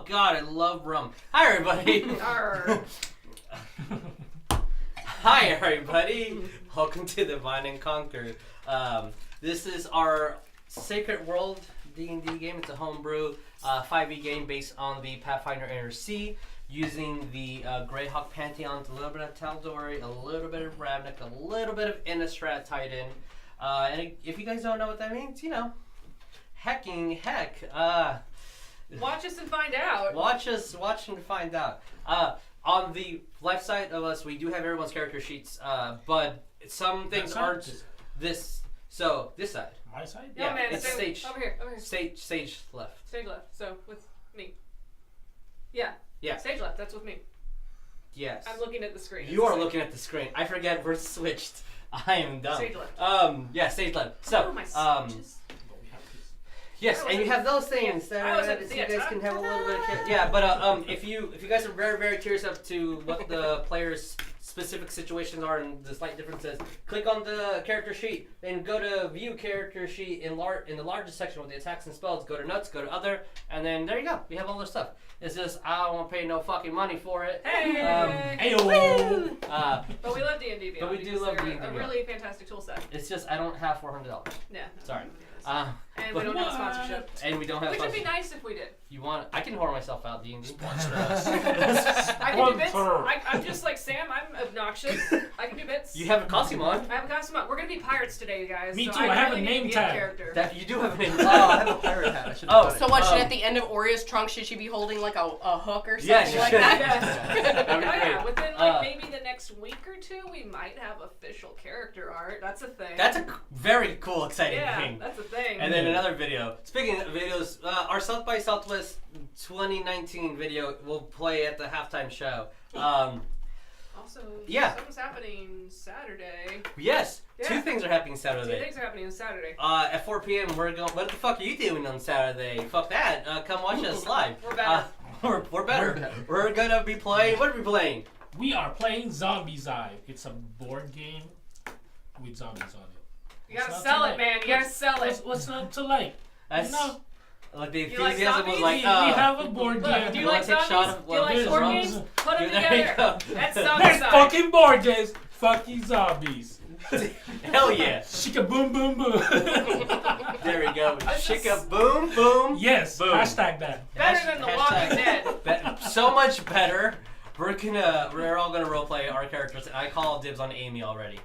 God, I love rum. Hi, everybody. Hi, everybody. Welcome to the Vine and Conquer. This is our Sacred World D&D game. It's a homebrew 5e game based on the Pathfinder Inner Sea, using the Greyhawk Pantheon, a little bit of Tal'dori, a little bit of Ravnik, a little bit of Innistrad tied in. And if you guys don't know what that means, you know, heck. Watch us and find out. Watch and find out. On the left side of us, we do have everyone's character sheets, but some things aren't this. So this side. My side? No, Yeah, man, it's stage. Over here. Stage left. Stage left. So with me. Yeah. Yeah. Stage left. That's with me. Yes. I'm looking at the screen. You are looking at the screen. I forget we're switched. I am dumb. Stage left. Yeah, stage left. So, my switches. yes, and you have those things I always that have so to you see it. guys can have a little bit of yeah. But if you guys are very, very curious as to what the players' specific situations are and the slight differences, click on the character sheet, then go to View Character Sheet in the largest section with the attacks and spells. Go to Notes, go to Other, and then there you go. We have all this stuff. It's just I don't want to pay no fucking money for it. Hey! But we love D&D Beyond. But we do love D&D A Beyond. really fantastic tool set. It's just I don't have $400. Yeah. Sorry. And we don't have sponsorship. And we don't have. Which would be nice if we did. If you want, I can whore myself out. D&D. I can do bits. I'm just like Sam. I'm obnoxious. I can do bits. You have a costume on. I have a costume on. We're gonna be pirates today, guys. Me so too, I have a really name need to be in tag. character. That you do have a name. Oh, I have a pirate hat. I should have So what, should at the end of Oria's trunk, should she be holding like a hook or something Yeah, she like should. that? Yes. That'd be Oh yeah, great. within like maybe the next week or two, we might have official character art. That's a thing. That's a very cool, exciting yeah, thing. that's a thing. And then another video. Speaking of videos, our South by Southwest 2019 video will play at the halftime show. Also, yeah. something's happening Saturday. Yes, Yeah. two things are happening Saturday. Two things are happening on Saturday. At 4 p.m. we're going. What the fuck are you doing on Saturday? Fuck that. Come watch us live. We're better. We're better. We're gonna be playing. What are we playing? We are playing Zombie's Eye. It's a board game with zombies on it. You gotta sell it, man. You gotta sell it. What's not to like? That's, You know, like the You like enthusiasm was zombies? like, we have a board Look, game. do you wanna like take a zombies? shot of Do you like one board of games? those? Put them There you together. go. That's There's zombie side. fucking board games. Fucking zombies. hell yeah. Shika boom boom boom. There we go. Shika boom boom. Yes. Boom. Hashtag that. Better than The Walking Dead. So much better. We're all gonna roleplay our characters. I call dibs on Amy already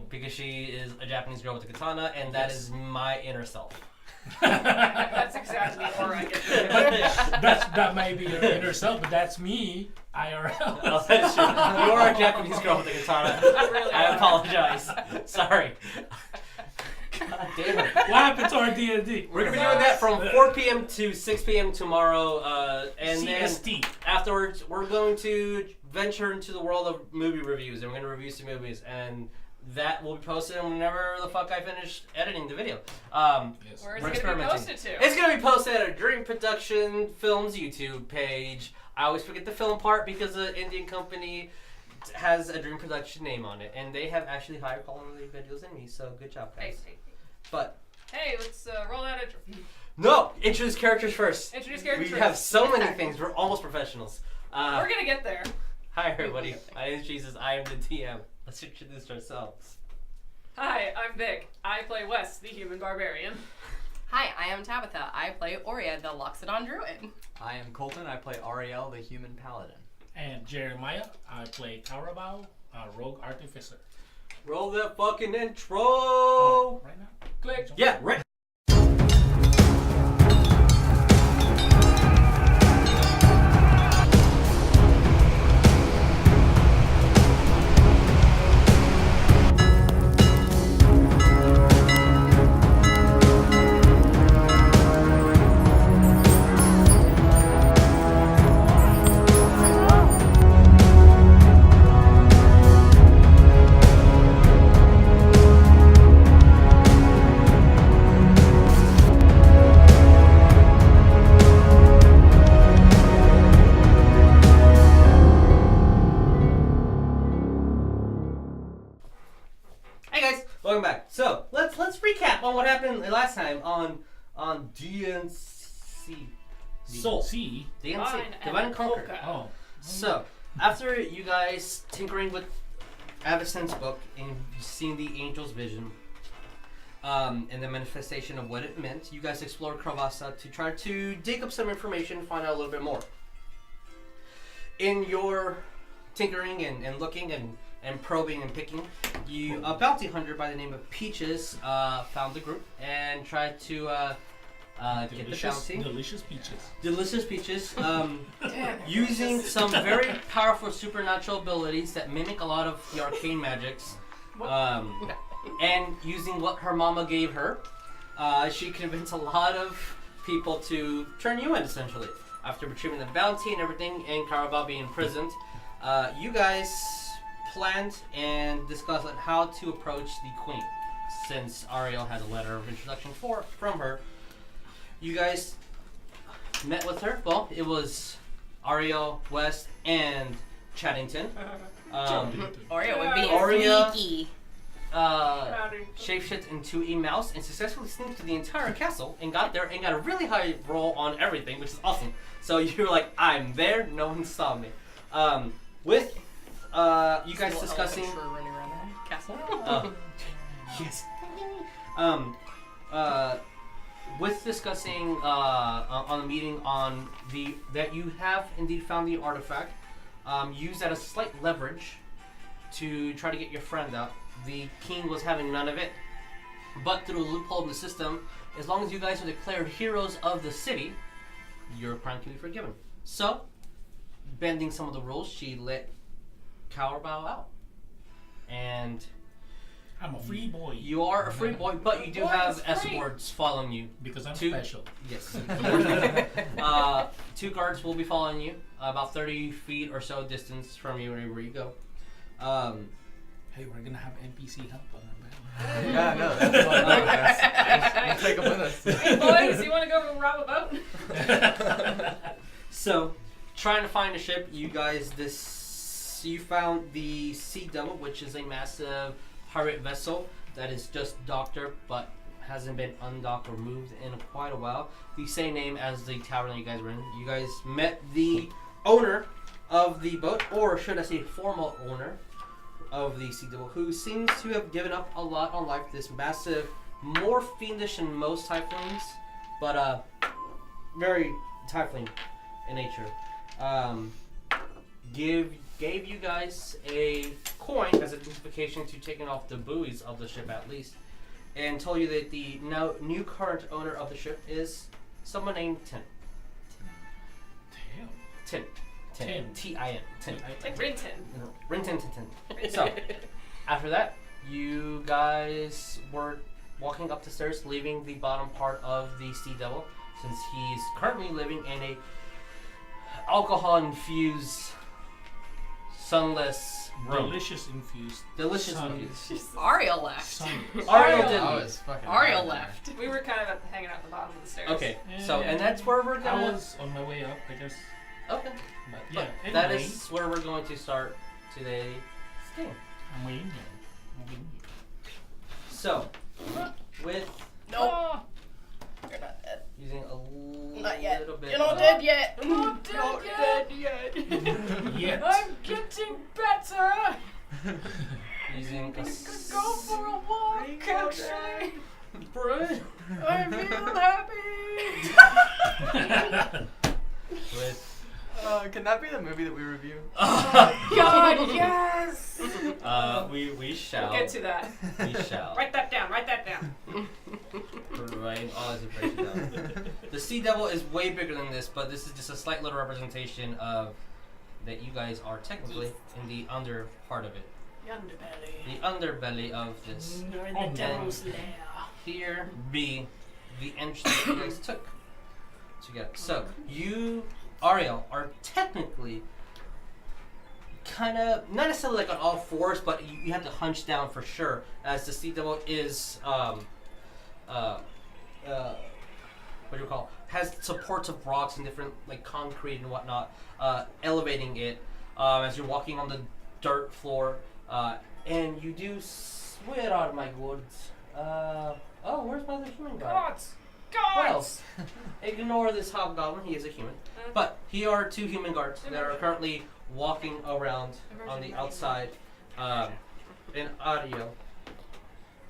because she is a Japanese girl with a katana, and that is my inner self. That's exactly where I get That may be your inner self, but that's me, IRL. Oh, that's true. You are a Japanese girl with a katana. Really I are. apologize. Sorry. God damn it. What happened to our D&D? We're gonna be doing that from 4 p.m. to 6 p.m. tomorrow, and CST. then afterwards we're going to venture into the world of movie reviews, and we're gonna review some movies, and that will be posted whenever the fuck I finish editing the video. Yes. Where is We're it gonna be experimenting. posted to? It's gonna be posted at a Dream Production Film's YouTube page. I always forget the film part because the Indian company has a Dream Production name on it, and they have actually higher quality videos than me. So good job, guys. But Hey, let's roll that intro. no, introduce characters first. Introduce characters We first. have so many Exactly. things. We're almost professionals. We're gonna get there. Hi everybody. My name is Jesus. I am the DM. Let's introduce ourselves. Hi, I'm Vic. I play Wes, the human barbarian. Hi, I am Tabatha. I play Oria, the Loxodon Druid. I am Coleton. I play Ariell, the human paladin. And Jeremiah, I play Cowrabao, rogue artificer. Roll that fucking intro. Right now? Click. Yeah, right. Welcome back. So let's recap on what happened last time on DNC. Soul. See. DNC. Divine and Conquer. Polka. Oh. So, after you guys tinkering with Avicent's book and seeing the angel's vision and the manifestation of what it meant, you guys explore Tabatha to try to dig up some information and find out a little bit more. In your tinkering and looking and probing and picking, a bounty hunter by the name of Peaches found the group and tried to get the bounty. Delicious peaches. Delicious Peaches, using some very powerful supernatural abilities that mimic a lot of the arcane magics, and using what her mama gave her, she convinced a lot of people to turn you in, essentially. After retrieving the bounty and everything, and Cowrabao being imprisoned, you guys planned and discussed on how to approach the queen, since Ariell had a letter of introduction from her. You guys met with her. Well, it was Ariell, West, and Chaddington. Oria would be Oria. sneaky. Shapeshift into a mouse and successfully sneaked to the entire castle and got there and got a really high roll on everything, which is awesome. So you're like, I'm there, no one saw me. With you guys Little discussing. elephant fur running around the castle. Yes. With discussing on the meeting on that you have indeed found the artifact, used as a slight leverage to try to get your friend out. The king was having none of it, but through a loophole in the system, as long as you guys are declared heroes of the city, your crime can be forgiven. So, bending some of the rules, she let Cowrabao out, and I'm a free boy. you are a free boy, but you do have escorts following you. Because I'm Two- special. Yes. 2 guards will be following you, about 30 feet or so distance from you wherever you go. Hey, we're gonna have NPC help on our back. Yeah, no, that's fun. We'll take them with us. Hey boys, you want to go rob a boat? So, trying to find a ship, you guys, you found the Sea Devil, which is a massive pirate vessel that is just docked there, but hasn't been undocked or moved in quite a while. The same name as the tavern that you guys were in. You guys met the owner of the boat, or should I say formal owner of the Sea Devil, who seems to have given up a lot on life. This massive, more fiendish than most tieflings, but very tiefling in nature. Gave you guys a coin as identification to taking off the buoys of the ship at least, and told you that the new current owner of the ship is someone named Tin. Damn. Tin. T-I-N. Tin. Rintin. Rin-tin. So, after that, you guys were walking up the stairs, leaving the bottom part of the Sea Devil, since he's currently living in a alcohol-infused, sunless room. Delicious infused. Delicious sun. infused. Ariel left. Sun. Ariel I didn't. was fucking Ariel mad. left. We were kind of hanging out at the bottom of the stairs. Okay, so, and that's where we're I gonna... was on my way up, I guess. Okay. But yeah, But that anyway, is where we're going to start today's game. I'm waiting. So, with Nope. You're not dead. using a Not yet. little bit You're not of... dead yet. I'm not dead yet. Yet. I'm getting better. Using a... Could go for a walk, actually. Bro. I feel happy. With... Can that be the movie that we review? God, yes. we shall. We'll get to that. We shall. Write that down. Write that down. Writing all this information down. The Sea Devil is way bigger than this, but this is just a slight little representation of that you guys are technically in the under part of it. Underbelly. The underbelly of this. You're in Oh, the devil's lair. Here be the entrance that you guys took together. So you, Ariell, are technically kind of not necessarily like on all fours, but you have to hunch down for sure, as the Sea Devil is what do you call? Has supports of rocks and different like concrete and whatnot, elevating it as you're walking on the dirt floor, and you do swear on my goods. Oh, where's my other human guy? Gods. Guards! Well, ignore this hobgoblin. He is a human. But here are 2 human guards that are currently walking around on the outside. In Ariell,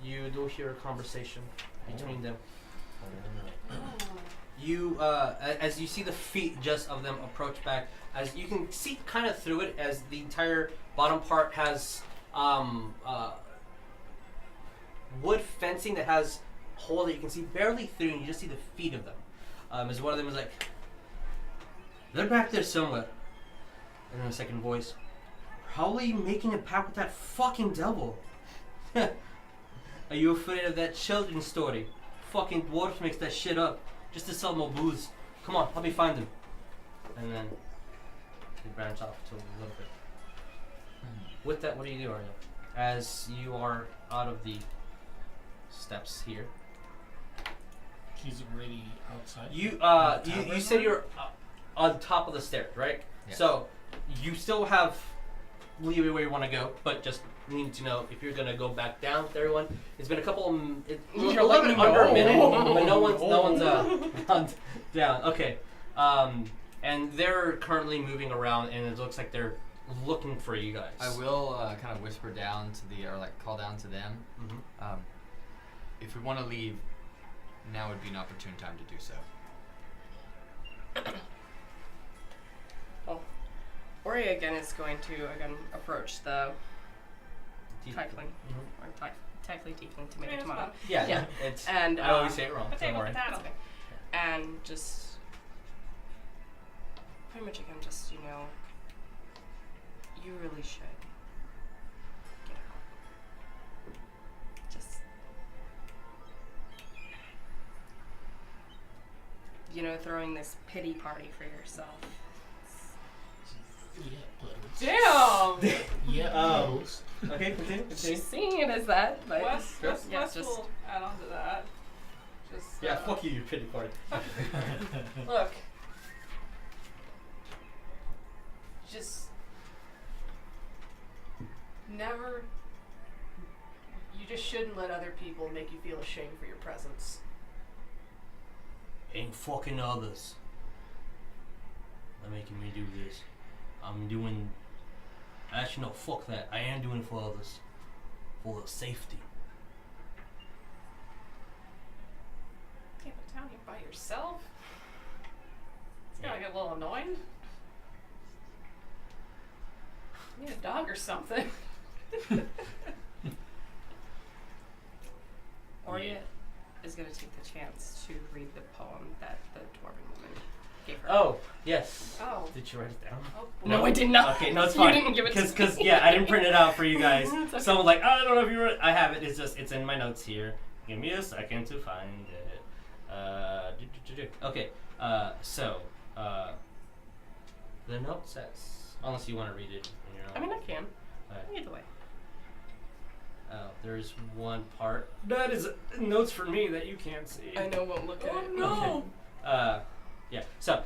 you do hear a conversation between them. You, as you see the feet just of them approach back, as you can see kind of through it, as the entire bottom part has wood fencing that has a hole that you can see barely through, and you just see the feet of them. As one of them is like, they're back there somewhere. And then a second voice, probably making a pact with that fucking devil. Are you afraid of that children's story? Fucking dwarf makes that shit up just to sell more booze. Come on, help me find him. And then they branch off to a little bit. With that, what do you do, Ariell? As you are out of the steps here. She's already outside. You said you're on top of the stairs, right? Yeah. So you still have leeway where you want to go, but just need to know if you're gonna go back down with everyone. It's been a couple of You're a little bit under a minute, no. but no one's gone down. Okay, and they're currently moving around, and it looks like they're looking for you guys. I will kind of whisper down to call down to them. Mm-hmm. If we want to leave, now would be an opportune time to do so. Well, Oria again is going to approach the tiefling. Mhm. Or tiefling tiefling tomato Yeah, tomato. Yeah, Yeah. it's. And I always say it wrong. Potato, Don't worry. potato. That's okay. And just pretty much again, just you really should get out. Just throwing this pity party for yourself. Yeah, but Damn! yeah. Okay, continue. She's seeing it as that, but Wes yeah, Wes just will add on to that. Just, Yeah, fuck you, pity party. Look. Just never. You just shouldn't let other people make you feel ashamed for your presence. Ain't fucking others. They're making me do this. I'm doing. Actually, no, fuck that. I am doing it for others. For their safety. Yeah, but down here by yourself? It's gotta get a little annoying. You need a dog or something. Oria is going to take the chance to read the poem that the dwarven woman gave her. Oh, yes. Oh. Did you write it down? Oh, No, I did not. Okay, no, it's You fine. didn't give it to me. Because yeah, I didn't print it out for you guys. It's okay. Someone's like, I don't know if you wrote it. I have it. It's in my notes here. Give me a second to find it. Okay, so the note says, unless you want to read it in your own. I mean, I can. Okay. Either way. There's one part that is notes for me that you can't see. I know, won't look at Oh it. no! Okay. Yeah. So,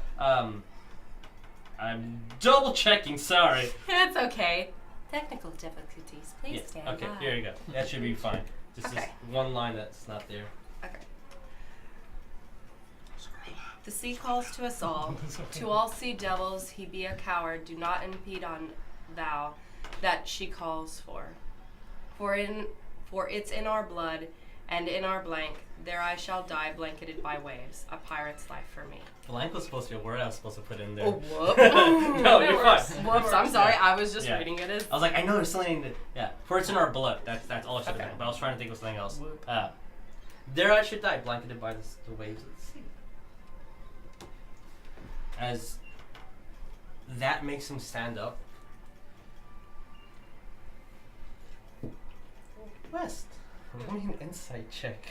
I'm double checking. Sorry. It's okay. Technical difficulties. Please Yeah. stand Okay. by. Here you go. That should be fine. Just Okay. this one line that's not there. Okay. The sea calls to us all. To all sea devils, he be a coward. Do not impede on thou that she calls for. For it's in our blood and in our blank. There I shall die, blanketed by waves. A pirate's life for me. Blank was supposed to be a word I was supposed to put in there. Oh, whoop. No, That you're works. fine. Whoops, I'm sorry. I was just Yeah. reading it as. I was like, I know there's something that, yeah. For it's in our blood. That's all it should have Okay. been. But I was trying to think of something else. Whoop. There I should die, blanketed by the waves of the sea. As that makes him stand up. West, roll me an insight check.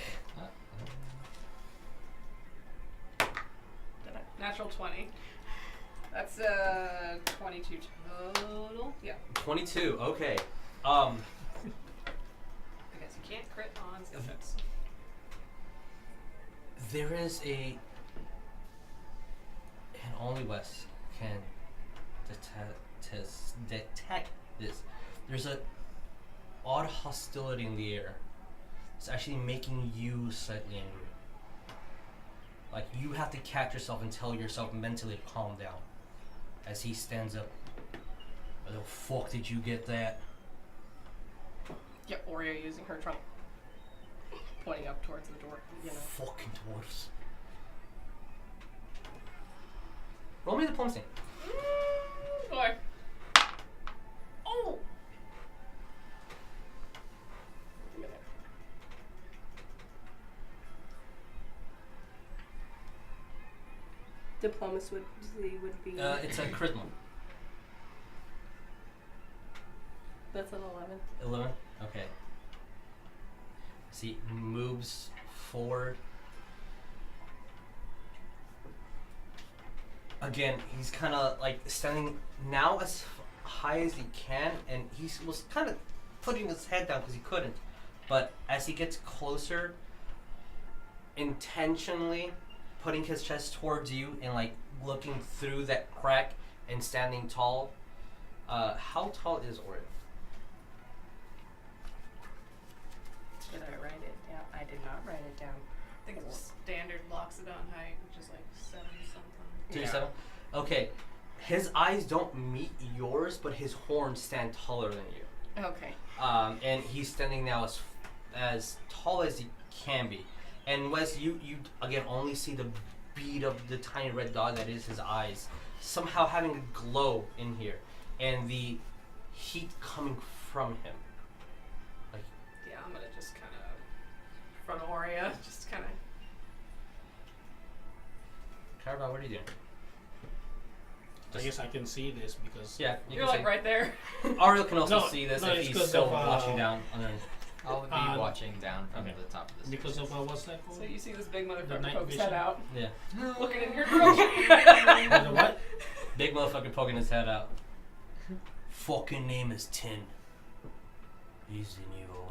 Natural 20. That's 22 total. Yeah. 22. Okay. I guess you can't crit on skill checks. There is and only Wes can detect this. There's a odd hostility in the air. It's actually making you slightly angry. Like, you have to catch yourself and tell yourself mentally to calm down. As he stands up. Where the fuck did you get that? Yeah, Oria using her trunk. Pointing up towards the door, you know. Fucking dwarfs. Roll me diplomacy. Boy. Oh! Diplomacy would be. It's a charisma. That's an 11. 11? Okay. See, moves forward. Again, he's kind of like standing now as high as he can, and he was kind of putting his head down because he couldn't. But as he gets closer, intentionally putting his chest towards you and like looking through that crack and standing tall. How tall is Oria? Did I write it down? I did not write it down. I think it's standard Loxodon height, which is like 7 something. 37? Okay. His eyes don't meet yours, but his horns stand taller than you. Okay. And he's standing now as tall as he can be. And Wes, you again only see the bead of the tiny red dot that is his eyes, somehow having a glow in here, and the heat coming from him. Like, Yeah, I'm gonna just kind of front Oria, just kind of. Cowrabao, what are you doing? I guess I can see this because Yeah, you You're can like see. right there. Ariel can also No, see this no, if it's he's 'cause still of, watching down underneath. I'll be watching down from okay. the top of this. because of what's that called? So you see this big The motherfucker night poke his vision? head out, Yeah. looking in your direction. The what? Big motherfucker poking his head out. Fucking name is Tin. He's the new owner.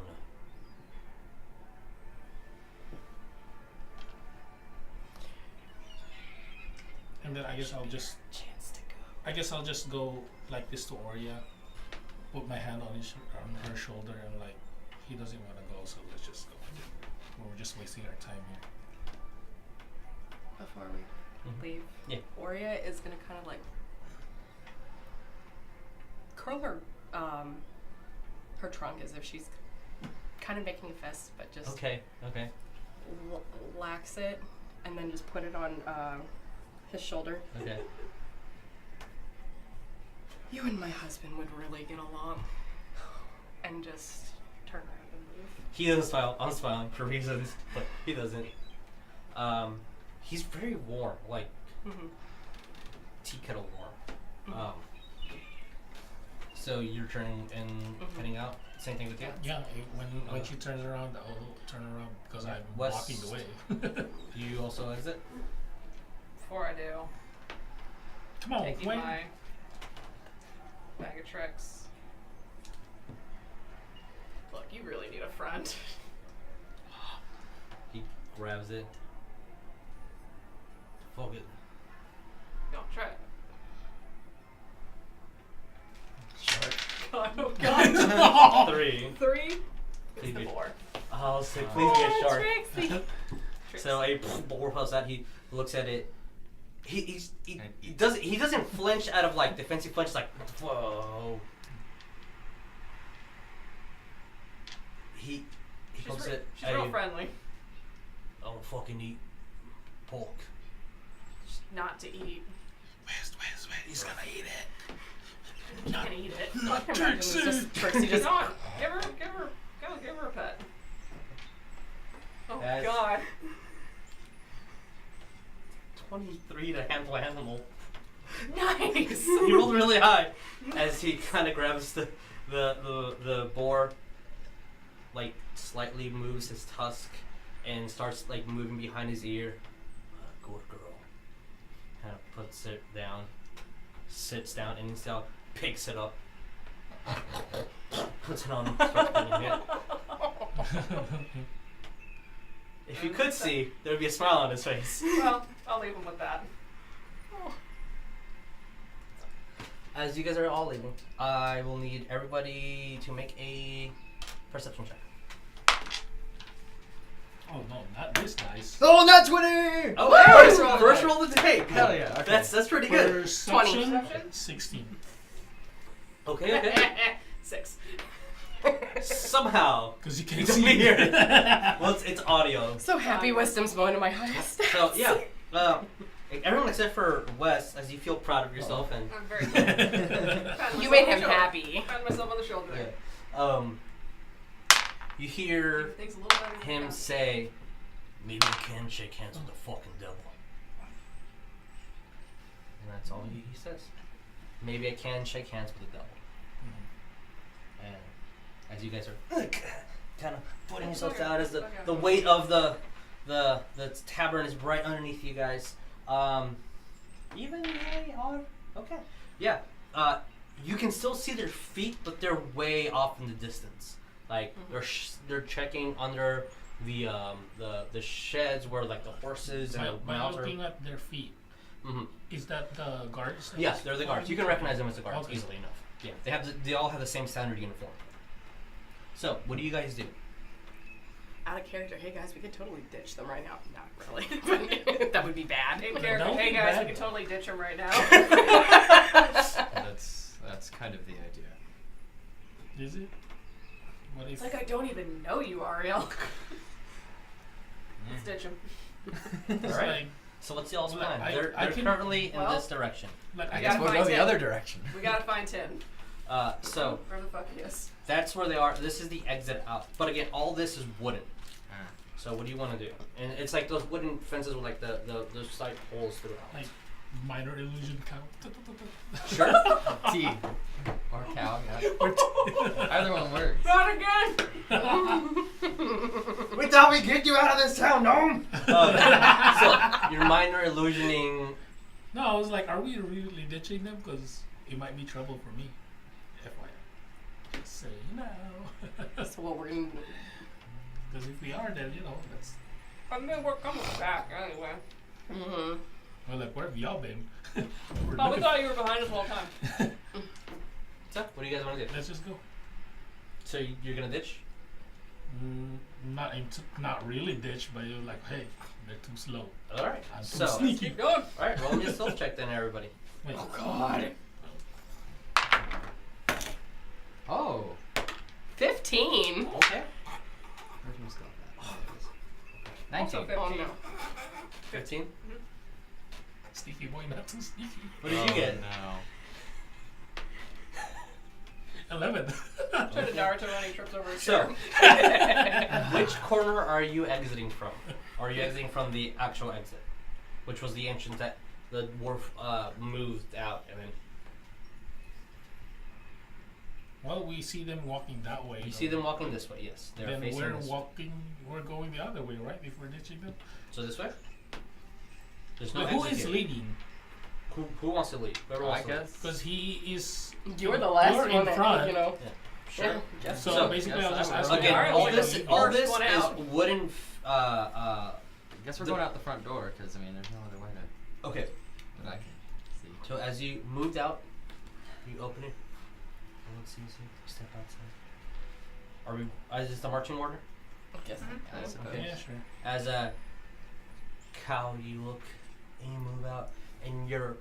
And then I guess I'll just Chance to go. I guess I'll just go like this to Oria, put my hand on on her shoulder, and like he doesn't want to go, so let's just go. We're just wasting our time here. Before we leave, Yeah. Oria is gonna kind of like curl her her trunk as if she's kind of making a fist, but just Okay, okay. lax it and then just put it on his shoulder. Okay. You and my husband would really get along. And just turn around and move. He doesn't smile. I'm smiling for reasons, but he doesn't. He's very warm, like Mm-hmm. tea kettle warm. So you're turning and heading out. Same thing with you. Yeah, when she turns around, I'll turn around because I'm West. blocking the way. You also exit. Before I do, Come on, taking when? my bag of tricks. Look, you really need a friend. He grabs it. Fuck it. No, try it. Short. God, oh God. 3. 3. It's Please the be- 4. Oh, so please be a shark. Trixie. So a boar puffs out. He looks at it. He doesn't flinch out of like defensive flinch. Like whoa. He pokes it. She's real friendly. I don't fucking eat pork. Not to eat. Where's he's gonna eat it. You can't eat it. I can imagine it's just Trixie just Come on, give her a pet. Oh That's- God. 23 to handle animal. Nice. He rolled really high as he kind of grabs the boar, like slightly moves his tusk and starts like moving behind his ear. Good girl. Kind of puts it down, sits down, and instead picks it up, puts it on, starts putting it. If you could see, there would be a smile on his face. Well, I'll leave him with that. As you guys are all leaving, I will need everybody to make a perception check. Oh no, not this dice. Oh, not 20! Oh, Woo! first roll of the day. Hell yeah. Okay. That's pretty good. Perception, 20. 16. Okay. 6. Somehow. Because you You can't can see hear it. Well, it's audio. So happy wisdom's going to my highest. So yeah, everyone except for Wes, as you feel proud of yourself and I'm very good. You made him happy. Pat myself on the shoulder. yeah. You hear Things a little better than him that. say, "Maybe I can shake hands with the fucking devil." And that's all he says. Maybe I can shake hands with the devil. And as you guys are kind of putting yourselves out, as the weight of the tavern is right underneath you guys. Even really hard. Okay. Yeah. You can still see their feet, but they're way off in the distance. Like they're checking under the sheds where like the horses and the By mouths are. looking at their feet, Mm-hmm. is that the guards? Yeah, they're the guards. You can recognize them as the guards Okay. easily enough. Yeah, they all have the same standard uniform. So, what do you guys do? Out of character. Hey guys, we could totally ditch them right now. Not really. That would be bad. In But character, don't hey be guys, bad. we can totally ditch him right now. That's kind of the idea. Is it? What if? It's like I don't even know you, Ariell. Let's ditch him. It's Alright. like, So, what's y'all's Well, plan? I They're can- currently in well- this direction. like I I guess gotta we'll go find the him. other direction. We gotta find Tim. So, Where the fuck he is. that's where they are. This is the exit out. But again, all this is wooden. Ah. So, what do you want to do? And it's like those wooden fences with like those slight holes throughout. like minor illusion count. Sure. T. Or cow, yeah. Or Either one works. Not again! We thought we'd get you out of this town, gnome! So, you're minor illusioning. No, I was like, are we really ditching them? Because it might be trouble for me. FYI. Just say no. That's what we're gonna do. Because if we are, then that's. I mean, we're coming back anyway. Mm-hmm. Well, like, where have y'all been? We're Oh, we looking- thought you were behind us the whole time. So, what do you guys want to do? Let's just go. So, you're gonna ditch? Not really ditch, but you're like, hey, they're too slow. All right. I'm too So, sneaky. Keep going. all right. Roll me a stealth check then, everybody. Wait, God. Oh. 15. Okay. Where's my stuff at? Also 19. 15. Oh no. 15. sneaky boy, not too sneaky. What did you get? No. 11. Turn to Naruto and he trips over his So, chair. which corner are you exiting from? Are you exiting from the actual exit, which was the entrance that the dwarf moved out and then Well, we see them walking that way. you see them walking this way? Yes, they're Then facing we're this. we're going the other way, right? If we're ditching them. So this way. There's no But who exit is here. leading? Who wants to lead? Whoever I wants to lead. guess. Because he is. You're the last You're one in that, front. you know. Sure. Yeah. So, basically, yes, I'll just I ask will. him. Again, Alright, all well, this the all first this one is out. wooden. I guess we're The- going out the front door because I mean, there's no other way to Okay. that I can see. So as you moved out, you open it. Everyone sees you. Step outside. Are we? Is this the marching order? I guess. I suppose. Okay. Yeah, sure. As a cow, you look and you move out, and you're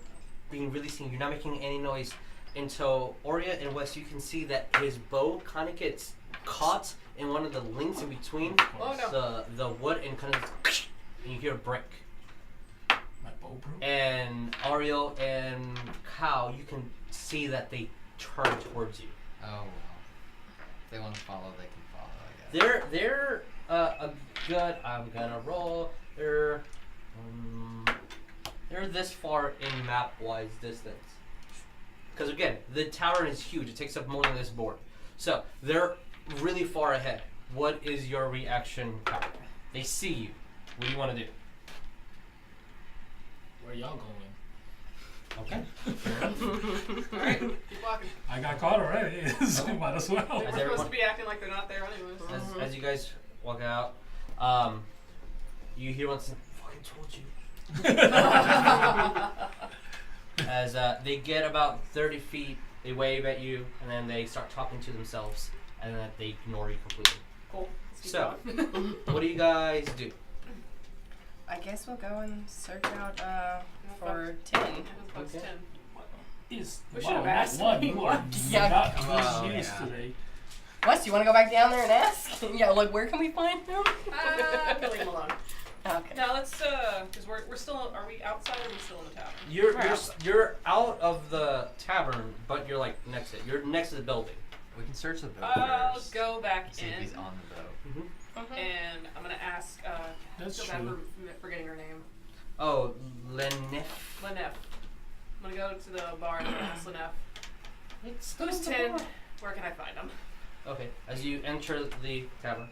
being really seen. You're not making any noise until Oria and Wes. You can see that his bow kind of gets caught in one of the links in between Oh no. the wood, and kind of, and you hear a break. My bow broke. And Ariell and Cow, you can see that they turn towards you. Oh well. If they want to follow, they can follow. I guess. They're a good. I'm gonna roll. They're this far in map-wise distance. Because again, the tower is huge. It takes up more than this board. So they're really far ahead. What is your reaction, Cow? They see you. What do you want to do? Where y'all going? Okay. Alright, keep walking. I got caught already, so might as well. They were As supposed everyone- to be acting like they're not there anyways. As you guys walk out, you hear once. Fucking told you. As they get about 30 feet, they wave at you, and then they start talking to themselves, and then they ignore you completely. Cool. Let's keep So, going. what do you guys do? I guess we'll go and search out for Who 10. the fuck's Okay. 10? Is We should have wow, asked. one. You are Yeah. not Oh, good news yeah. today. Wes, you want to go back down there and ask? Yeah, like where can we find him? I'm gonna leave him alone. Okay. Now let's, because we're still, are we outside or are we still in the tavern? You're out of the tavern, but you're like next to it. You're next to the building. We can search the boat I'll first. go back See if in, he's on the boat. Mm-hmm. and I'm gonna ask, That's feel bad true. for forgetting her name. Oh, Lenef. Lynette. I'm gonna go to the bar and ask Lynette. It's Who's 10? Where can I find him? Okay, as you enter the tavern,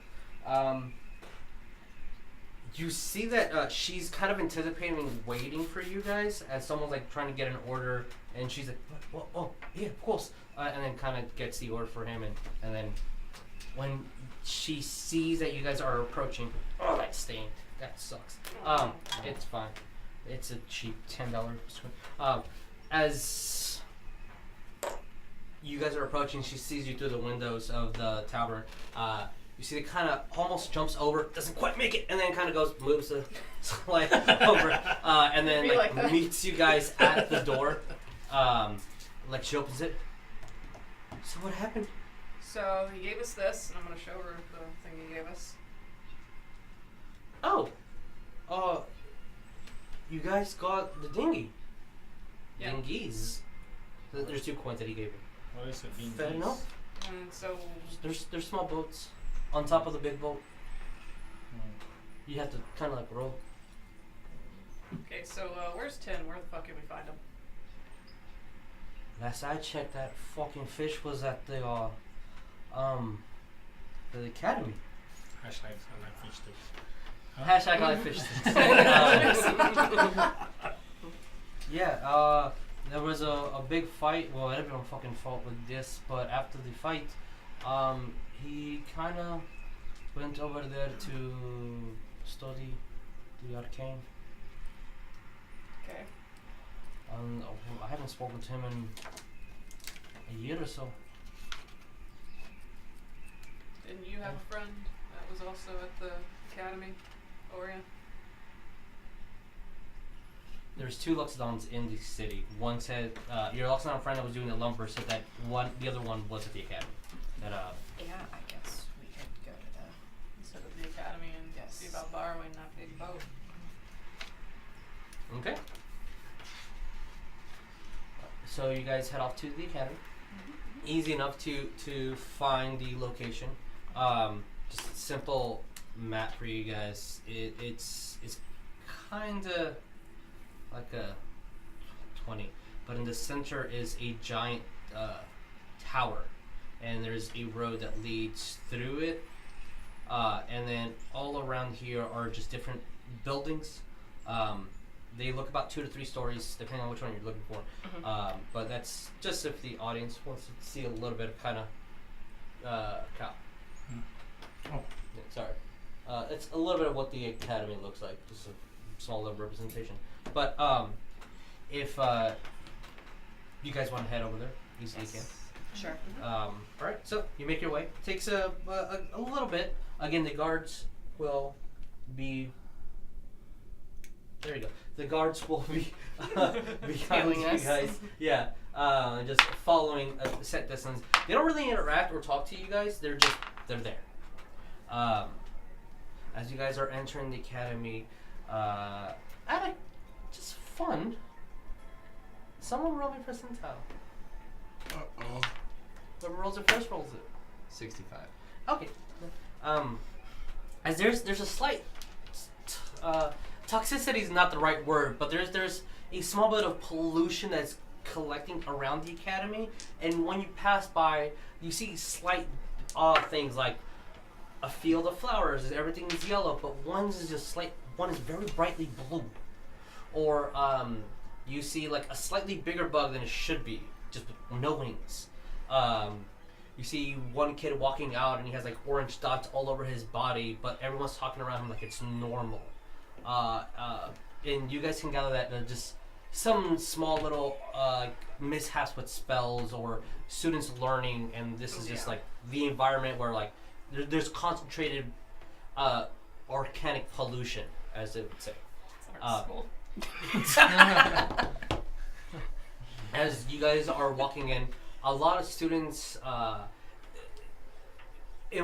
you see that she's kind of anticipating and waiting for you guys as someone's like trying to get an order, and she's like, oh, yeah, of course, and then kind of gets the order for him, and then when she sees that you guys are approaching, oh, that stain, that sucks. It's fine. It's a cheap $10. As you guys are approaching, she sees you through the windows of the tavern. You see it kind of almost jumps over, doesn't quite make it, and then kind of moves to slide over, and then Be like that. meets you guys at the door. Like she opens it. So what happened? So he gave us this, and I'm gonna show her the thing he gave us. Oh, you guys got the dinghy. Yeah. Dinghies. There's 2 coins that he gave you. What is it? Fair enough. And so, There's small boats on top of the big boat. Hmm. You have to kind of like row. okay, so where's 10? Where the fuck can we find him? Last I checked, that fucking fish was at the academy. Hashtag I like fish sticks. Huh? Hashtag I like fish sticks. Yeah, there was a big fight. Well, everyone fucking fought with this, but after the fight, he kind of went over there to study the arcane. Okay. I haven't spoken to him in a year or so. Didn't you have a friend that was also at the academy, Oria? There's 2 Loxodons in the city. One said your Loxodon friend that was doing the lumber said that the other one was at the academy. That Yeah, I guess we could go to the. Instead of the academy and Yes. see about borrowing that big boat. okay. So you guys head off to the academy. Easy enough to find the location. Just a simple map for you guys. It's kind of like a 20, but in the center is a giant tower, and there's a road that leads through it, and then all around here are just different buildings. They look about 2 to 3 stories, depending on which one you're looking for. But that's just if the audience wants to see a little bit of kind of cow. Oh. Yeah, sorry. It's a little bit of what the academy looks like, just a small little representation. But if you guys want to head over there, easily you can. Sure. Alright, so you make your way. It takes a little bit. Again, the guards will be. There you go. The guards will be behind Tailing you us. guys. Yeah, just following a set distance. They don't really interact or talk to you guys. They're there. As you guys are entering the academy, just fun. Someone roll me percentile. Uh-oh. Whoever rolls it first rolls it. 65. Okay. As there's a slight toxicity is not the right word, but there's a small bit of pollution that's collecting around the academy, and when you pass by, you see slight odd things like a field of flowers. Everything is yellow, but one is very brightly blue, or you see like a slightly bigger bug than it should be, just with no wings. You see one kid walking out and he has like orange dots all over his body, but everyone's talking around him like it's normal. And you guys can gather that just some small little mishaps with spells or students learning, and this is just like the environment where like there's concentrated organic pollution, as it would say. It's art school. As you guys are walking in, a lot of students, and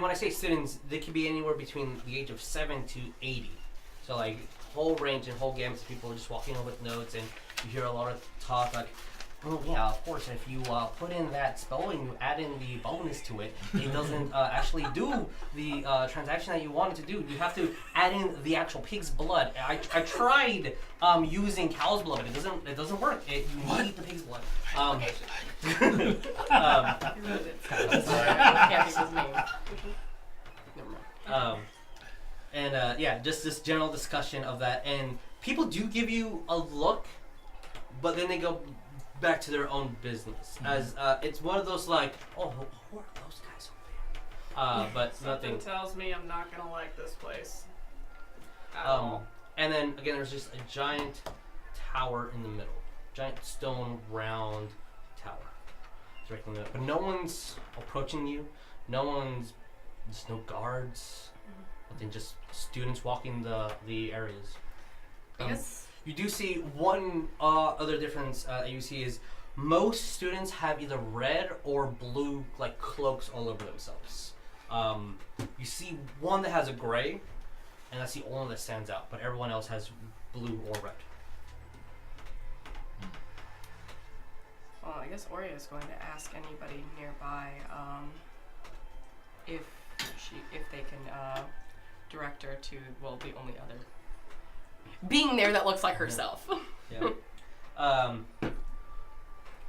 when I say students, they can be anywhere between the age of 7 to 80. So like whole range and whole gamut of people are just walking in with notes, and you hear a lot of talk like, oh yeah, of course, if you put in that spell and you add in the bonus to it, it doesn't actually do the transaction that you wanted to do. You have to add in the actual pig's blood. I tried using cow's blood, but it doesn't work. You need the pig's blood. Yeah, just this general discussion of that, and people do give you a look, but then they go back to their own business. As it's one of those like, oh, who are those guys over there? But Something nothing. tells me I'm not gonna like this place. At all. And then again, there's just a giant tower in the middle, giant stone round tower. Directly in the middle. But no one's approaching you. There's no guards. Nothing. Just students walking the areas. I guess. You do see one other difference you see is most students have either red or blue like cloaks all over themselves. You see one that has a gray, and that's the only one that stands out, but everyone else has blue or red. Well, I guess Oria is going to ask anybody nearby if they can direct her to, well, the only other being there that looks like herself. Yeah.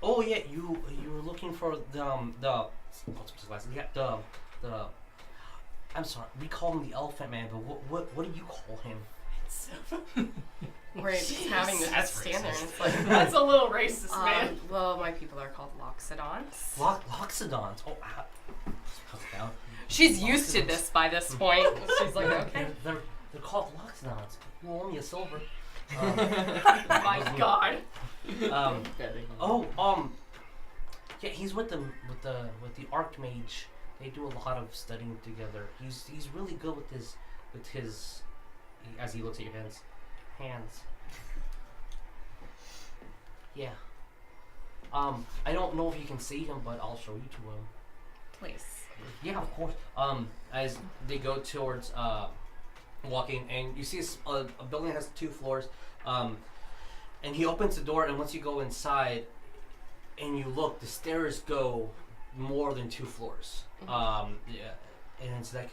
Oh yeah, you were looking for the I'm sorry, we call him the Elephant Man, but what do you call him? We're just having this That's stand there, and racist. it's like, That's a little racist, man. well, my people are called Loxodons. Loxodons. Oh, down. She's used to this by this point. She's like, okay. They're called Loxodons. You owe me a silver. My God. Yeah, he's with the Archmage. They do a lot of studying together. He's really good with his as he looks at your hands. Yeah. I don't know if you can see him, but I'll show you to him. Please. Yeah, of course. As they go towards walking, and you see a building that has 2 floors, and he opens the door, and once you go inside and you look, the stairs go more than 2 floors. Yeah, and it's like,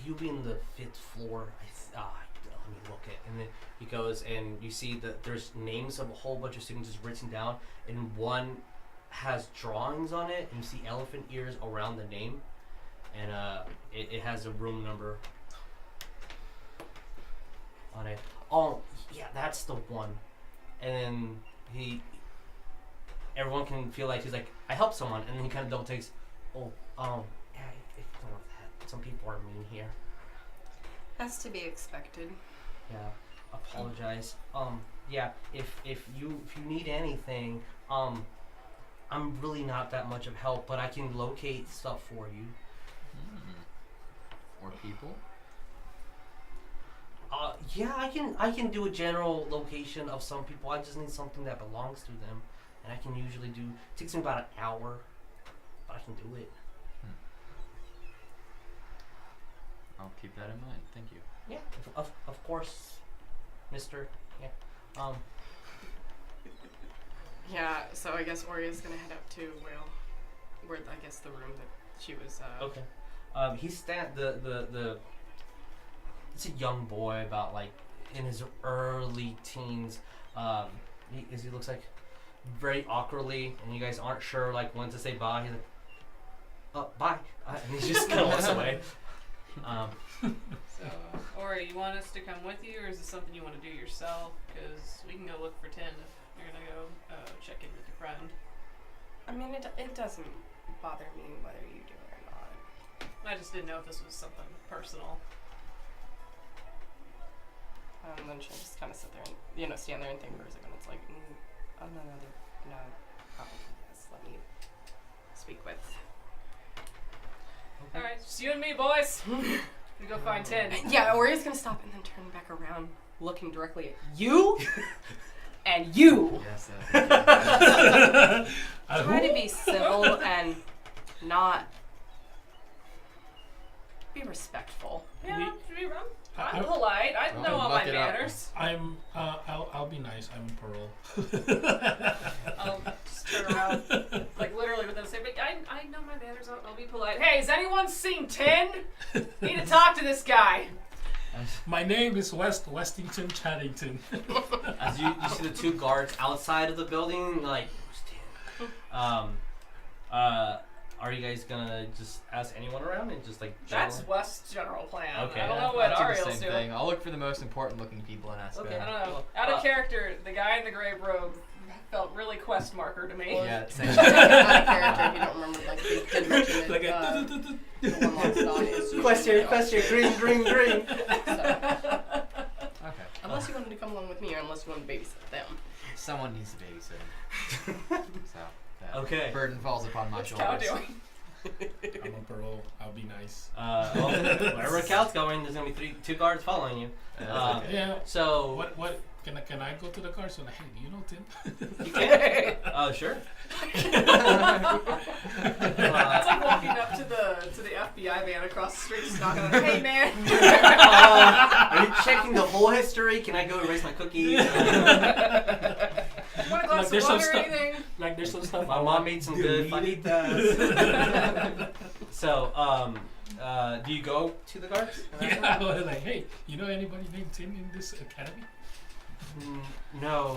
you'll be in the 5th floor. Let me look at, and then he goes, and you see that there's names of a whole bunch of students just written down, and one has drawings on it, and you see elephant ears around the name, and it has a room number on it. Oh yeah, that's the one. And then everyone can feel like he's like, I helped someone, and then he kind of double takes. Yeah, ignore that. Some people are mean here. Has to be expected. Yeah, apologize. Yeah, if you need anything, I'm really not that much of help, but I can locate stuff for you. Or people? Yeah, I can do a general location of some people. I just need something that belongs to them, and I can usually do. It takes me about an hour, but I can do it. I'll keep that in mind. Thank you. Yeah, of course, Mister. Yeah. Yeah, so I guess Oria's gonna head up to where I guess the room that she was. Okay. He's it's a young boy, about like in his early teens. He looks like very awkwardly, and you guys aren't sure like when to say bye. He's like, oh, bye, and he just kind of walks away. So, Ori, you want us to come with you, or is this something you want to do yourself? Because we can go look for Tin if you're gonna go check in with your friend. I mean, it doesn't bother me whether you do it or not. I just didn't know if this was something personal. And then she'll just kind of sit there and, stand there and think for a second. It's like, probably yes, let me speak with. Alright, just you and me, boys. We go find 10. Yeah, Oria's gonna stop and then turn back around, looking directly at you and you. Yes. Try to be civil and not be respectful. Yeah, I'm I- polite. I Well, know all muck my it up. manners. I'll be nice. I'm Pearl. I'll just turn around, like literally within a second. I know my manners. I'll be polite. Hey, has anyone seen 10? Need to talk to this guy. My name is Westington Chaddington. As you see the two guards outside of the building, like, are you guys gonna just ask anyone around and just like? That's general- West's general plan. Okay. I don't know what I'll do the Ariel's same doing. thing. I'll look for the most important looking people and ask Okay. them. I don't know. Well, Out of character, the guy in the gray robe felt really quest marker to me. Yeah, same. Out of character, if you don't remember, like, they did mention it. Like the one Loxodon is Question, green. So, Okay. unless you wanted to come along with me, or unless you wanted to babysit them. Someone needs to babysit. So that Okay. burden falls upon my What's shoulders. Cow doing? I'm a Pearl. I'll be nice. Well, wherever Cal's going, there's gonna be two guards following you. That's okay. Yeah. So What? Can I go to the car? So, hey, do you know Tim? you can. Oh, sure. It's like walking up to the FBI van across the street, just knocking on. Hey, man. Are you checking the whole history? Can I go erase my cookies? Want a glass Like, of there's some water or stuff- anything? Like there's some stuff. My mom made some good fajitas. So, do you go to the guards? Yeah, I was like, hey, you know anybody named Tim in this academy? No,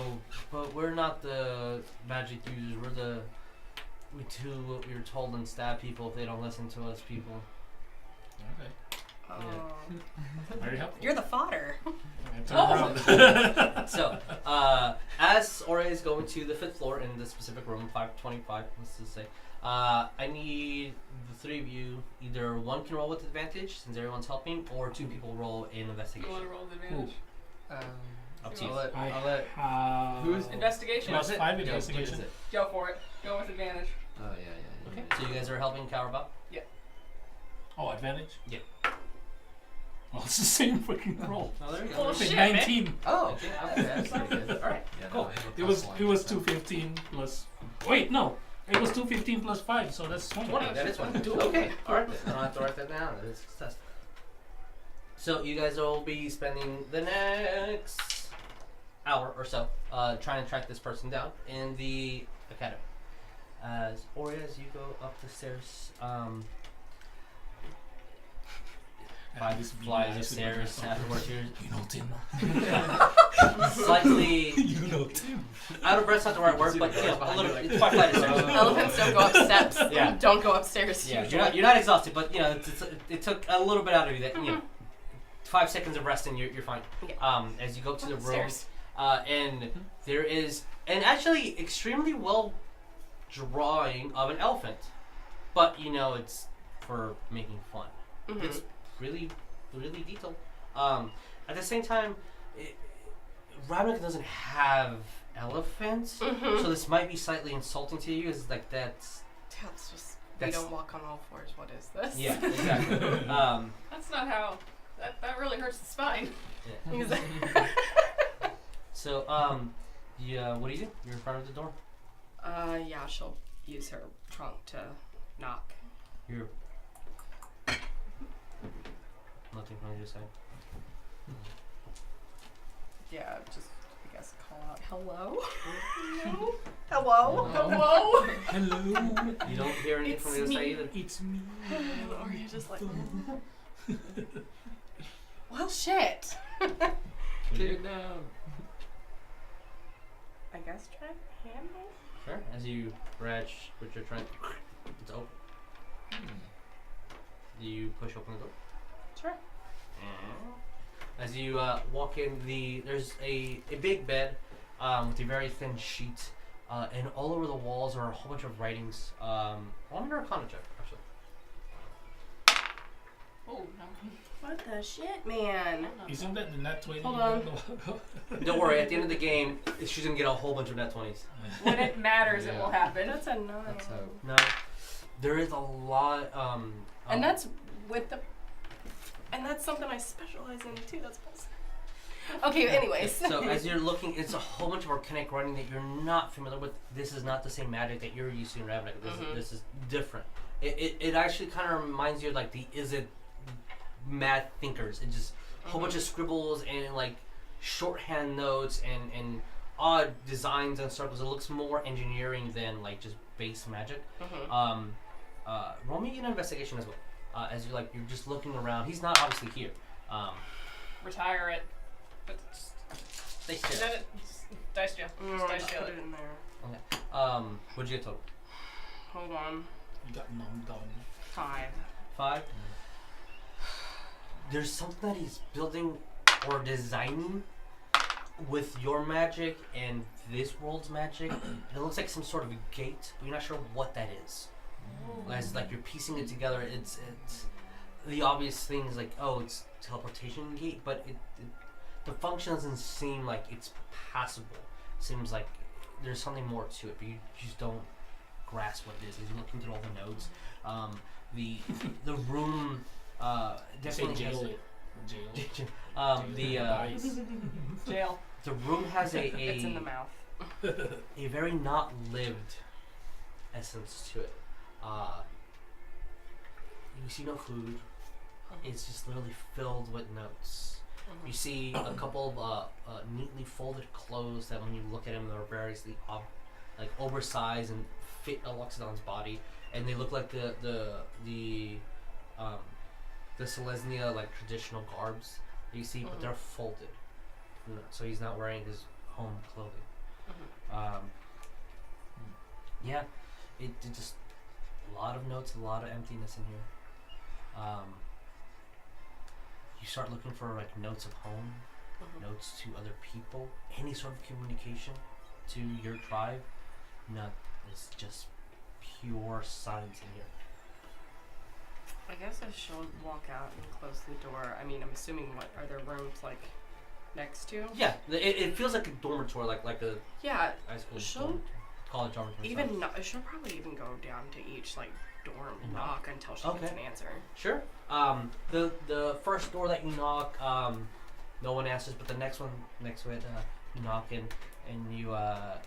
but we're not the magic users. We do what we were told and stab people if they don't listen to us. People. Okay, Oh. very helpful. You're the fodder. I turn Oh. around. So, as Oria is going to the 5th floor in the specific room, 525, let's just say, I need the three of you, either one can roll with advantage, since everyone's helping, or two people roll in You investigation. want to roll with advantage? Up to you. I'll let. Who's Investigation. Plus it? 5 Yeah, investigation. what is it? Go for it. Go with advantage. Oh yeah. Okay, so you guys are helping Cowrabao? Oh, advantage? Yeah. Well, it's the same freaking roll. Oh, there you Well, go. It's like shit, man. 19. Oh, okay, that's pretty good. Alright, Yeah, cool. no, I have a It was plus it one, was so- 215 plus. Wait, no. It was 215 plus 5, so that's 20. 20, that is 20. Okay, alright. I don't have to write that down. That is success. So you guys will be spending the next hour or so trying to track this person down in the academy. As Oria, as you go up the stairs, And this flies be of nice stairs with my afterwards. phone. You know Tim. You're slightly You know Tim. out of breath's not the right word, but you know, a little. It's 5 flights of stairs. Elephants don't go up steps. Yeah. Don't go upstairs. Yeah, usually. you're not exhausted, but you know it took a little bit out of you. That you know, 5 seconds of rest and you're fine. Yeah. As you go to the room, Upstairs. and there is an actually extremely well drawing of an elephant, but you know it's for making fun. Mhm. It's really detailed. At the same time, Ravnica doesn't have elephants, Mhm. so this might be slightly insulting to you. Is like that's. That's just. That's- We don't walk on all fours. What is this? Yeah, exactly. That's not how. That really hurts the spine. Yeah. So, yeah, what do you do? You're in front of the door. Yeah, she'll use her trunk to knock. You're nothing from your side. Yeah, just I guess call out hello. Hello. Whoa! Hello. You don't hear anything from the other side either. It's me. Or you're just like. Well, shit. What do you do? I guess try handle. Sure. As you scratch with your trunk, it's open. Do you push open the door? Sure. As you walk in, there's a big bed with a very thin sheet, and all over the walls are a whole bunch of writings. On an Arcana check, actually. Oh, no. What the shit, man? Isn't that the nat 20? Hold on. Don't worry. At the end of the game, she's gonna get a whole bunch of net 20s. When it matters, it Yeah. will happen. That's a 9. That's how. No. there is a lot. And that's with the. And that's something I specialize in too. That's bullshit. Okay, anyways. So as you're looking, it's a whole bunch of organic writing that you're not familiar with. This is not the same magic that you're used to in Ravnica. This is different. It actually kind of reminds you of like the Is It Mad Thinkers. It just a whole bunch of scribbles and like shorthand notes and odd designs and circles. It looks more engineering than like just base magic. Roll me an investigation as well. As you're just looking around. He's not obviously here. Retire it. But They is still. that it? Dice jail. Just dice Just jail put it. it in there. Okay. What'd you get total? Hold on. You got numbed on. 5. 5. There's something that he's building or designing with your magic and this world's magic. It looks like some sort of a gate, but you're not sure what that is. As like you're piecing it together, it's the obvious things like, oh, it's teleportation gate, but the function doesn't seem like it's passable. It seems like there's something more to it, but you just don't grasp what it is. You're looking through all the nodes. The room definitely has Jail. the room has It's in the mouth. a very not lived essence to it. You see no food. It's just literally filled with notes. You see a couple of neatly folded clothes that when you look at them, they're variously like oversized and fit a Loxodon's body, and they look like the Selesnya like traditional garbs that you see, but they're folded. So he's not wearing his home clothing. Yeah, it just a lot of notes, a lot of emptiness in here. You start looking for like notes of home, notes to other people, any sort of communication to your tribe. No, it's just pure silence in here. I guess I should walk out and close the door. I mean, I'm assuming are there rooms like next to? Yeah, it feels like a dormitory, like a Yeah. high school She'll dormitory, college dormitory. even she'll probably even go down to each like dorm and knock until she gets an answer. Sure. The first door that you knock, no one answers, but the next one next to it, you knock and you a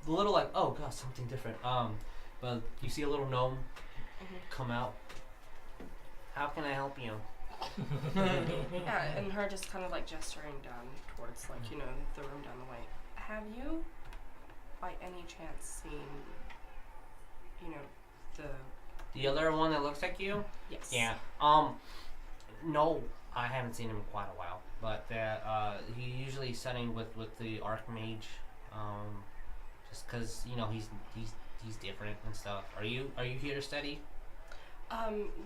little like, oh god, something different. But you see a little gnome come out. How can I help you? Yeah, and her just kind of like gesturing down towards like the room down the way. Have you, by any chance, seen The other one that looks like you? Yes. Yeah. No, I haven't seen him in quite a while. But he usually studying with the Archmage. Just because he's different and stuff. Are you here to study?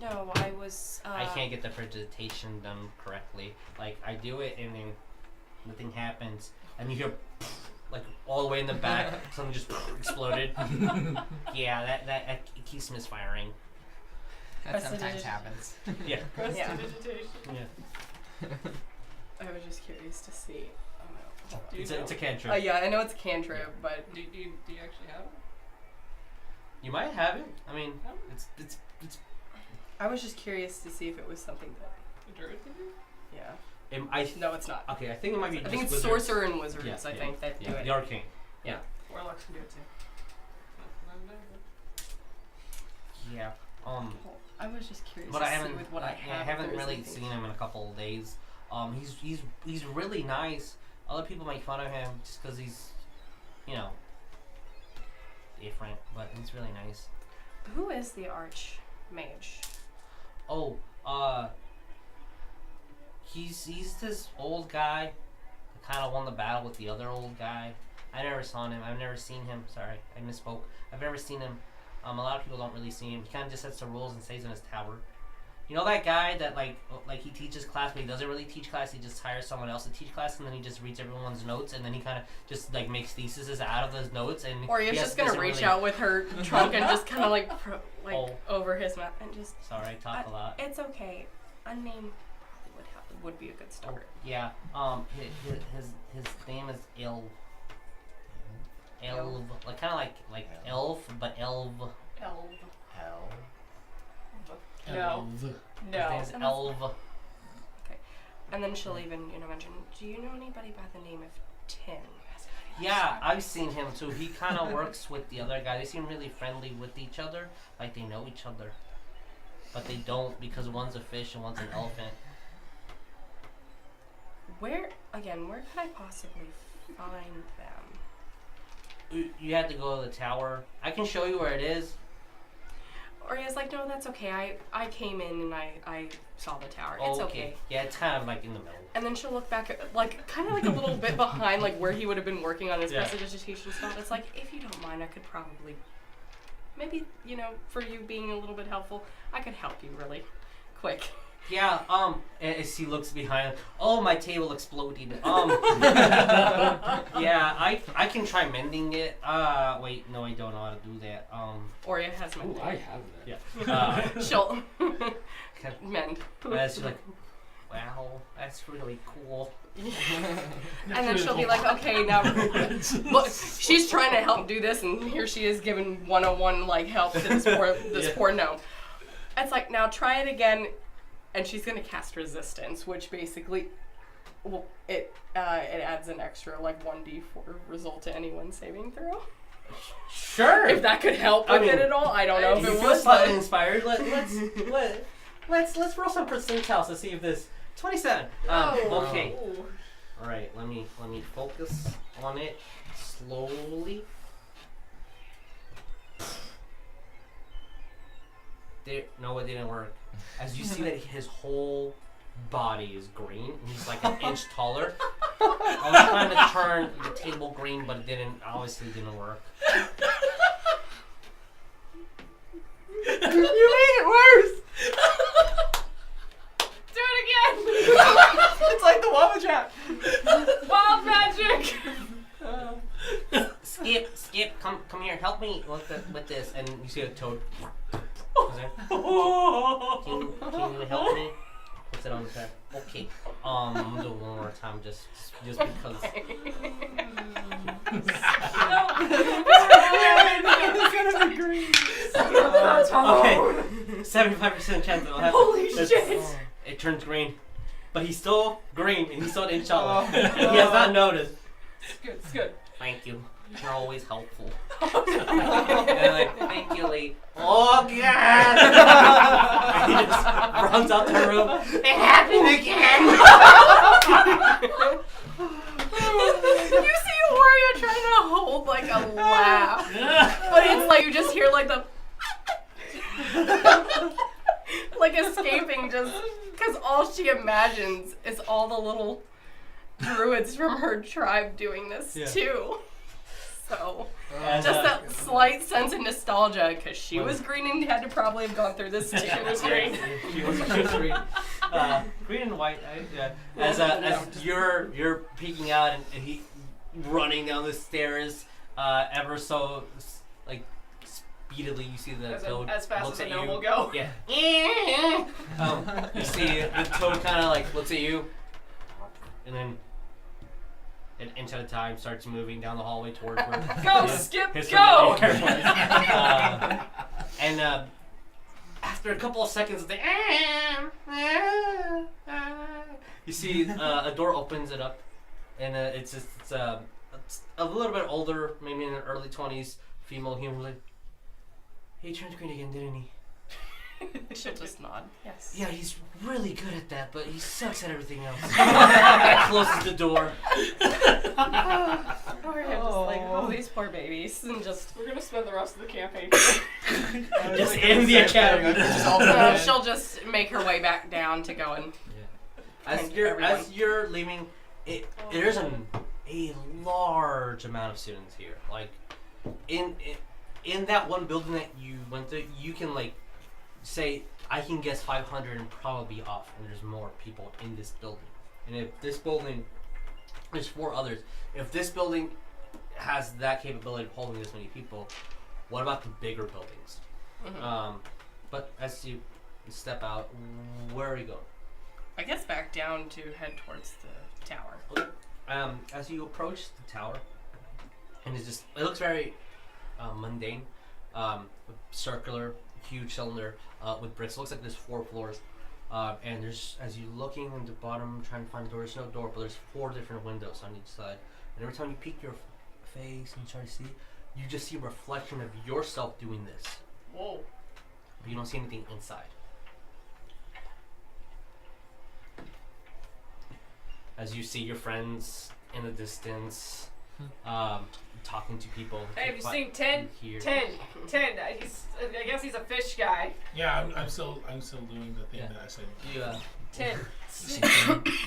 No, I was. I can't get the presentation done correctly. Like I do it and then nothing happens, and you hear like all the way in the back something just exploded. Yeah, that it keeps misfiring. That sometimes happens. Yeah. Yeah. Yeah. I was just curious to see. Oh no. It's a cantrip. Yeah, I know it's a cantrip, but Do you actually have it? You might have it. I mean, it's. I was just curious to see if it was something that. The Druid can do? Yeah. No, it's not. Okay, I think it might be. I just think it's wizards. sorcerer and wizards. Yeah, I yeah, think that do it. The arcane. Yeah. Warlocks can do it too. Yeah. I was just curious But to I see haven't. with what I have. I if haven't there was really anything. seen him in a couple of days. He's really nice. Other people make fun of him just because he's, different. But he's really nice. Who is the archmage? Oh, he's this old guy that kind of won the battle with the other old guy. I never saw him. I've never seen him. Sorry, I misspoke. I've never seen him. A lot of people don't really see him. He kind of just sets the rules and stays in his tower. You know that guy that like he teaches class, but he doesn't really teach class. He just hires someone else to teach class, and then he just reads everyone's notes, and then he kind of just like makes theses out of those notes. And Oria's just gonna reach out with her trunk and just kind of like over his mouth and just. Sorry, I talk a lot. It's okay. A name probably would be a good start. Yeah. His name is Ill. elf, like kind of like elf, but elf. Elf. Hell. No. His No. name's Elv. And then she'll even, mention, do you know anybody by the name of Tim? Yeah, I've seen him too. He kind of works with the other guy. They seem really friendly with each other, like they know each other, but they don't because one's a fish and one's an elephant. Where could I possibly find them? You had to go to the tower. I can show you where it is. Oria's like, no, that's okay. I came in and I saw the tower. It's okay. Yeah, it's kind of like in the middle. And then she'll look back at, kind of like a little bit behind, like where he would have been working on his Yeah. prestidigitation spell. It's like, if you don't mind, I could probably, maybe, for you being a little bit helpful, I could help you really quick. Yeah, as he looks behind, oh, my table exploded. Yeah, I can try mending it. Wait, no, I don't know how to do that. Oria has my Ooh, I have that. Yeah. She'll Okay. mend. She's like, wow, that's really cool. And then she'll be like, okay, now, but she's trying to help do this, and here she is giving 101 help to this poor gnome. It's like, now try it again, and she's gonna cast resistance, which basically, it adds an extra 1d4 result to anyone's saving throw. Sure. If that could help with it at all, I don't know if You it feel would. slightly inspired. Let's roll some percentiles to see if this 27. Okay. All right. Let me focus on it slowly. No, it didn't work. As you see that his whole body is green, and he's like an inch taller. I was trying to turn the table green, but it obviously didn't work. You made it worse! Do it again! It's like the Wobble Trap! Wild magic! Skip, come here, help me with this. And you see a toad. Can you help me? What's it on the back? Okay. I'm gonna do it one more time just because. It's gonna be green. Okay. 75% chance it'll happen. Holy shit! It turns green. But he's still green and he's still in inshallah. And he has not noticed. It's good. Thank you. You're always helpful. And like, thank you, Lee. Oh, God! And he just runs out the room. It happened again! You see Oria trying to hold a laugh. But it's like you just hear the escaping just because all she imagines is all the little druids from her tribe doing this too. So, just that slight sense of nostalgia, because she was green and had to probably have gone through this too. She was green. She was green. Green and white. As you're peeking out and he running down the stairs, ever so speedily, you see the toad as fast looks as a at gnome you. will go. Yeah. You see the toad kind of looks at you, and then an inch at a time starts moving down the hallway towards where Go, Skip, go! And after a couple of seconds, you see a door opens it up, and it's a little bit older, maybe in the early 20s, female human. Like, he turned green again, didn't he? She'll just nod. Yes. Yeah, he's really good at that, but he sucks at everything else. Closes the door. Oria just these poor babies, and just We're gonna spend the rest of the campaign. Just in the academy. she'll just make her way back down to go and. As you're leaving, there's a large amount of students here. In that one building that you went to, you can say I can guess 500 and probably be off, and there's more people in this building. And if this building, there's 4 others. If this building has that capability of holding this many people, what about the bigger buildings? Mm-hmm. But as you step out, where are you going? I guess back down to head towards the tower. As you approach the tower, and it looks very mundane. Circular, huge cylinder with bricks. It looks like there's 4 floors. And there's, as you're looking at the bottom, trying to find the door, there's no door, but there's 4 different windows on each side. And every time you peek your face and you try to see, you just see a reflection of yourself doing this. Whoa. But you don't see anything inside. As you see your friends in the distance, talking to people. Hey, have you seen 10? Here. 10. I guess he's a fish guy. Yeah, I'm still doing the thing that I said. Yeah. 10.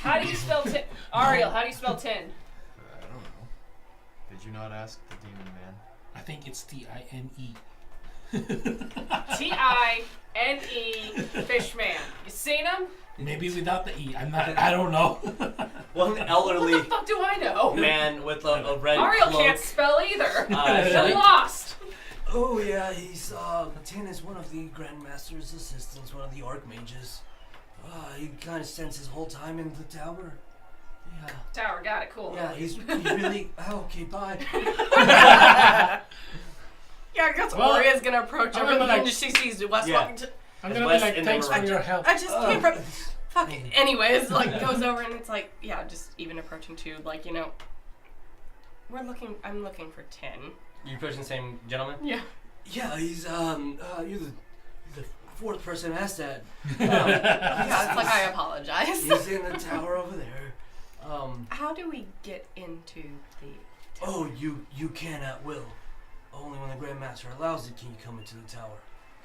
How do you spell 10? Ariell, how do you spell 10? I don't know. Did you not ask the demon man? I think it's T-I-N-E. T-I-N-E, Fishman. You seen him? Maybe without the E. I don't know. One elderly What the fuck do I know? man with a red Ariell cloak. can't spell either. He's I'm like, lost. Oh yeah, he's Tin is one of the Grandmaster's assistants, one of the Archmages. He kind of spends his whole time in the tower. Yeah. Tower, got it, cool. Yeah, he's really. Oh, okay, bye. Yeah, I guess Well, Oria's gonna approach him I'm and gonna then she sees Wes Yeah. walking to. I'm gonna be West like, and thanks then for your help. I just came from. Fuck it. Anyways, like goes over and it's like, yeah, just even approaching to like, you know, I'm looking for 10. You approaching the same gentleman? Yeah. Yeah, he's you're the 4th person asked that. Yeah, it's like I apologize. He's in the tower over there. How do we get into the tower? Oh, you can at will. Only when the Grandmaster allows it can you come into the tower.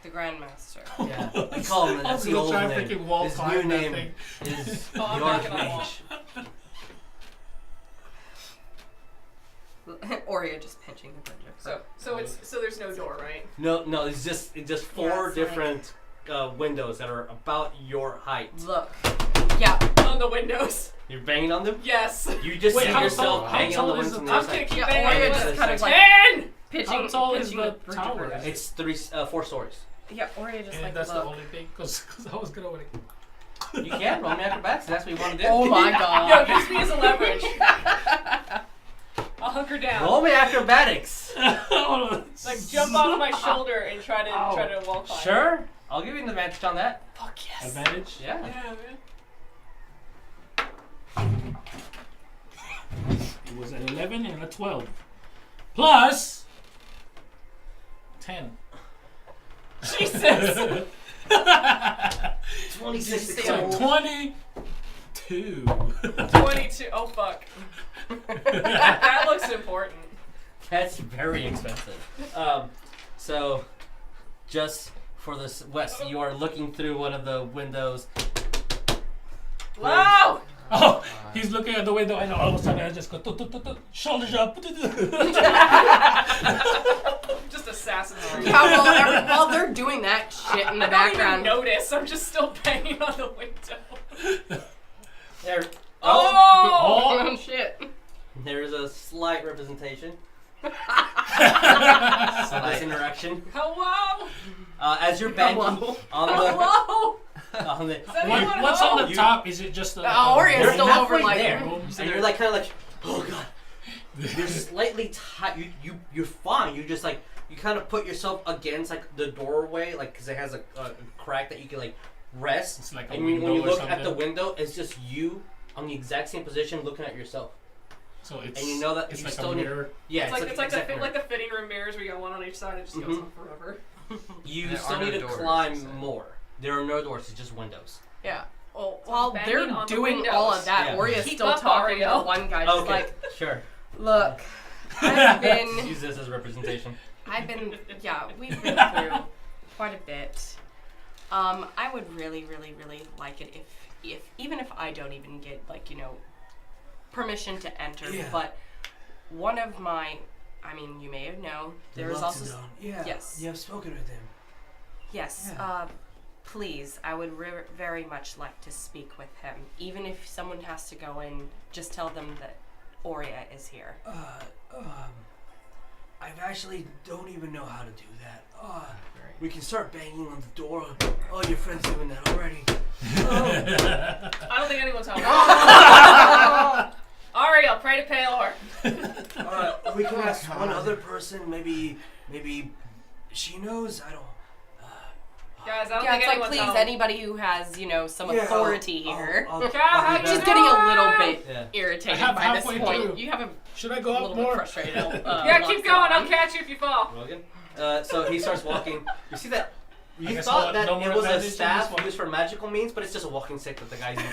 The Grandmaster. Yeah, I call him that. That's the old name. His new name is the I'm not gonna Archmage. Oria just pinching the bridge of her. So there's no door, right? No, it's just 4 Yeah, it's different windows that are about your height. Look. Yeah. On the windows. You're banging on them? Yes. You just Wait, see how yourself tall- banging how on the tall ones is on the the I'm other gonna side. keep Yeah, banging. Oria it's just kind of like 10! pitching. How tall is pitching the bridge of tower? hers. It's 4 stories. Yeah, Oria just And like that's look. the only thing, because I was gonna like. You can roll me acrobatics. That's what you want to do. Oh my Yo, god. use me as a leverage. I'll hunker down. Roll me acrobatics. Like jump off my shoulder and try to wall climb. Sure. I'll give you an advantage on that. Fuck yes. Advantage? Yeah. Yeah, man. It was an 11 and a 12. Plus 10. Jesus. 26 Did you say So Oh. 22. 22. Oh fuck. That looks important. That's very expensive. So, just for this, Wes, you are looking through one of the windows. Wow. Oh, he's looking at the window, and all of a sudden I just go, shoulders up. Just Assassin's Creed. Yeah, while they're doing that shit in the I don't even background. notice. I'm just still banging on the window. There. Oh! Oh shit. There is a slight representation of this interaction. Hello? As you're banging Hello? on the Hello? on the, Is anyone What's home? on the You- top? Is it just the? Oria's You're still halfway over like. there. room? and you're like kind of like, oh god. You're slightly tight. You're fine. You just like you kind of put yourself against like the doorway, like because it has a crack that you can like rest. It's like a And when window you or look at the something? window, it's just you on the exact same position looking at yourself. So it's. And you know that it's you like still a need- mirror. Yeah, It's like the exactly. fitting room mirrors where you got one on each side. It just goes Mhm. on forever. You There still are no need to doors, you climb said. more. There are no doors. It's just windows. Yeah. Well, So while banging they're on the doing all windows. of that, Yeah. Oria's Keep still up, talking to Ariell. the one guy, just Okay, like, sure. look, I've been, Use this as representation. yeah, we've been through quite a bit. I would really, really, really like it if even if I don't even get like, you know, permission to enter, Yeah. but one of my, I mean, you may have known, there was also, Loxodon. Yeah. yes. You have spoken with him. yes, Yeah. please, I would very much like to speak with him. Even if someone has to go in, just tell them that Oria is here. I actually don't even know how to do that. We can start banging on the door. Oh, your friend's doing that already. I don't think anyone's home. Ariell, Pray to Palor. We can ask one other person. Maybe she knows. I don't. Guys, I don't Yeah, think it's like, anyone's please, home. anody who has, some Yeah, authority I'll- here. I'll- Cow, I'll how be you She's back. getting a little bit Yeah. irritated Half- by this halfway point. through. You have a Should I go little up bit more? frustrated. Yeah, keep going. I'll catch you if you fall. Logan. So he starts walking. You see that? I You guess thought no that more it was a advantage in staff this one. used for magical means, but it's just a walking stick that the guy's using.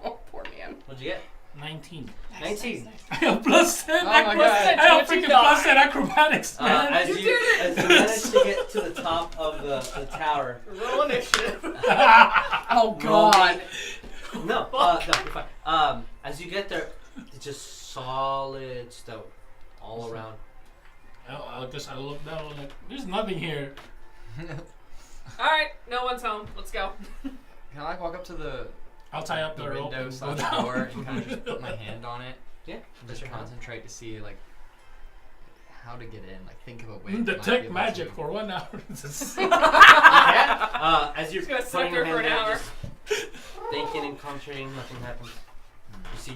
Oh, poor man. What'd you get? 19. 19. I have plus 10. Oh my God. I have freaking plus 10 acrobatics, man. As You you did it! as you manage to get to the top of the tower. Roll initiative. Oh, God. No, no, you're fine. As you get there, it's just solid stone all around. I guess I look down like, there's nothing here. Alright, no one's home. Let's go. Can I like walk up to the I'll tie up the rope window and go side down. door and kind of just put my hand on it Yeah, and just concentrate to see like how to get in, like think of a way. Mm, that might be detect able magic to- for 1 hour. Yeah. As you're Just gonna putting sit your there for hand an down, hour. just thinking and concentrating, nothing happens. You see,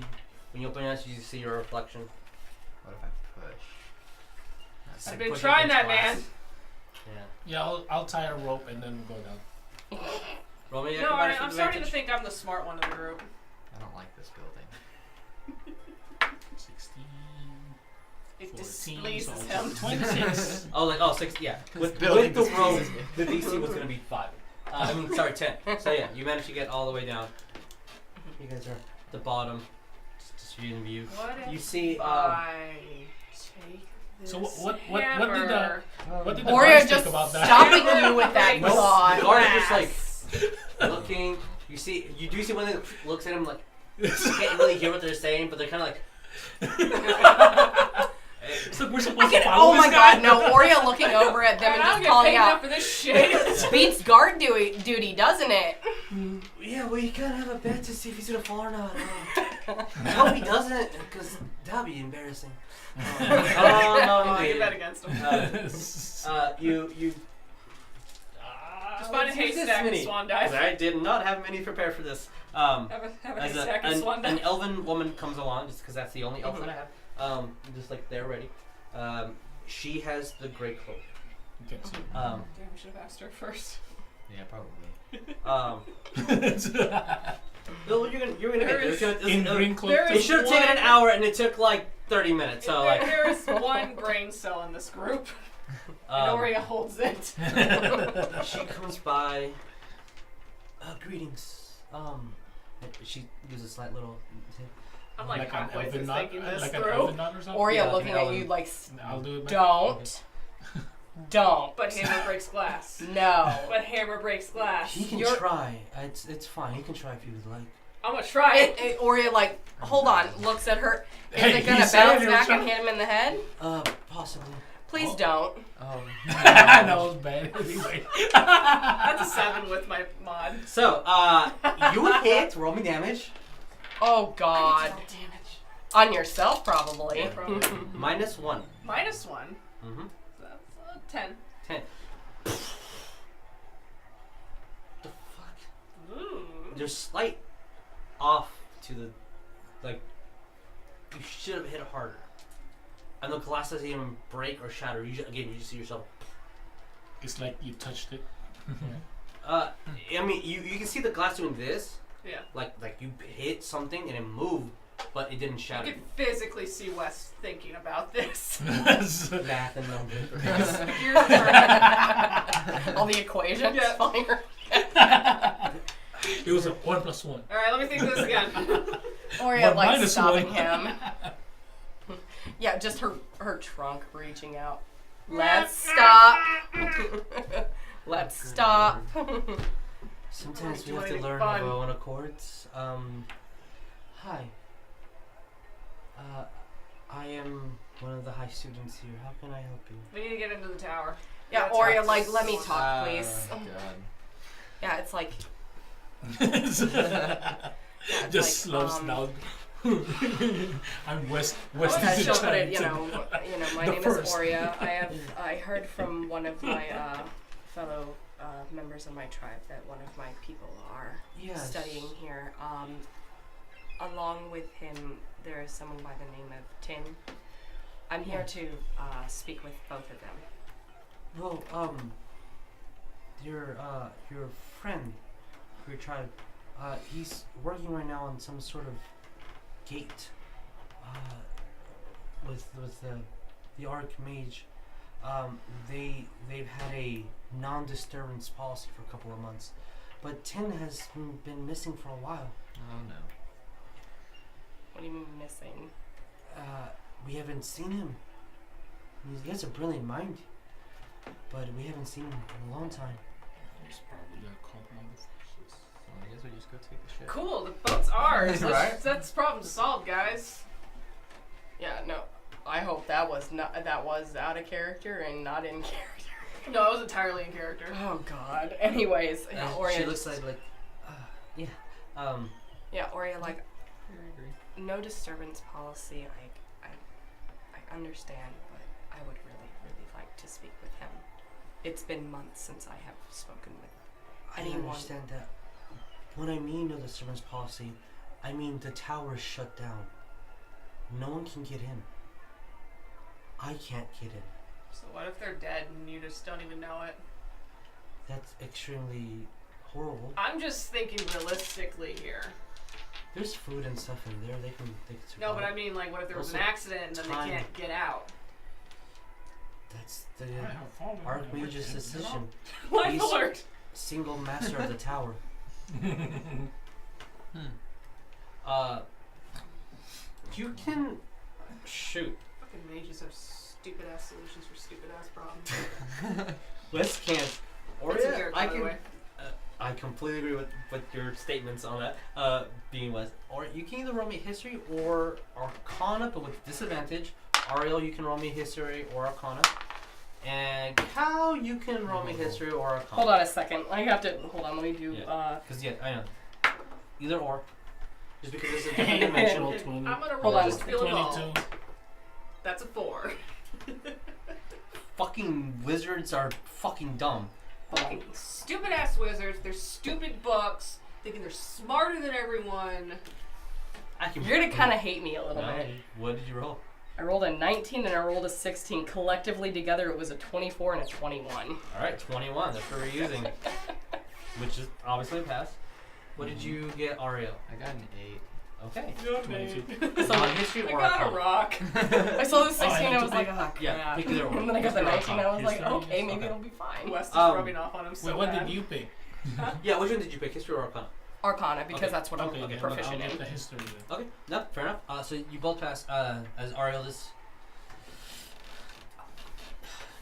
when you open your eyes, you see your reflection. What if I push? It's I've like been pushing trying against that, man. glass. Yeah. Yeah, I'll tie a rope and then go down. Roll me No, acrobatics I'm with starting to advantage. think I'm the smart one of the group. I don't like this building. 16, It 14, displeases so him. 26. Oh, 6, yeah. With building the roll, displeases me. the DC was going to be 5. I mean, sorry, 10. So yeah, you managed to get all the way down. You guys are at the bottom, just viewing the view. What if You see, I take this So what did the hammer? what did the Oria guards just think about that? stopping you with that No, thought. the guard is just like looking. You do see one that looks at him like you can't really hear what they're saying, but they're kind of like. It's like we're supposed to Oh follow my this guy? God, no. Oria looking over at them I and don't just get calling paid enough out. for this shit. Beats guard duty, doesn't it? Yeah, well, you gotta have a bet to see if he's gonna fall or not. I hope he doesn't, because that'd be embarrassing. Oh I no, bet against him. you. Just find a let's use this haystack and mini, swan 'cause dive. I did not have many prepared for this. Have a As haystack and swan an dive. elven woman comes along, just because that's the only elf that I have. Just like they're ready. She has the gray cloak. Okay, so- Damn, we should have asked her first. Yeah, probably. No, you're gonna get There is- there. in green cloak. there It is should have taken an one- hour, and it took like 30 minutes. So like, there is one brain cell in this group, and Oria holds it. she comes by. Greetings. She gives a slight little. I'm like an halfway elven through knot, thinking this like an through. elven knot or something. Oria Yeah, looking like at an you elven. like, I'll do it. back. don't. But hammer breaks glass. No. But hammer breaks glass. He can You're- try. It's fine. He can try if he would like. I'm gonna try it. Oria like, hold on, looks at her. Is Hey, it gonna he said bounce it was back and trying- hit him in the head? Possibly. Please Oh. don't. That was bad. Anyway. That's a 7 with my mod. So, you hit. Roll me damage. Oh God. Damage. On yourself probably. Yeah, probably. -1. -1. Mm-hmm. So that's 10. 10. The fuck? Ooh. There's slight off to the, like, you should have hit it harder. And the glass doesn't even break or shatter. You just, again, you just see yourself. It's like you touched it. I mean, you can see the glass doing this. Yeah. Like you hit something and it moved, but it didn't You shatter. can physically see Wes thinking about this. Math and numbers. Gears are turning. All the equations. Yeah. Fire. It was a 1 + 1. All right, let me think of this again. Oria One like minus stopping one. him. Yeah, just her trunk reaching out. Let's stop. Let's stop. Sometimes we Do have to anything learn fun. our own accords. Hi. I am one of the high students here. How can I help you? We need to get into the tower. Yeah, Let's Oria talk like, to let me someone. talk, please. God. Yeah, it's like it's Just like, slows down. I'm West. Yeah, West is she'll the put it, giant. my The name first. is Oria. I heard from one of my fellow members of my tribe that one of my people are Yes. studying here. along with him, there is someone by the name of Tim. I'm here to speak with both of them. Well, your friend, your tribe, he's working right now on some sort of gate, with the Archmage. They've had a non-disturbance policy for a couple of months, but Tin has been missing for a while. Oh no. What do you mean missing? We haven't seen him. He has a brilliant mind, but we haven't seen him in a long time. He's probably got caught on the fishes. Well, I guess we just go take the ship. Cool, the boat's ours. Right? That's problem solved, guys. Yeah, no. I hope that was out of character and not in character. No, it was entirely in character. Oh God. Anyways, Oria. She looks like yeah. Yeah, Oria, like Yeah, I agree. no disturbance policy. I understand, but I would really, really like to speak with him. It's been months since I have spoken with I anyone. understand that. When I mean no disturbance policy, I mean the tower is shut down. No one can get in. I can't get in. So what if they're dead and you just don't even know it? That's extremely horrible. I'm just thinking realistically here. There's food and stuff in there. They can survive. No, but I mean, like, what if there was an Also, accident and then time. they can't get out? That's the I have fallen. Archmage's decision. My He's- lord! Single master of the tower. Hmm. You can shoot. Fucking mages have stupid ass solutions for stupid ass problems. West can't. That's in Oria, character, I by the can. way. I completely agree with your statements on that. Being West, or you can either roll me history or Arcana, but with disadvantage. Ariel, you can roll me history or Arcana, and Cow, you can roll me history or Arcana. Hold on a second. I have to hold on. Let me do. Yeah. Because I know. Either or. Just because it's a different dimension. Roll I'm 20. gonna Hold roll on. just feel it all. 22. That's a 4. Fucking wizards are fucking dumb. Fucking stupid ass wizards. They're stupid books. Thinking they're smarter than everyone. I can. You're gonna kind of hate me a little No. bit. What did you roll? I rolled a 19 and I rolled a 16. Collectively together, it was a 24 and a 21. All right, 21. That's what we're using, which is obviously a pass. What did you get, Ariel? I got an 8. Okay. 22. So On history I or got a Arcana? rock. I saw the 16. I I need was to like, pick- oh Yeah, crap. pick either one. And then I got the 19. I was like, History. okay, maybe Okay. it'll be fine. Wes is rubbing off on him so Wait, what bad. did you pick? Yeah, which one did you pick, history or Arcana? Arcana, because Okay. that's what I'm Okay, proficient I'll in. get the history then. Okay, no, fair enough. So you both pass. As Ariel is.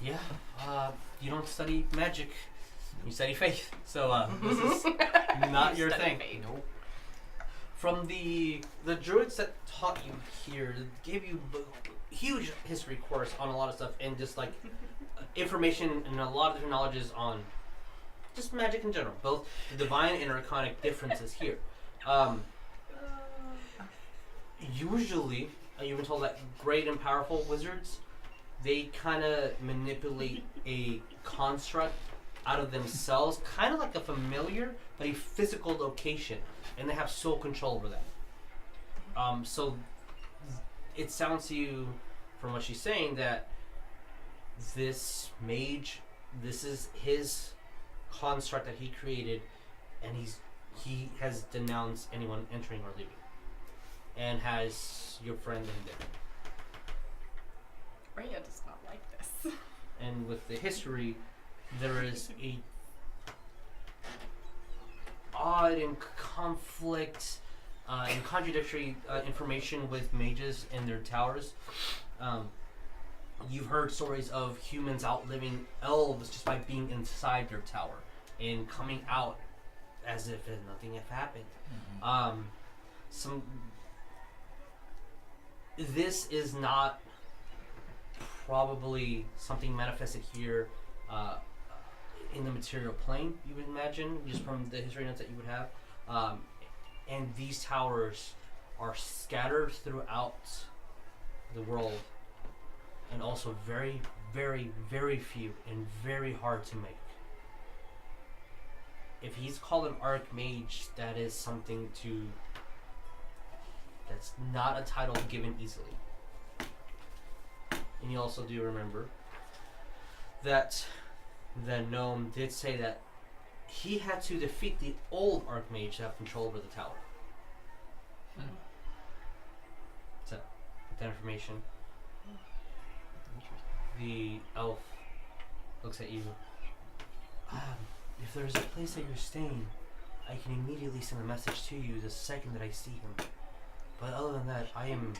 Yeah. You don't study magic. You study faith. So this is not your Study thing. faith. Nope. From the druids that taught you here, gave you a huge history course on a lot of stuff and just like information and a lot of different knowledges on just magic in general, both the divine and arcanic differences here. Usually, you've been told that great and powerful wizards, they kind of manipulate a construct out of themselves, kind of like a familiar, but a physical location, and they have sole control over that. So it sounds to you, from what she's saying, that this mage, this is his construct that he created, and he has denounced anyone entering or leaving, and has your friend in there. Rhea does not like this. And with the history, there is a odd and conflict and contradictory information with mages and their towers. You've heard stories of humans outliving elves just by being inside their tower and coming out as if nothing had happened. This is not probably something manifested here in the material plane, you would imagine, just from the history notes that you would have. And these towers are scattered throughout the world, and also very, very, very few and very hard to make. If he's called an archmage, that is something to That's not a title given easily. And you also do remember that the gnome did say that he had to defeat the old Archmage to have control over the tower. So, with that information, the elf looks at you. If there's a place that you're staying, I can immediately send a message to you the second that I see him. But other than that, I'm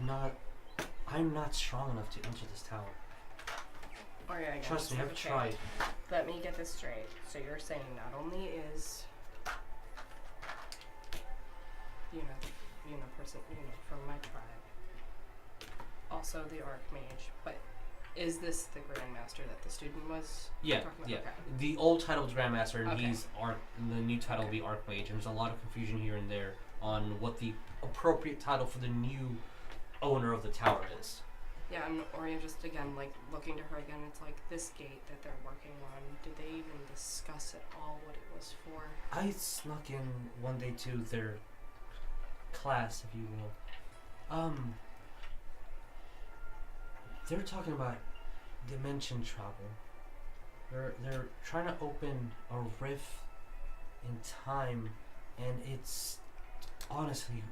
not strong enough to enter this tower. Oria, again, Trust me, I've okay. tried. Let me get this straight. So you're saying not only is person from my tribe, also the Archmage, but is this the Grandmaster that the student was Yeah, talking about? yeah. Okay. The old title was Grandmaster, and Okay. and the new title will be Archmage. And there's a lot of confusion here and there on what the appropriate title for the new owner of the tower is. Yeah, and Oria just again like looking to her again. It's like this gate that they're working on. Did they even discuss at all what it was for? I snuck in one day to their class, if you will. They're talking about dimension travel. They're trying to open a rift in time, and it's honestly,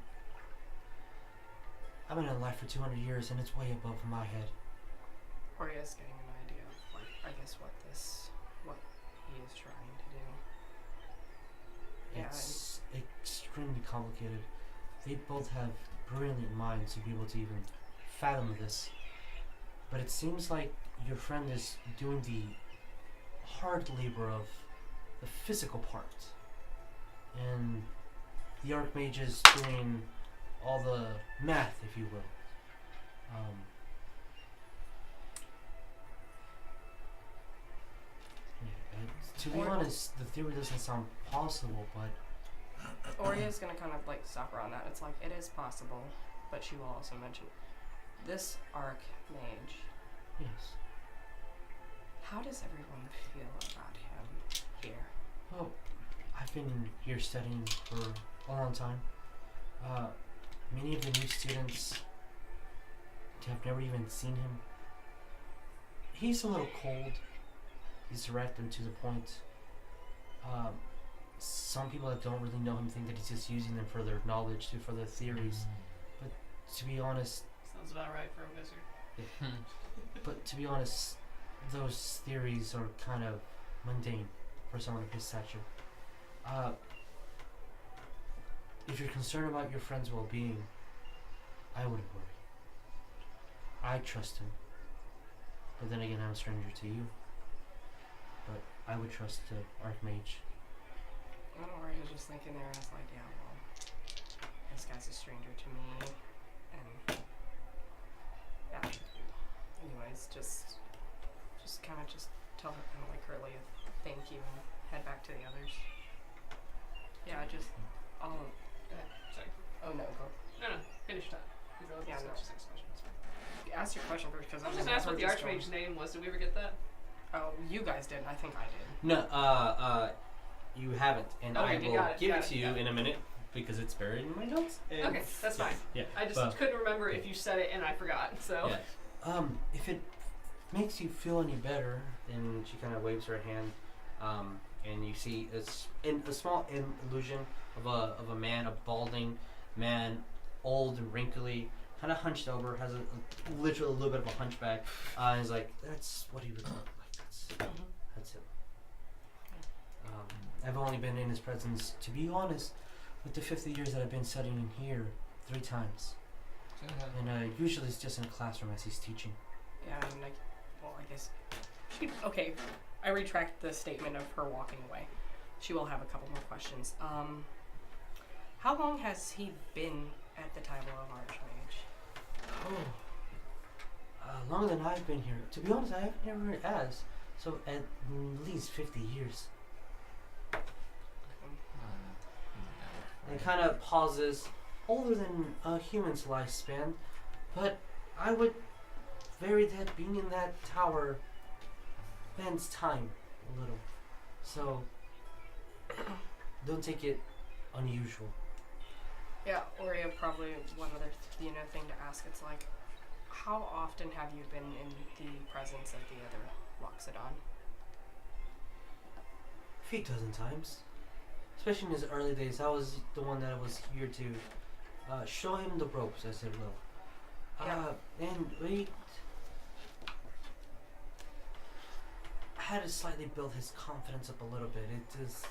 I've been in life for 200 years, and it's way above my head. Oria's getting an idea of like I guess what he is trying to do. Yeah, It's extremely complicated. They both have brilliant minds to be able to even fathom this. But it seems like your friend is doing the hard labor of the physical part. And the Archmage is doing all the math, if you will. To be honest, the theory doesn't sound possible, but Oria's gonna kind of like stop her on that. It's like it is possible, but she will also mention this Archmage. yes. How does everyone feel about him here? Well, I've been here studying for a long time. Many of the new students have never even seen him. He's a little cold. He's direct and to the point. Some people that don't really know him think that he's just using them for their knowledge, for their theories. But to be honest, Sounds about right for a wizard. But to be honest, those theories are kind of mundane for someone of his stature. If you're concerned about your friend's well-being, I wouldn't worry. I trust him. But then again, I'm a stranger to you. But I would trust the Archmage. I don't know, Oria's just thinking there, and it's like, yeah, well, this guy's a stranger to me, and yeah. Anyways, just kind of just tell her kind of like Curly a thank you and head back to the others. Yeah, I'll. Sorry. Oh no, go. No, finish that. Yeah, no. Just next question. It's fine. Ask your question first because I was just asking what the Archmage's name was. Did we ever get that? Oh, you guys did. I think I did. No, you haven't, and Okay, I will got it, give got it to it, you got it. in a minute because it's buried in my notes. and- Okay, that's fine. Yeah. I just but- couldn't remember if you said it and I forgot. So. Yeah. If it makes you feel any better, And she kind of waves her hand, and you see a small illusion of a man, a balding man, old and wrinkly, kind of hunched over, has literally a little bit of a hunchback. He's like, that's what he would look like. That's him. I've only been in his presence, to be honest, with the 50 years that I've been studying here, 3 times. And usually it's just in a classroom as he's teaching. Yeah, I mean, I guess. Okay, I retract the statement of her walking away. She will have a couple more questions. How long has he been at the title of Archmage? Longer than I've been here. To be honest, I haven't never asked. So at least 50 years. And kind of pauses. Older than a human's lifespan, but I would vary that being in that tower bends time a little. So don't take it unusual. Yeah, Oria, probably one other thing to ask. It's like, how often have you been in the presence of the other Loxodon? A few dozen times. Especially in his early days, I was the one that was here to show him the ropes, as it will. And we had to slightly build his confidence up a little bit. It is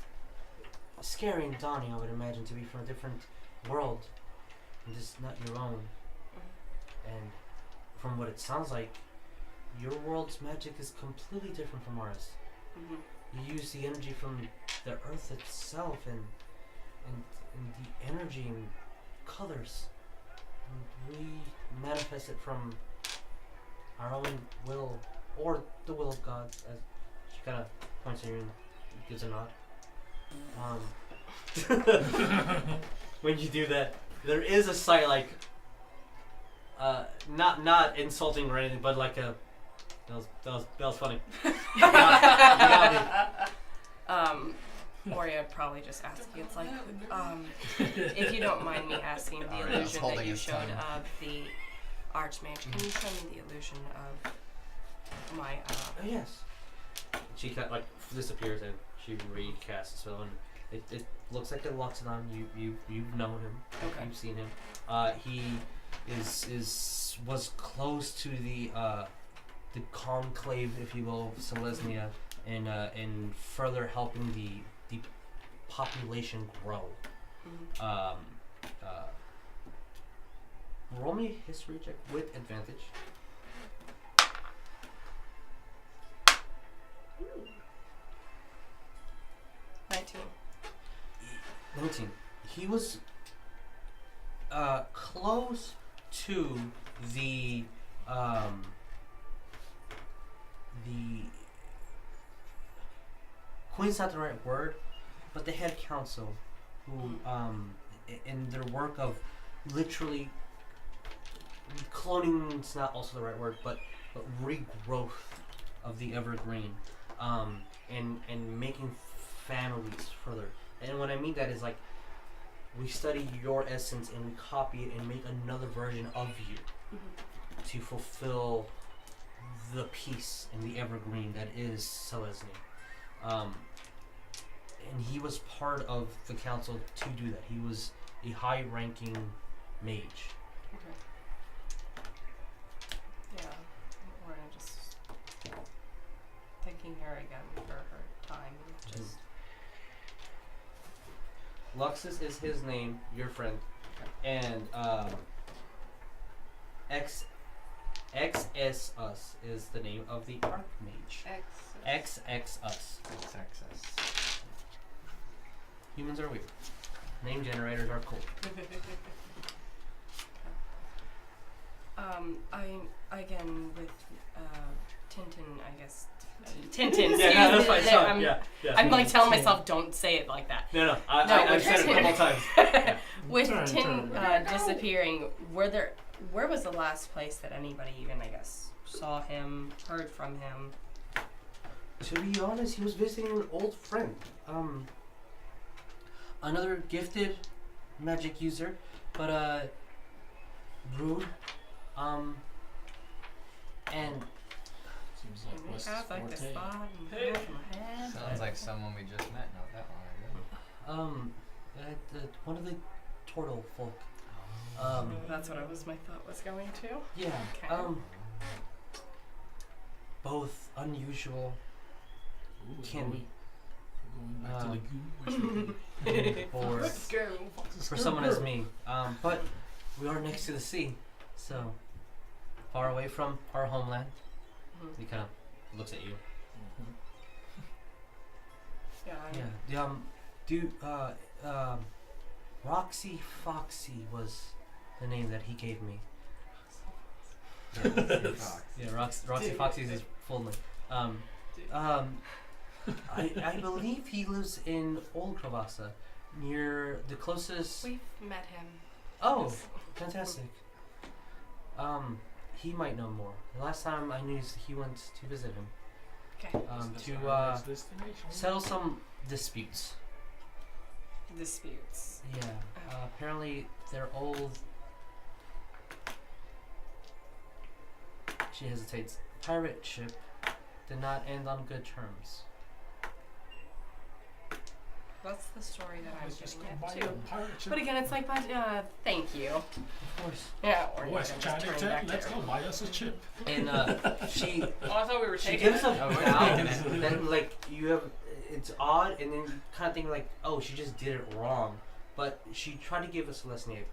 scary and daunting, I would imagine, to be from a different world and just not your own. And from what it sounds like, your world's magic is completely different from ours. You use the energy from the earth itself and the energy and colors. And we manifest it from our own will or the will of God, as she kind of points at you and gives a nod. When you do that, there is a slight like not insulting or anything, but like a that was funny. You got me. Oria probably just asking. It's like, if you don't mind me asking, the Alright, illusion holding that you his showed tongue. of the Archmage, can you show me the illusion of my, Yes. She like disappears and she recasts the spell, and it looks like a Loxodon. You've known him. Okay. You've seen him. He was close to the conclave, if you will, of Selesnya, in further helping the population grow. Roll me a history check with advantage. 19. He was close to the Queen's not the right word, but the head council, who in their work of literally cloning is not also the right word, but regrowth of the evergreen, and making families further. And what I mean that is like, we study your essence and we copy it and make another version of you to fulfill the peace and the evergreen that is Selesnya. And he was part of the council to do that. He was a high-ranking mage. Okay. Yeah, we're just thanking her again for her time. Just Luxus is his name, your friend, and XS Us is the name of the Archmage. XX Us. Access. Humans are weird. Name generators are cool. I'm again with Tintin, I guess. Tintin. Yeah, no, that's fine. excuse me, Sorry. I'm, Yeah. I'm like telling myself, don't say it like that. No, No, I've said it a couple times. Yeah. With Turn, Tin turn. disappearing, where was the last place that anybody even, I guess, saw him, heard from him? To be honest, he was visiting an old friend. Another gifted magic user, but rude. And Seems like And West's he has like the forte. spot in the Hey. back of my head. Sounds like someone we just met not that long ago. one of the turtle folk. That's what my thought was going to. Yeah. Okay. Both unusual. Ooh, Can going back to the goo. for Go. for someone as me. But we are next to the sea, so far away from our homeland. He kind of looks at you. Yeah. Yeah. Roxy Foxy was the name that he gave me. Yeah, Roxy Foxy is his full name. I believe he lives in Old Cravasa, near the closest. We've met him. Oh, fantastic. He might know more. The last time I knew he went to visit him. Okay. To settle some disputes. disputes. Yeah. Apparently, their old. She hesitates. Pirate ship did not end on good terms. That's the story that I'm Let's just go getting buy at a too. pirate ship. But again, it's like, thank you. Of course. Yeah, or Oh, you're it's just turning Chinatown. back Let's there. go buy us a chip. And she Oh, I thought we were she taking gives it. a Oh, we're bow taking it. that like you have. It's odd, and then you kind of think like, oh, she just did it wrong. But she tried to give us a lesson a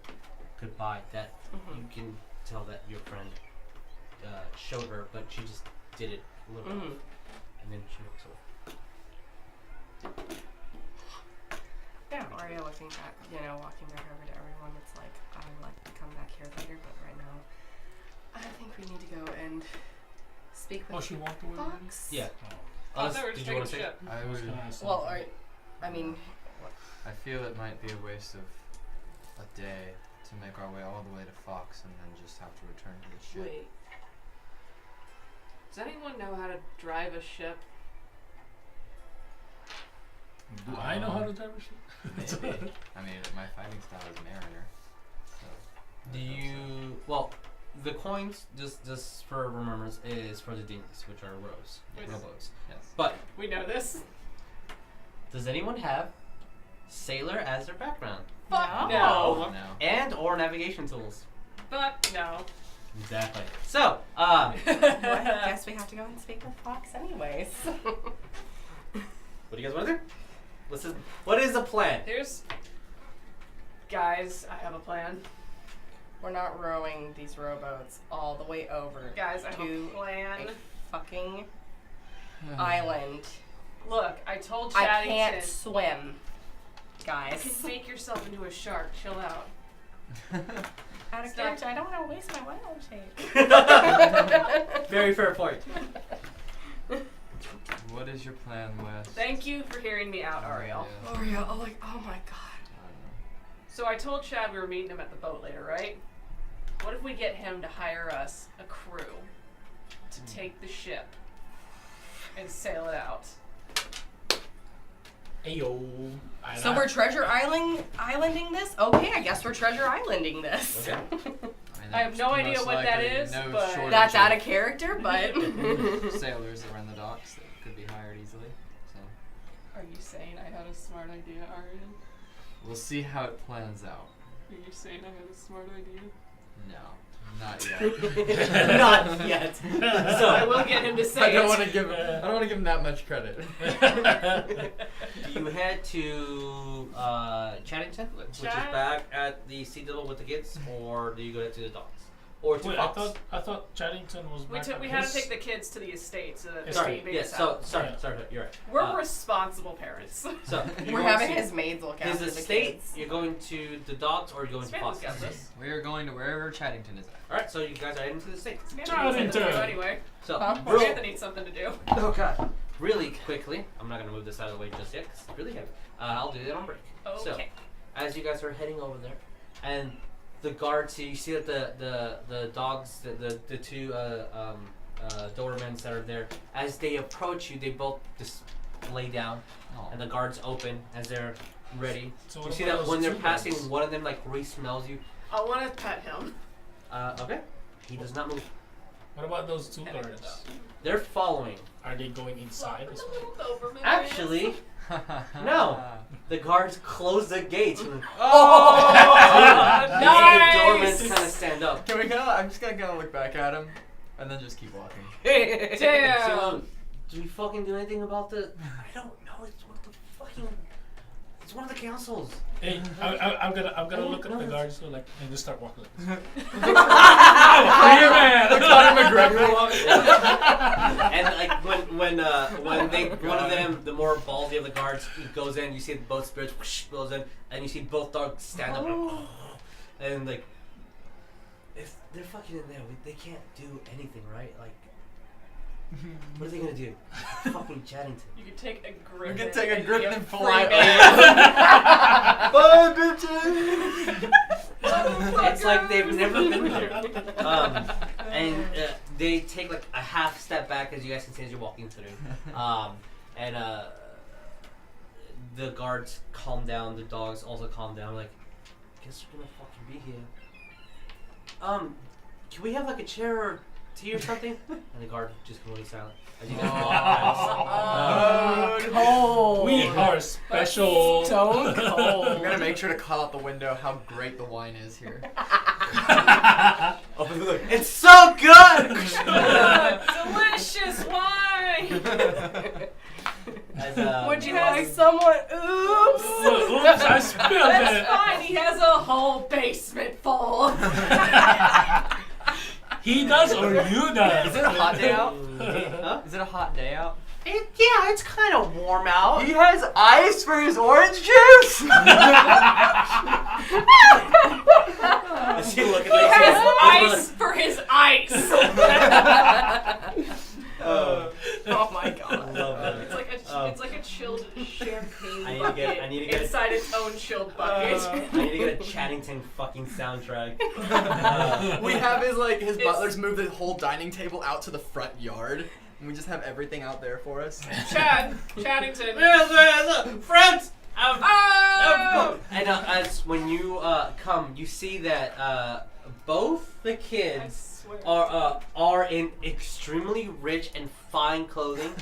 goodbye that Mhm. you can tell that your friend showed her, but she just did it a little Mhm. off. And then she looks over. Yeah, Oria looking back, walking back over to everyone. It's like, I would like to come back here later, but right now, I think we need to go and speak with Oh, she walked away. already? Fox. Yeah. I thought we were Did just you taking want a to say? ship. I was would. gonna ask Well, something. I mean, I feel it might be a waste of a day to make our way all the way to Fox and then just have to return to the ship. Wait. Does anyone know how to drive a ship? Do I know how to drive a ship? Maybe. I mean, my fighting style is Mariner. So. Do you? Well, the coins just for remembrance is for the demons, which are rows, Yes. rowboats. Yes. But We know this. does anyone have sailor as their background Fuck No. no. No. and or navigation tools? Fuck no. Exactly. So, well, I guess we have to go and speak with Fox anyways. what do you guys want to do? What is the plan? Guys, I have a plan. We're not rowing these rowboats all the way over Guys, I have a to plan. a fucking island. Look, I told I Chatty can't to swim, you guys. can make yourself into a shark. Chill out. Out of Stop. character, I don't want to waste my wild shape. Very fair point. What is your plan, Wes? Thank you for hearing me out, Ariel. Yeah. Oria, oh my god. I don't know. So I told Chad we were meeting him at the boat later, right? What if we get him to hire us a crew to take the ship and sail it out? Ayo. So we're treasure islanding this? Okay, I guess we're treasure islanding this. Okay. mean, I have no there's idea most what that likely is, no but- shortage That's out of of character, but sailors that run the docks that could be hired easily. So Are you saying I had a smart idea, Arian? we'll see how it plans out. Are you saying I had a smart idea? No, not yet. Not yet. So I will get him to say I don't it. want to give him. I don't want to give him that much credit. Do you head to Chaddington, which is Chat- back at the Sea Devil with the kids, or do you go to the docks? Or to Wait, I Fox? thought Chaddington was We, back took, at we had to his- take the kids to the estate so that they Sorry, could yes, us so, out. sorry, Yeah. sorry, you're right. We're responsible parents. So, you're we're going having to his maids look after his the estate, kids. you're going to the docks, or you're going to Samantha's Fox? got this. We are going to wherever Chaddington is at. Alright, so you guys are heading to the estate. Samantha needs something to do Chaddington. anyway. So, Huh? real- Samantha needs something to do. oh god. Really quickly, I'm not going to move this out of the way just yet, 'cause it's really heavy. I'll do it on break. So, Okay. as you guys are heading over there, and the guards, you see that the dogs, the two Dobermans that are there, as they approach you, they both just lay down, Oh. and the guards open as they're ready. So You what see about that those when they're two passing, guys? one of them like re-smells you. I want to pet him. Okay. He does not move. What about those two Petting guards? the dog. They're following. Are they going inside as The well? little Doberman Actually, is. no. The guards close the gates. And Oh! Nice! The Dobermans kind of stand up. Can we go? I'm just gonna go look back at him, and then just keep walking. Damn. So, do we fucking do anything about the? I don't know. It's one of the fucking. It's one of the councils. Hey, I'm gonna look at the guards so like and just start walking. Like this. Clear man. Look at him, McGregor. And like when they one of them, the more ballsy of the guards, goes in, you see both spirits whoosh, goes in, and you see both dogs stand up, and like if they're fucking in there, they can't do anything, right? Like, what are they gonna do? Fucking Chaddington. You could take a grip. We can take a grip and free fly man. Bye, bitches. It's like they've never been there. And they take like a half step back, as you guys can see as you're walking through. And the guards calm down. The dogs also calm down. Like, guess we're gonna fucking be here. Can we have like a chair or tea or something? And the guard just completely silent. As you guys Cold. We are special. Stone cold. I'm gonna make sure to call out the window how great the wine is here. Open the door. It's so good. Delicious wine! As, Would you like someone? Oops. Oops, I spilled That's it. fine, he has a whole basement full. He does or you does? Is it a hot day out? Huh? Is it a hot day out? Yeah, it's kind of warm out. He has ice for his orange juice! As you look at He this, has ice for his ice! Oh, Oh my I god. love It's that. like it's like a chilled champagne I need to bucket get- I need to get- inside its own chilled bucket. I need to get a Chaddington fucking soundtrack. We have his It's- butlers move the whole dining table out to the front yard. And we just have everything out there for us. Chaddington. Friends! Oh! And as when you come, you see that both the I kids swear. are in extremely rich and fine clothing.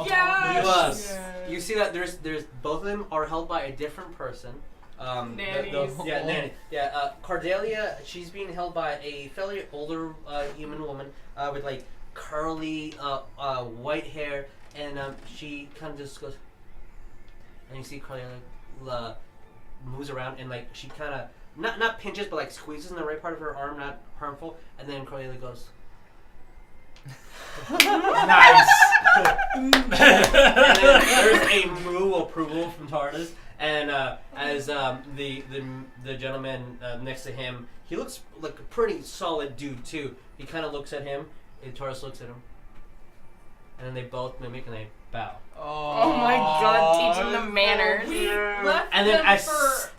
Yes! You see that there's both of them are held by a different person. Nannies. Nanny. Yeah, Cordelia, she's being held by a fairly older human woman with like curly white hair, and she kind of just goes, and you see Cordelia moves around and like she kind of not pinches but like squeezes in the right part of her arm, not harmful, and then Cordelia goes. Nice! And then there's a moo approval from Tardis, and as the gentleman next to him, he looks like a pretty solid dude too. He kind of looks at him, and Tardis looks at him, and then they both mimic and they bow. Oh my god, teaching them manners. We left And then them as- for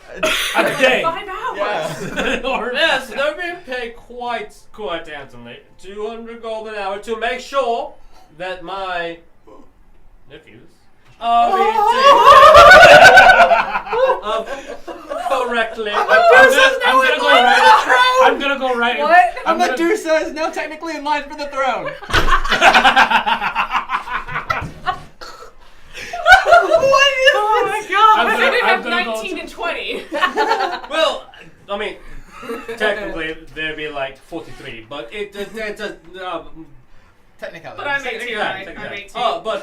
A day. 5 hours. Yeah. Or Yes, they're being paid quite handsomely, 200 gold an hour to make sure that my nephews are being taken correctly. I'm gonna go right. What? I'm gonna, Medusa is now technically in line for the throne. Oh my god. I'm I gonna- did I'm have gonna go 19 and 20. Well, I mean, technically there'd be like 43, but it's a Technicality. But I'm 18, technically, right? technically. I'm 18. Oh, but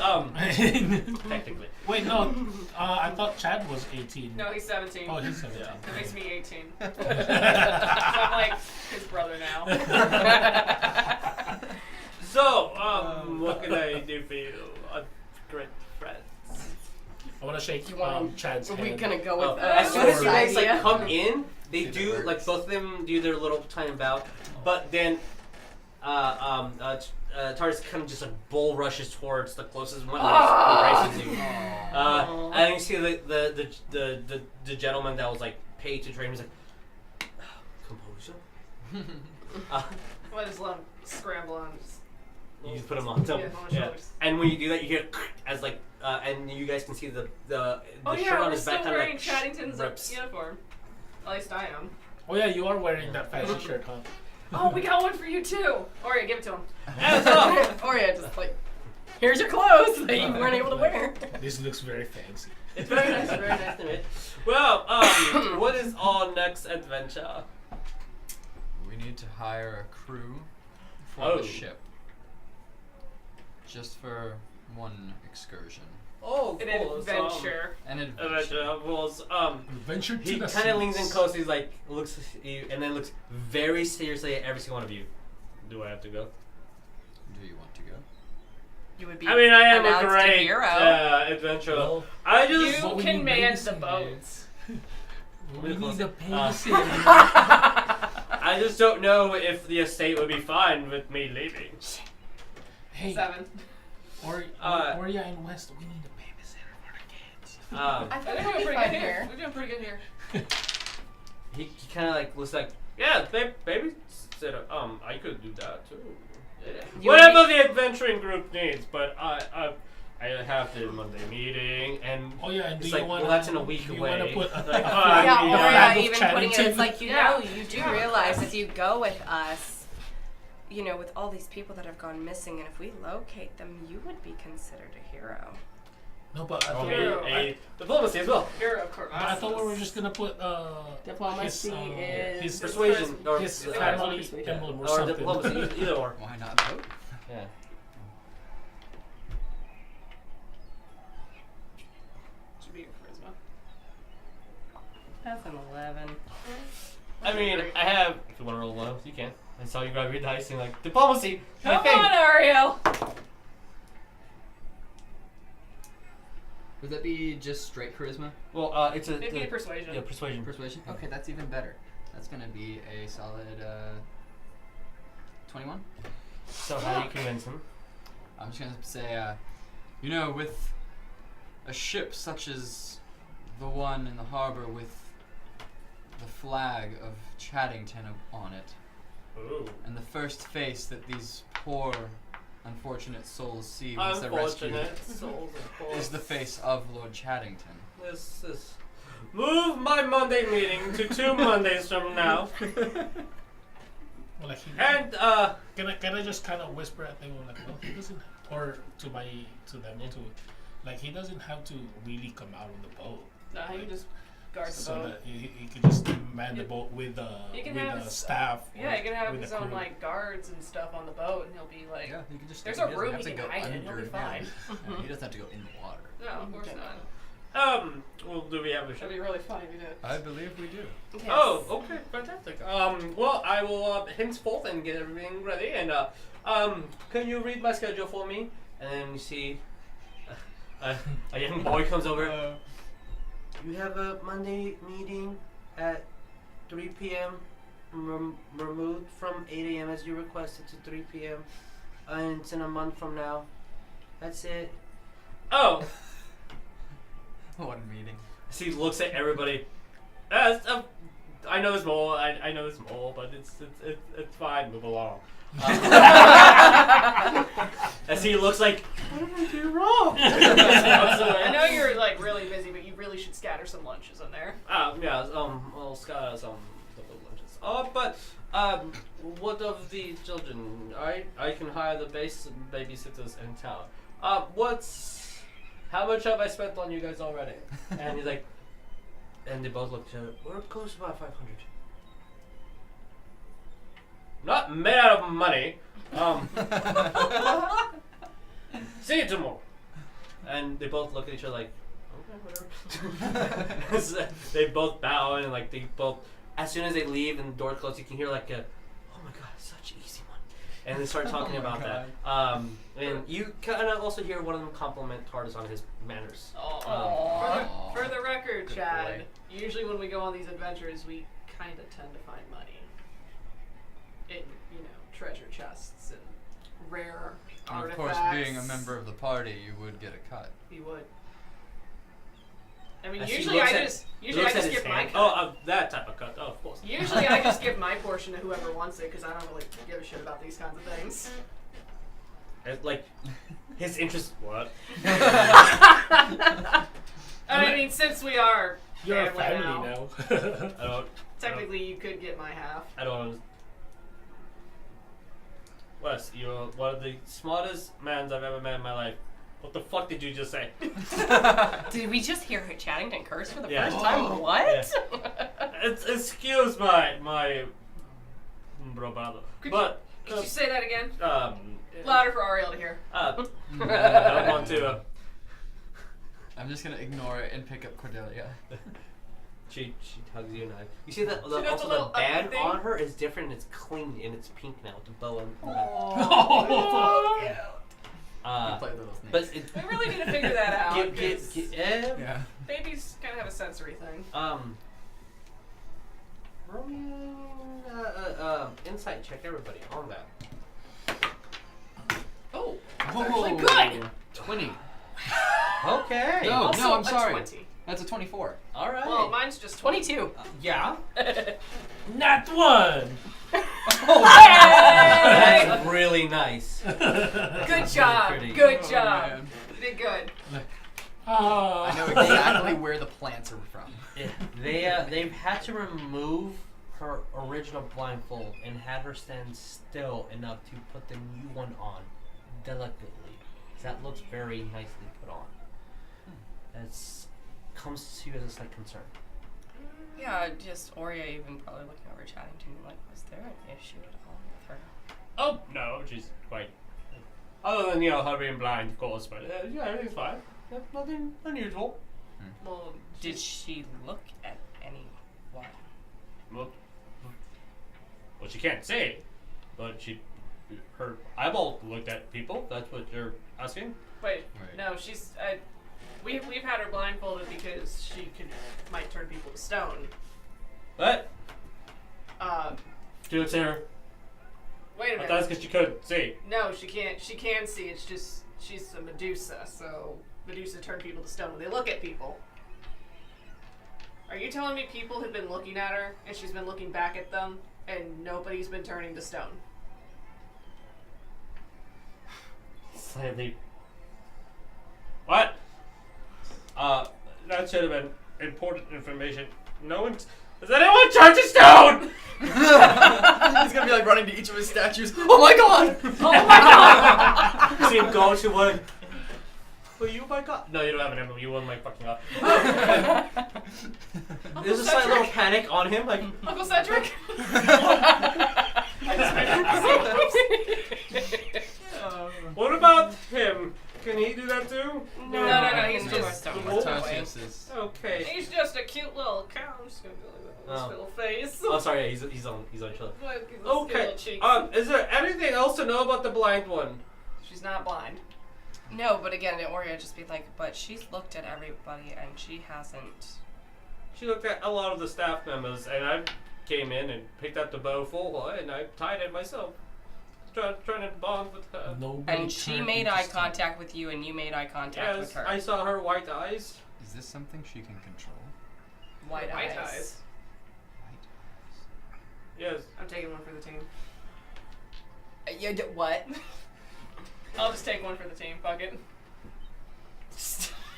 technically. Wait, no. I thought Chad was 18. No, he's 17. Oh, he's 17. That makes me 18. So I'm like his brother now. So, what can I do for you, great friends? I want to shake You want- Chad's Are hand. we gonna go Oh, with as soon as you guys like idea? come in, they See, do that like works. both of them do their little tiny bow, but then Tardis kind of just like bull rushes towards the closest one and embraces you. And you see the gentleman that was like paid to train was like, composure. Let his love scramble on his You just put him on top. Yeah, on his shoulders. And when you do that, you hear as like, and you guys can see the Oh shirt yeah, on we're his still back kind of wearing like Chaddington's rips. uniform. At least I am. Oh yeah, you are wearing that fancy shirt, huh? Oh, we got one for you too. Oria, give it to him. Oria just like, here's your clothes that you weren't able to wear. This looks very fancy. It's very nice to meet. Well, what is our next adventure? We need to hire a crew for Oh. the ship. Just for one excursion. Oh, An cool. adventure. An Adventure adventure. was Adventure to he the kind of leans in seas. close. He's like looks at you and then looks very seriously at every single one of you. Do I have to go? Do you want to go? You would be I mean, I am a announced great hero. adventurer. Well, I You just What we can need man the babysitting boats. we need a Uh, babysitter. I just don't know if the estate would be fine with me leaving. Hey, 7. Oria and West, we need a babysitter for the kids. I I think think we're we're pretty fine good here. here. We're doing pretty good here. He kind of like looks like, yeah, babysitter. I could do that too. Yeah. You would Whatever the adventuring group needs, but I have the Monday meeting, and Oh yeah, and it's do like, you want? well, that's in a week you away. want to put Like, Yeah, I mean, Oria bag of even putting it, it's Chaddington. like, you Yeah. know, you do realize if you go with us, you know, with all these people that have gone missing, and if we locate them, you would be considered a hero. No, but I I'll thought, be Hero. a diplomacy as well. Hero, of course. but I thought we were just gonna put Diplomacy is his Persuasion or his Yeah. family Persuasion. emblem or or something. diplomacy, either or. Why not vote? Yeah. Should be your charisma. That's an 11. I mean, I have. If you want to roll low, you can. I saw you grab your dice and like diplomacy. my Come thing. on, Ariell. Would that be just straight charisma? Well, it's a. It'd be persuasion. Yeah, persuasion. Persuasion? Okay, that's even better. That's gonna be a solid 21. So how do you convince him? I'm just gonna say, you know, with a ship such as the one in the harbor with the flag of Chaddington on it, Ooh. and the first face that these poor, unfortunate souls see once they're rescued Unfortunate souls, of course. is the face of Lord Chaddington. This. Move my Monday meeting to 2 Mondays from now. Well, like he, And can I just kind of whisper at them like, well, he doesn't, or to them too, like he doesn't have to really come out on the boat. No, he just guards the So boat. that he could just man the boat with He can with have the his- staff. Yeah, he can have with his the own crew. like guards and stuff on the boat, and he'll be like, Yeah, you can just. there's he a doesn't room have he to can go hide in, he'll be under, fine. Yeah, he doesn't have to go in the water. No, of course Okay. not. well, do we have a show? That'd be really funny if we did. I believe we do. Yes. Oh, okay, fantastic. Well, I will henceforth and get everything ready. And can you read my schedule for me? And then you see a young boy comes over. You have a Monday meeting at 3 p.m. Removed from 8 a.m. as you requested to 3 p.m. And it's in a month from now. That's it. Oh. One meeting. So he looks at everybody. I know there's more. I know there's more, but it's fine. Move along. As he looks like, what did I do wrong? I know you're like really busy, but you really should scatter some lunches in there. Yeah. Well, Scott has double lunches. But what of the children? I can hire the babysitters in town. How much have I spent on you guys already? And he's like, and they both look at each other. We're close to about 500. Not made out of money. See you tomorrow. And they both look at each other like, okay, whatever. So they both bow and like they both. As soon as they leave and the door closes, you can hear like a, oh my god, such an easy one. And they start talking Oh my about that. And you kind of also hear one of them compliment Tardis on his manners. Oh. For the record, Good Chad, boy. usually when we go on these adventures, we kind of tend to find money in, treasure chests and rare And of artifacts. course, being a member of the party, you would get a cut. You would. I mean, As he usually looks I at- just Looks at give his my hand. cut. Oh, that type of cut. Oh, of course. Usually I just give my portion to whoever wants it because I don't really give a shit about these kinds of things. Like, his interest. What? I mean, since we are You're a family family now, now. I don't. technically you could get my half. I don't. Wes, you're one of the smartest mans I've ever met in my life. What the fuck did you just say? Did we just hear her Chaddington curse for the Yeah. first time? What? Excuse my bro brother. But Could you say that again? um Louder for Ariel to hear. I don't want to. I'm just gonna ignore it and pick up Cordelia. She hugs you and I. You see that She does also a the little band thing. on her is different. It's clean and it's pink now with the bow and You play little snakes. but it, We really need to figure that out. 'cause yeah. babies kind of have a sensory thing. roll me insight check everybody on that. Oh, Whoa. good. 20. Okay. No, also no, I'm a sorry. 20. That's a 24. All right. Well, mine's just 22. yeah. Not one. That's really nice. Good job. pretty. Good Oh, job. man. did good. I know exactly where the plants are from. They've had to remove her original blindfold and had her stand still enough to put the new one on delicately. That looks very nicely put on. That's comes to you as a slight concern. Yeah, just Oria even probably looking over chatting to me like, was there an issue at all with her? Oh no, she's quite. Other than her being blind, of course, but yeah, everything's fine. Nothing unusual. Well, Did she look at anyone? Well, she can't say, but her eyeball looked at people. That's what you're asking. wait, Right. no, she's. We've had her blindfolded because she might turn people to stone. What? Wait She looks at her. a I minute. thought that's because she couldn't see. No, she can't. She can see. It's just she's a Medusa, so Medusa turn people to stone when they look at people. Are you telling me people have been looking at her and she's been looking back at them and nobody's been turning to stone? Slightly. What? That should have been important information. No one's. Has anyone turned to stone? He's gonna be like running to each of his statues. Oh my god! Oh my god! You see him go to one. Well, you my god. No, you don't have an emblem. You won my fucking up. There's a slight little panic on him, like. Uncle Cedric? What about him? Can he do that too? No, he's he's just- stone. Tarsius is. Okay. He's just a cute little cow. I'm just gonna go like that with his Oh. little face. Oh, sorry. Yeah, he's on each other. Look, his Okay. little cheeks. Is there anything else to know about the blind one? She's not blind. No, but again, Oria just be like, but she's looked at everybody and she hasn't. She looked at a lot of the staff members, and I came in and picked up the bow for her, and I tied it myself. Trying to bond with her. Nobody And she turned made into eye stone. contact with you and you made eye contact with Yes, her. I saw her white eyes. Is this something she can control? White eyes. White eyes. Yes. I'm taking one for the team. What? I'll just take one for the team. Fuck it.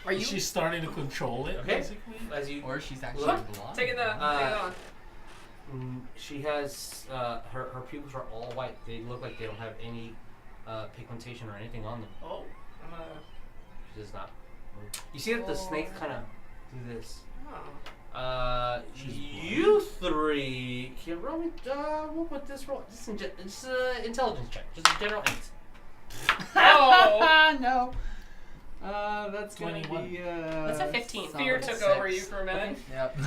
Are you? She's starting to control it, Okay. basically. As you. Or she's actually Look, blind. Taking the. Hang on. She has her pupils are all white. They look like they don't have any pigmentation or anything on them. Oh. I'm gonna. She does not move. You see that the snakes kind of do this. Oh. You three can roll me. What would this roll? This is it's intelligence check. Just a general 8. Oh. No. That's gonna 21. be That's a 15. Fear took over you for a minute. Yep.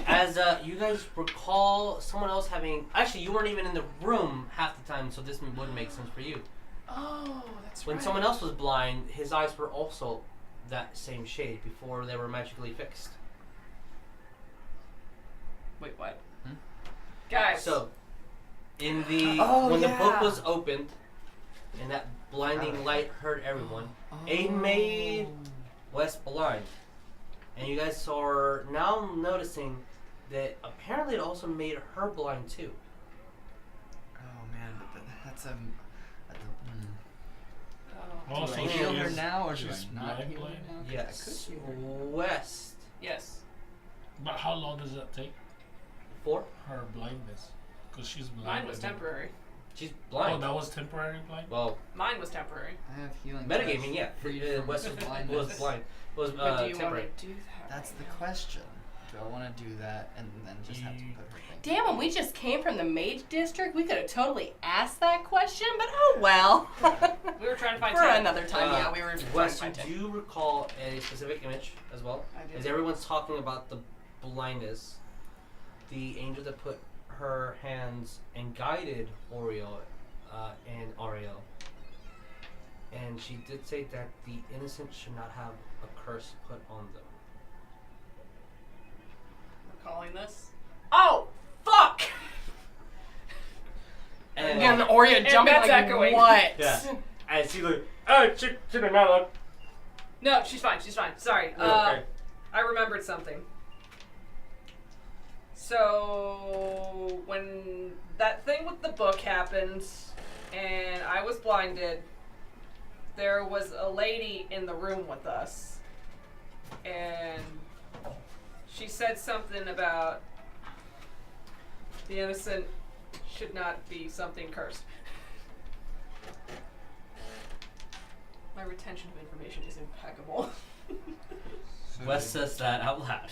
As you guys recall, someone else having. Actually, you weren't even in the room half the time, so this wouldn't make sense for you. Oh, that's When right. someone else was blind, his eyes were also that same shade before they were magically fixed. Wait, what? Guys. So, in the Oh, when the book yeah. was opened, and that blinding light hurt everyone, it made Wes blind, and you guys are now noticing that apparently it also made her blind too. Oh man, but that's Oh, do so I heal her she's- now or do she's I not blind, heal her blind? now? Yes, I could heal her. West Yes. But how long does that take? 4. Her blindness? Because she's blind. Mine was I think. temporary. She's Oh, blind. that was temporary blind? Well, Mine was temporary. I have healing. metagaming, touch, yeah. freed from Wes was blindness. blind. Was But do you temporary. want to do that? That's the right now? question. Do I want to do that and then just have to put her thing? Damn it, we just came from the Mage District. We could have totally asked that question, but oh well. We were trying to find For Ted. another time, yeah, we were trying to Wes, find you it. do recall a specific image as well. I did. As everyone's talking about the blindness, the angel that put her hands and guided Oriel and Ariell. And she did say that the innocent should not have a curse put on them. We're calling this. Oh, fuck! And Again, Oria And jumping that's like echoing. what? yeah, And she looked. Oh, should have not looked. No, she's fine. She's fine. Sorry. Okay. I remembered something. So when that thing with the book happened, and I was blinded, there was a lady in the room with us, and she said something about the innocent should not be something cursed. My retention of information is impeccable. Wes says that out loud.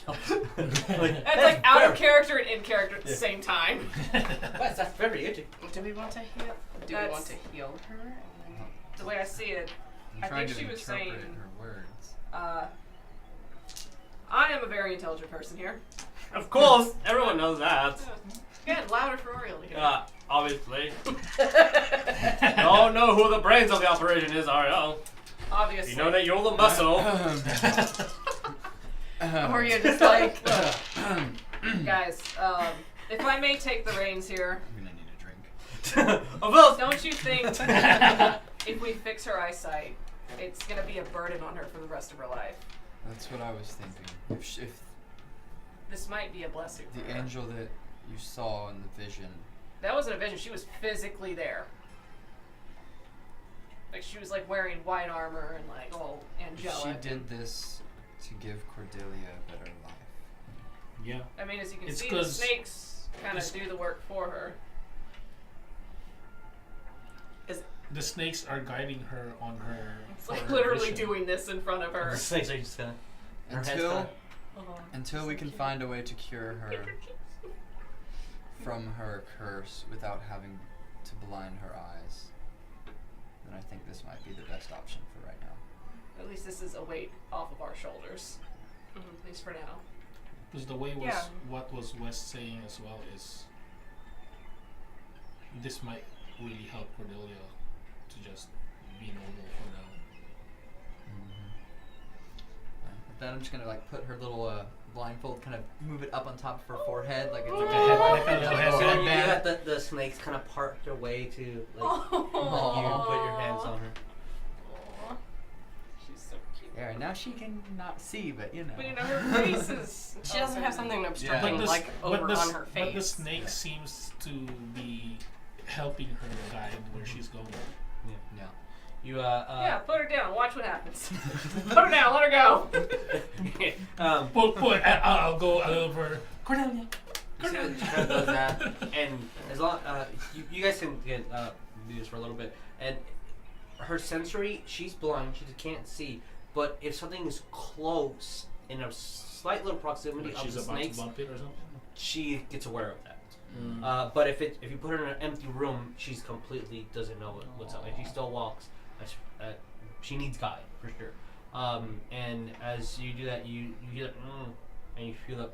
It's like out of character and in character at the same time. Wes, that's very itchy. Do we want to heal? Do we want to heal her? The way I see it, I'm I trying think to she was interpret saying, her words. I am a very intelligent person here. Of course, everyone knows that. Again, louder for Ariell to hear. Obviously. Don't know who the brains of the operation is, Ariell. Obviously. You know that you're the muscle. Or you're just like, Guys, if I may take the reins here, I'm gonna need a drink. Well, don't you think if we fix her eyesight, it's gonna be a burden on her for the rest of her life? That's what I was thinking. If This might be a blessing for the her. angel that you saw in the vision, That wasn't a vision. She was physically there. Like she was like wearing white armor and like all if angelic. she did this to give Cordelia a better life. Yeah. I mean, as you can It's see, the 'cause snakes kind of do the work for her. The snakes are guiding her on her. It's for like her literally vision. doing this in front of her. The snakes are just gonna. Her head's Until we can find a way to cure her from her curse without having to blind her eyes, then I think this might be the best option for right now. At least this is a weight off of our shoulders. At least for now. Because the way was Yeah. what was West saying as well is this might really help Cordelia to just be normal for now. Then I'm just gonna like put her little blindfold, kind of move it up on top of her forehead, like it's Like like a head- like a a little little So you headband. got the snakes kind of part their way to like Oh. you put your hands on her. Aw. She's so cute. Yeah, now she can not see, but you know. But you know, her face is. she doesn't have something Yeah. obstructing But the, like over but the, on her face. But the snake seems to be helping her guide where she's going. Yeah. You Yeah, put her down. Watch what happens. Put her down. Let her go. I'll go a little further. Cordelia. You see that she kind of does that, and as long you guys can get do this for a little bit, and her sensory, she's blind, she can't see, but if something is close in a slight little proximity Like of she's the about snakes, to bump it or something. she gets aware of that. But if you put her in an empty room, she's completely doesn't know what's up, and she still walks. She needs guide for sure. And as you do that, you hear that, and you feel that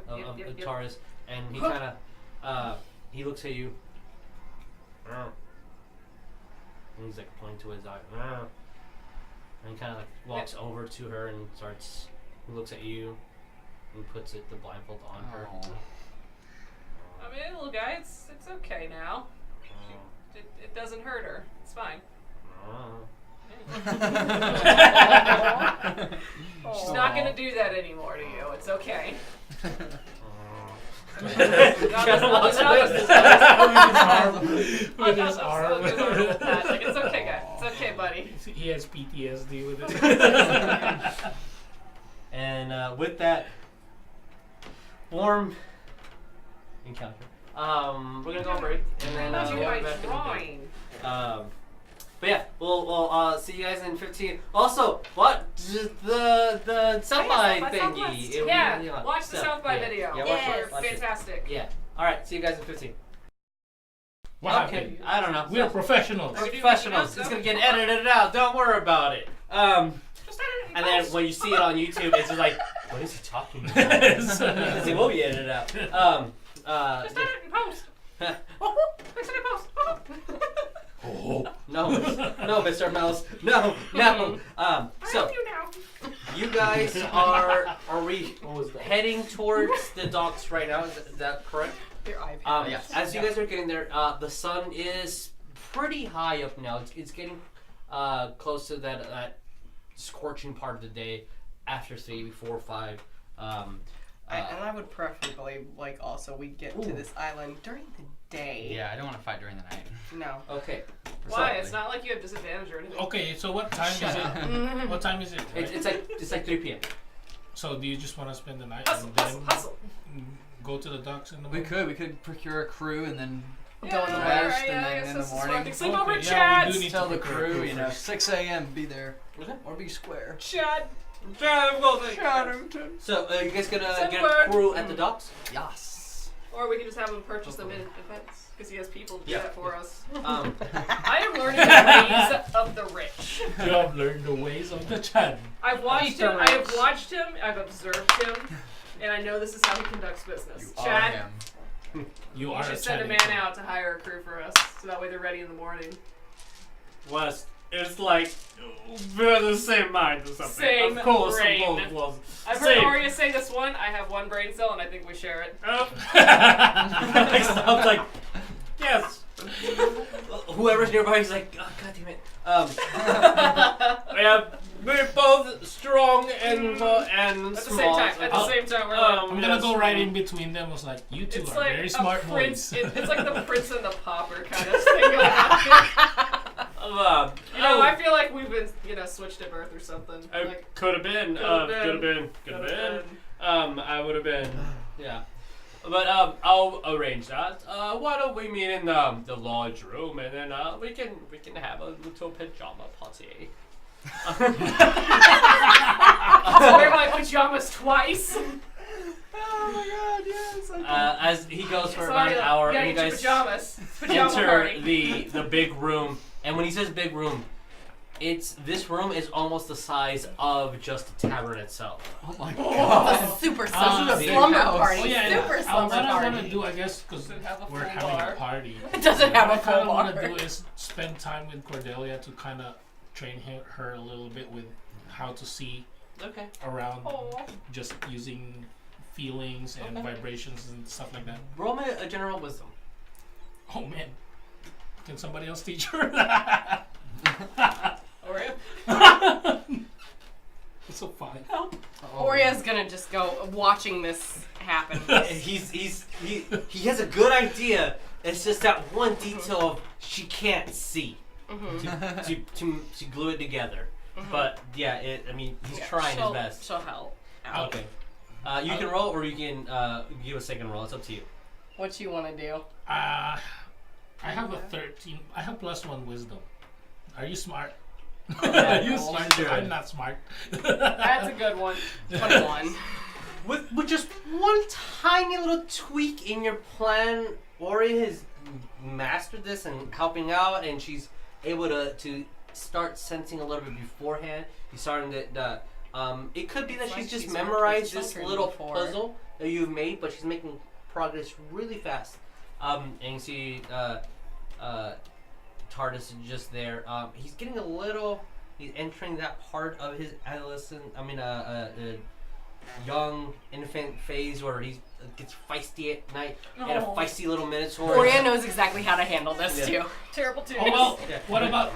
of Taurus, and he kind of he looks at you, and he's like pointing to his eye, and he kind of like walks over to her and starts. He looks at you and puts the blindfold on her. I mean, little guy, it's okay now. It doesn't hurt her. It's fine. She's not gonna do that anymore to you. It's okay. With his arm. Like, it's okay, guys. It's okay, buddy. He has PTSD with it. And with that warm encounter, we're gonna go on break, and then How'd you we'll be guys back in a bit. drawing? But yeah, we'll see you guys in 15. Also, what the South by South by thingy? Southwest. Yeah, watch the So, South by yeah, video. Yeah, Yes. watch it. Fantastic. Yeah. All right, see you guys in 15. What Okay, happened? I don't know. We're professionals. Are you doing Professionals. anything It's else? gonna get edited out. Don't worry about it. Just edit it in And then post. when you see it on YouTube, it's just like, what is he talking about? Because it will be edited out. Just edit it in post. Fix it in post. No, Mr. Mouse. No. I So love you now. you guys are we What was that? heading towards the docks right now? Is that correct? Your iPad. Yes. As you guys are getting there, the sun is pretty high up now. It's getting close to that scorching part of the day after 3, 4, 5. And I would preferably also we get to this island during the day. Yeah, I don't want to fight during the night. No. Okay. Why? It's not like you have disadvantage or anything. Okay, so what time Shut is up. it? What time is it? Right? It's like 3 p.m. So do you just want to spend the night Hustle, and then hustle, hustle. go to the docks in the We morning? could procure a crew and then Go in the Yeah, rest, alright, and yeah, I then guess in the this is morning. smart. Sleep over at yeah, we do Chad's. need tell to the prepare crew, you know, first. 6 a.m. be there Okay. or be square. Chad. So, you guys gonna Send get word. a crew at the docks? Yes. Or we can just have him purchase them in advance because he has people to do Yeah. that for us. Um, I am learning the ways of the rich. You have learned the ways of the Chan. I've watched the him. I have rich. watched him. I've observed him, and I know this is how he conducts business. You Chad, are him. You you are should a send a Chan man agent. out to hire a crew for us, so that way they're ready in the morning. West, it's like we're the same mind or something. Same of course, brain. of course. I've heard Same. Oria say this one. I have one brain cell, and I think we share it. I was like, yes. whoever's nearby is like, oh, God damn it. Yeah, we're both strong and At the same small. time. At the same time, we're like. I'm gonna go right in between them. I was like, you two It's are like very a smart prince. boys. It's like the prince and the pauper kind of thing going on. You know, I feel like we've been, switched at birth or something. Like, could have been. Could have been. I would have been. Yeah. But I'll arrange that. Why don't we meet in the lodge room and then we can have a little pajama party. I'll wear my pajamas twice. Oh my god, yes. As he goes for So about an hour, yeah, and you get your guys pajamas. Pajama enter party. the big room. And when he says big room, this room is almost the size of just the tavern itself. Oh my Oh, god. a super This is a slumber big slumber party. Oh yeah, Super yeah. slumber What I want to party. do, I guess, because Does it have a we're full having bar? a party. It doesn't have What a I kind full of want bar. to do is spend time with Cordelia to kind of train her a little bit with how to see Okay. around, Aw. just using feelings and Okay. vibrations and stuff like that. Roll me a general wisdom. Oh man, can somebody else teach her? Oria? It's a 5. Oria's gonna just go watching this happen. He has a good idea. It's just that one detail of she can't see to glue it together. But yeah, he's trying his best. She'll help. out. Okay. You can roll, or you can give a second roll. It's up to you. What you want to do? I have a 13. I have +1 wisdom. Are you smart? Yeah, Are you roll smart? sure. I'm not smart. That's a good one. 21. With just one tiny little tweak in your plan, Ori has mastered this and helping out, and she's able to start sensing a little bit beforehand. He's starting to. It could be that It's she's like just she's worked memorized with this children little before. puzzle that you've made, but she's making progress really fast. And you see TARDIS is just there. He's getting a little. He's entering that part of his adolescent. Young infant phase where he gets feisty at night and a Oh. feisty little minotaur. Oria knows exactly how to handle this Yeah. too. Terrible too. Oh well. Yeah. What about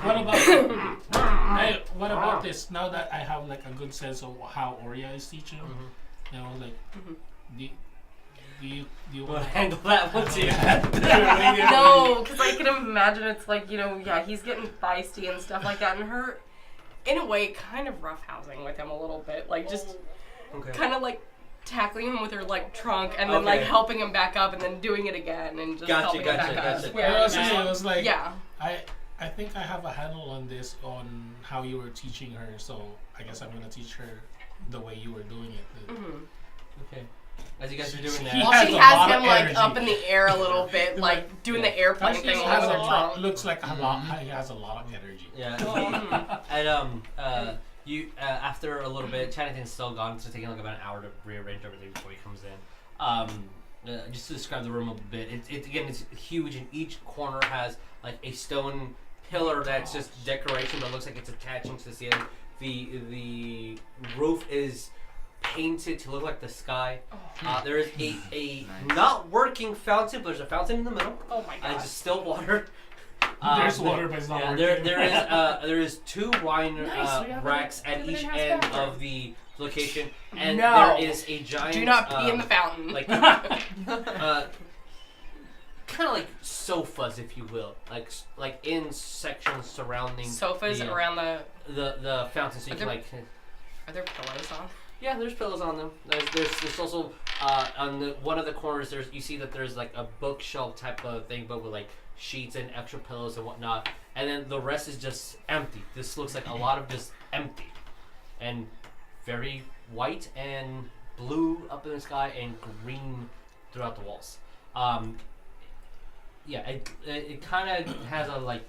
hey, what about this? Now that I have like a good sense of how Oria is teaching, you know, like do you Want want to handle that one too? No, because I can imagine it's like, he's getting feisty and stuff like that, and her, in a way, kind of roughhousing with him a little bit. Like, just Okay. kind of like tackling him with her like trunk and then like Okay. helping him back up and then doing it again and just helping him back Gotcha. up. I was like, Yeah. I think I have a handle on this, on how you were teaching her, so I guess I'm gonna teach her the way you were doing it. Okay. As you guys are doing He that, While has she a has lot him of like energy. up in the air a little bit, like doing the airplane He thing has with a her lot, trunk. looks like a lot. He has a lot of energy. yeah. And you after a little bit, Chattington's still gone. It's taking like about an hour to rearrange everything before he comes in. Just to describe the room a bit, it's huge, and each corner has like a stone pillar that's just decoration, but looks like it's attaching to the ceiling. The roof is painted to look like the sky. There is a not working fountain, but there's a fountain in the middle. Oh my And god. it's just still water. There's water, but it's not working. There is 2 wine Nice, we have racks a at each house end bathroom. of the location, and No. there is a giant. Do not pee in the fountain. Like kind of like sofas, if you will, like in sections surrounding Sofas the, around the fountain, so you Are can there- like. Are there pillows on? Yeah, there's pillows on them. There's also on the one of the corners. You see that there's like a bookshelf type of thing, but with like sheets and extra pillows and whatnot. And then the rest is just empty. This looks like a lot of just empty, and very white and blue up in the sky and green throughout the walls. Yeah, it kind of has a like.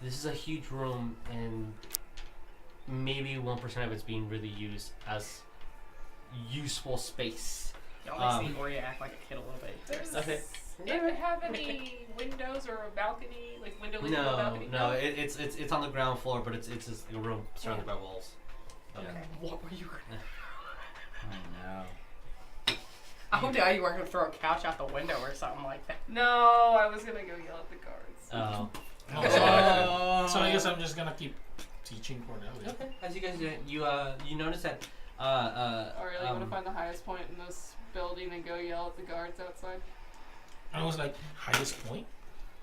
This is a huge room, and maybe 1% of it's being really used as useful space. You always see Oria act like a kid a little bit. Okay. Does it have any windows or a balcony? Like window leading to a No, balcony? no, it's on the ground floor, but it's just a room surrounded by walls. Okay. What were you gonna I know. Oh, yeah, you were gonna throw a couch out the window or something like that. No, I was gonna go yell at the guards. Oh. So I guess I'm just gonna keep teaching for now. Yeah. Okay. As you guys do it, you notice that Ariel, you want to find the highest point in this building and go yell at the guards outside? I was like, highest point?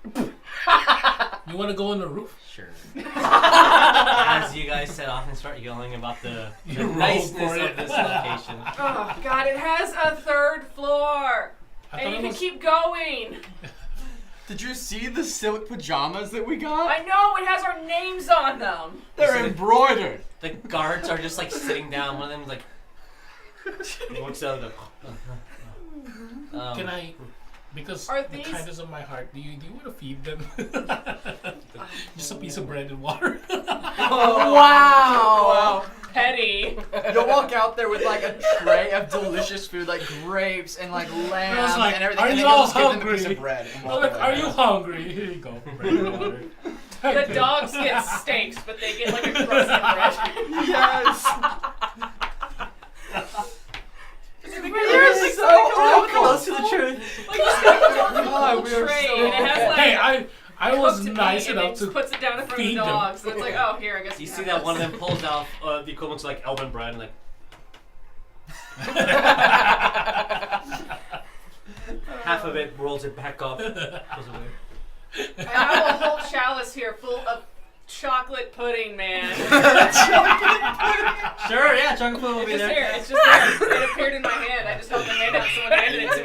You want to go on the roof? Sure. as you guys set off and start yelling about the You rolled niceness for of it. this location. Oh God, it has a third floor, I and thought you it can was- keep going. Did you see the silk pajamas that we got? I know it has our names on them. They're embroidered. The guards are just like sitting down. One of them is like looks out of the. Can I, because Are the these- kindness of my heart, do you want to feed them? Just a piece of bread and water. Wow. Petty. You'll walk out there with like a tray of delicious food, like grapes and like lamb I was like, and everything. are and you then you'll all just give them a piece hungry? of bread. And I'm walk like, away. are you hungry? Here you go, bread and water. The dogs get steaks, but they get like a crust of bread. Yes. You're so close to the truth. Like just got a God, we are tray, so and it has like Hey, I was cooked nice meat, and enough then to puts it down in front of the feed them. dogs. So it's like, oh, here, I guess You can see have that one of this. them pulls out the equivalent to like elven bread and like. Half of it rolls it back up. Goes away. I have a whole chalice here full of chocolate pudding, man. Sure, yeah, chocolate pudding will It's be just there. here. It's just there. It appeared in my hand. I just held my hand out. Someone handed it to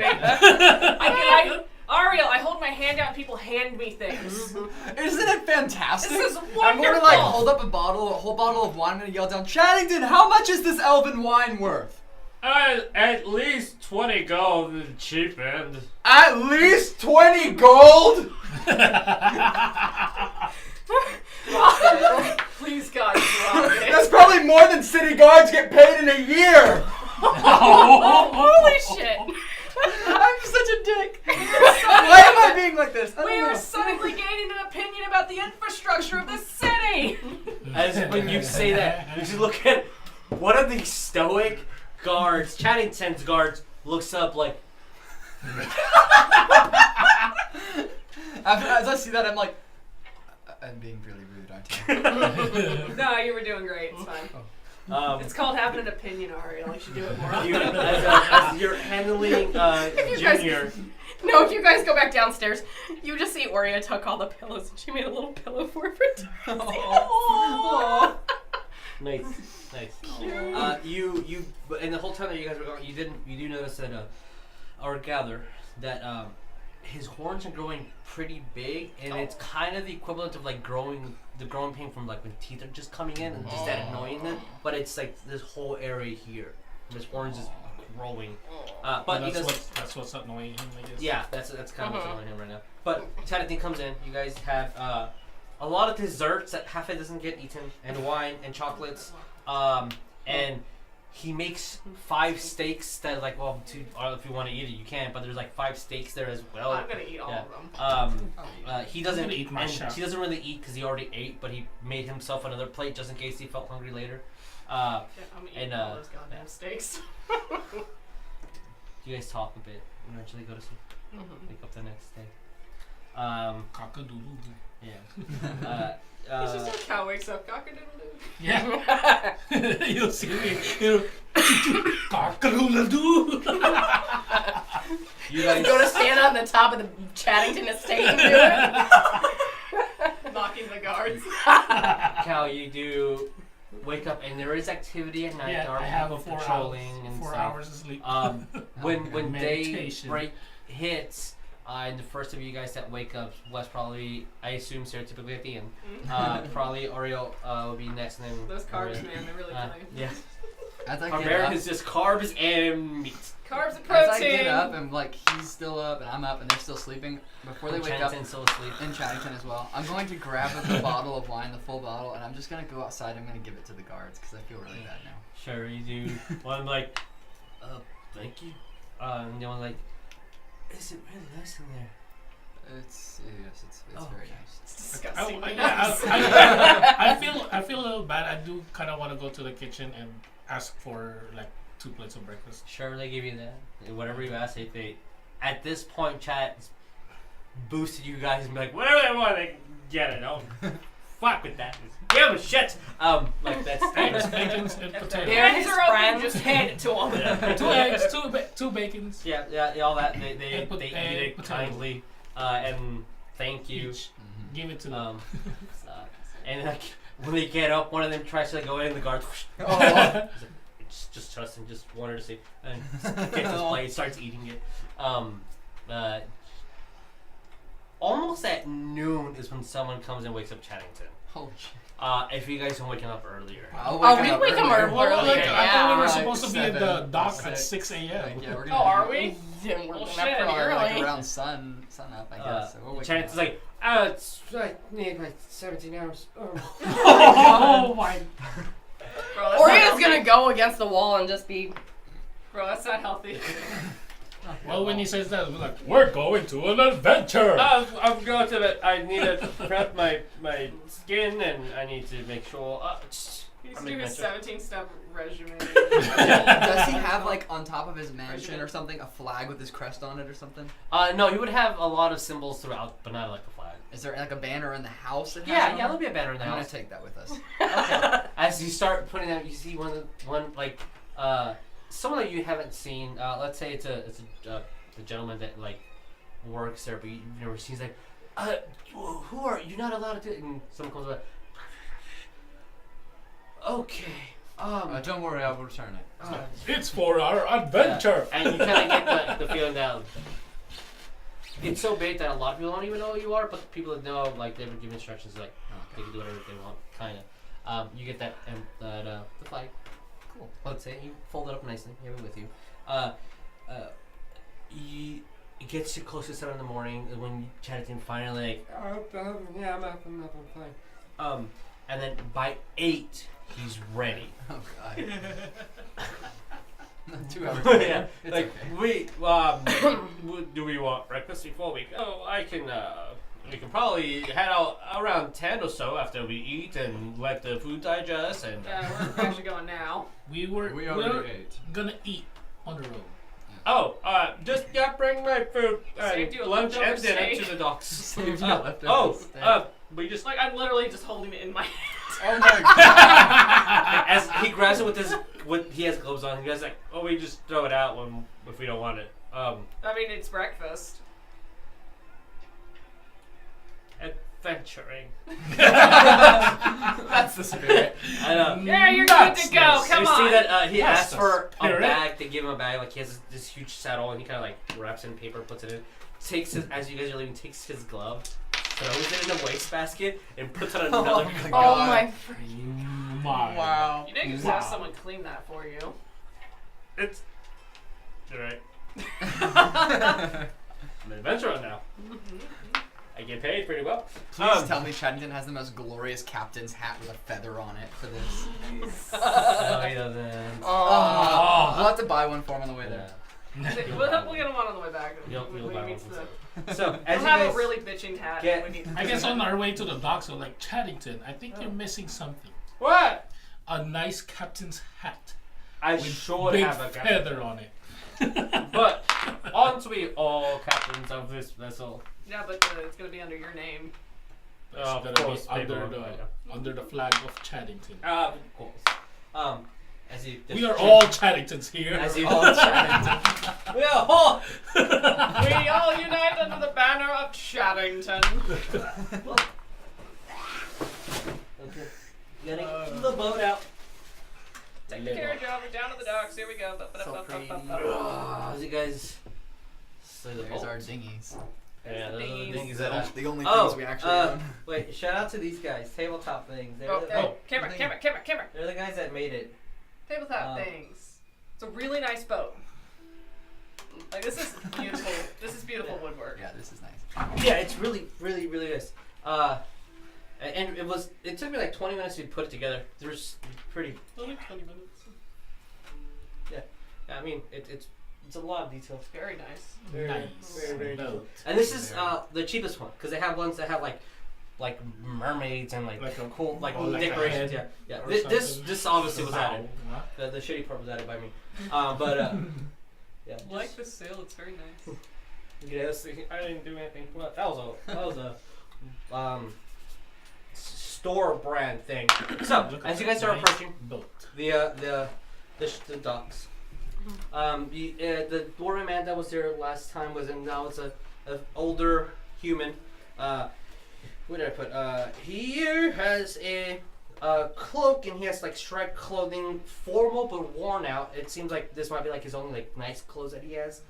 me. Ariel, I hold my hand out and people hand me things. Isn't it fantastic? This is I'm gonna like wonderful. hold up a whole bottle of wine. I'm gonna yell down, Chaddington, how much is this elven wine worth? At least 20 gold, the cheap end. At least 20 gold. Please, God, drop it. That's probably more than city guards get paid in a year. Holy shit. I'm such a dick. Why am I being like this? I We don't are know. suddenly gaining an opinion about the infrastructure of this city. As when you say that, you just look at one of these stoic guards, Chaddington's guards, looks up like. As I see that, I'm like, I'm being really rude, aren't I? No, you were doing great. It's fine. It's called having an opinion, Ariel. You should do it more often. As you're handling Junior. No, if you guys go back downstairs, you just see Oria took all the pillows and she made a little pillow for it. Nice. You and the whole time that you guys were going, you do notice that or gather that his horns are growing pretty big, and it's kind of the equivalent of like growing pain from like when teeth are just coming in and just that annoying them. But it's like this whole area here, his horns is growing. But he does. That's what's annoying him, I guess. Yeah, that's kind of what's annoying him right now. But Chaddington comes in. You guys have a lot of desserts that half it doesn't get eaten, and wine and chocolates. And he makes 5 steaks that like, well, if you want to eat it, you can. But there's like 5 steaks there as well. I'm gonna eat all of them. He doesn't I'm gonna eat my and share. he doesn't really eat because he already ate, but he made himself another plate just in case he felt hungry later. Yeah, I'm eating and, all those goddamn steaks. You guys talk a bit. Eventually go to sleep. Wake up the next day. Cock-a-doodle-doo. Yeah. It's just how cow wakes up. Cock-a-doodle-doo. Yeah. You'll see me. Cock-a-doodle-doo. You guys Go to stand on the top of the Chaddington estate and do it. Knocking the guards. Cal, you do wake up, and there is activity at night. Yeah, There are I have people 4 patrolling hours, and 4 stuff. hours of sleep. When Meditation. daybreak hits, and the first of you guys that wake up was probably, I assume, stereotypically at the end. Probably Ariell will be next, and then Those carbs, Ariell. man, they're really killing. Yeah. As I get Barbarian up, is just carbs and meat. Carbs and as I protein. get up and like he's still up and I'm up and they're still sleeping, before they wake up, Chaddington's still asleep. and Chaddington as well, I'm going to grab the bottle of wine, the full bottle, and I'm just going to go outside. I'm going to give it to the guards because I feel really bad now. Sure, you do. One like, thank you. And the one like, is it really nice in there? It's Oh, very okay. nice. It's disgusting. I feel a little bad. I do kind of want to go to the kitchen and ask for like 2 plates of breakfast. Sure, they give you that. Whatever you ask, if they, at this point, chat boosted you guys and be like, whatever they want, they can get it. Don't fuck with that. Give them shit. Like that's Eggs, bacons, and potatoes. They're Hands his are open, friends. just hand it to them. 2 eggs, 2 bacons. yeah, all that. They And eat it potatoes. kindly, and thank you. Each. Give it to them. And like when they get up, one of them tries to like, go in, the guard. Oh. Just trust him. Just want her to see. And gets his plate, starts eating it. Almost at noon is when someone comes and wakes up Chaddington. Holy shit. If you guys are waking up earlier. I'll Oh, we up wake 'em earlier. early. Well, like, Okay. I thought we were Yeah. supposed to be at the 7, dock at 6. 6 a.m. Yeah, we're Oh, gonna are we? Yeah, we're Well, up shit, pretty Probably, early. like around sun up, I guess. So we'll wake Chaddington's up. like, it's like need like 17 hours. Oh my! Bro, that's not Oria's healthy. gonna go against the wall and just be. Bro, that's not healthy. Well, when he says that, we're like, we're going to an adventure. I've got to. I need to prep my skin, and I need to make sure. He needs I'm to do his adventure. 17-step regimen. Does he have like on top of his mansion or something a flag with his crest on it or something? No, he would have a lot of symbols throughout, but not like the flag. Is there like a banner in the house that has Yeah, it on there'll it? be a banner in the I'm gonna house. take that with us. Okay. As you start putting out, you see one like someone that you haven't seen. Let's say it's a gentleman that like works there, but you've never seen. He's like, who are you? Not allowed to do it. And someone comes up. Okay. Don't worry, I will return it. It's for our adventure. And you kind of get the feeling that it's so big that a lot of people don't even know who you are, but the people that know, like, they would give instructions, like, they can do whatever they want, kind of. You get that, the flag. Cool. Let's say you fold it up nicely. You have it with you. It gets you close to 7 in the morning when Chaddington finally, like, yeah, I'm up, I'm fine. And then by 8, he's ready. Oh god. 2 hours. Yeah, It's like okay. Do we want breakfast before we go? I can. We can probably head out around 10 or so after we eat and let the food digest. And Yeah, we're actually going now. We were already ate. gonna eat on the road. just bring my food, Saved you a lunch and leftover dinner steak. to the docks. Saved you leftover steak. We just Like, I'm literally just holding it in my hand. Oh my god. as he grabs it with he has gloves on. He goes like, oh, we just throw it out if we don't want it. I mean, it's breakfast. Adventuring. That's the spirit. I know. Yeah, you're good to go. Nuts. Come you on. see that he That's asks the for a spirit. bag. They give him a bag. Like he has this huge saddle, and he kind of like wraps it in paper, puts it in. Takes his as you guys are leaving, takes his glove, throws it in a wastebasket, and puts on another. Oh my Oh God. my. My. Wow. You didn't just have someone clean that for you. It's. You're right. I'm an adventurer now. I get paid pretty well. Please tell me Chaddington has the most glorious captain's hat with a feather on it for this. No, he doesn't. Oh. We'll have to buy one for him on the way there. We'll get him on the way back. You'll when buy he one meets from the. So as We'll you have guys a really bitching hat. get- when we need I guess on our way to the dock, so like Chaddington, I think you're missing something. What? A nice captain's hat I with should big have a feather on it. But aren't we all captains of this vessel? Yeah, but it's gonna be under your name. But it's Of gonna be course, under paperwork, the flag of Chaddington. of course. As you. We are all Chaddingtons here. As you All Chaddington. we are all. We all unite under the banner of Chaddington. Okay. Getting the boat out. Take the carriage over, down to the docks. Here we go. So pretty. As you guys slay the There's boat. our dinghies. Yeah, those are the Dinghies. things that I. The only Oh, things we actually own. wait! Shout out to these guys, tabletop things. They're, Oh, the, hey, camera. they're the guys that made it. Tabletop things. It's a really nice boat. Like, this is beautiful. This is beautiful woodwork. Yeah, this is nice. Yeah, it's really, really, really nice. And it took me like 20 minutes to put it together. It was pretty. Only 20 minutes. I mean, it's a lot of detail. Very nice. Very, Nice. very, very No. cool. And this is the cheapest one because they have ones that have like mermaids and like Like a- cool like or like a decorations. head Yeah. or This something. obviously was added. Huh? The shitty part was added by me. But yeah. Like the sail, it's very nice. Yes, I didn't do anything. Well, that was a store brand thing. So Look as at you guys that are nice approaching boat. the docks, the dwarven man that was there last time was in. Now it's a older human. What did I put? He has a cloak and he has like striped clothing, formal but worn out. It seems like this might be like his only like nice clothes that he has.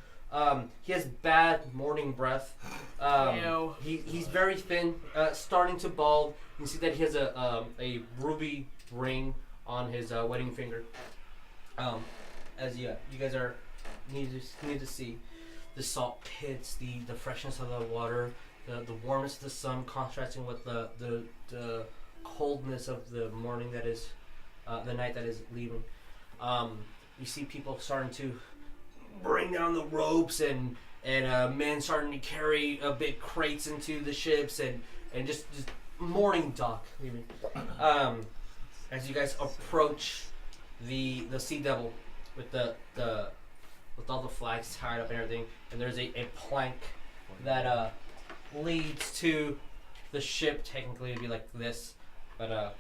He has bad morning breath. Ew. He's very thin, starting to bald. You can see that he has a ruby ring on his wedding finger. As you guys are need to see the salt pits, the freshness of the water, the warmness of the sun contrasting with the coldness of the morning that is the night that is leaving. You see people starting to bring down the ropes and men starting to carry big crates into the ships and just morning dock leaving. As you guys approach the Sea Devil with with all the flags tied up and everything, and there's a plank that leads to the ship. Technically it'd be like this, but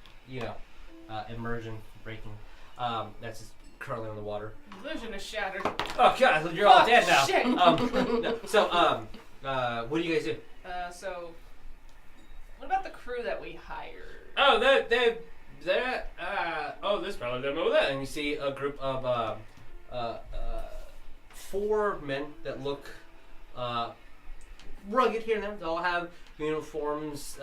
immersion breaking. That's just currently on the water. Vision is shattered. Oh god, you're all Fuck, dead now. shit. No, so what do you guys do? So, what about the crew that we hired? Oh, they're this fellow didn't know that. And you see a group of 4 men that look rugged here and there. They all have uniforms.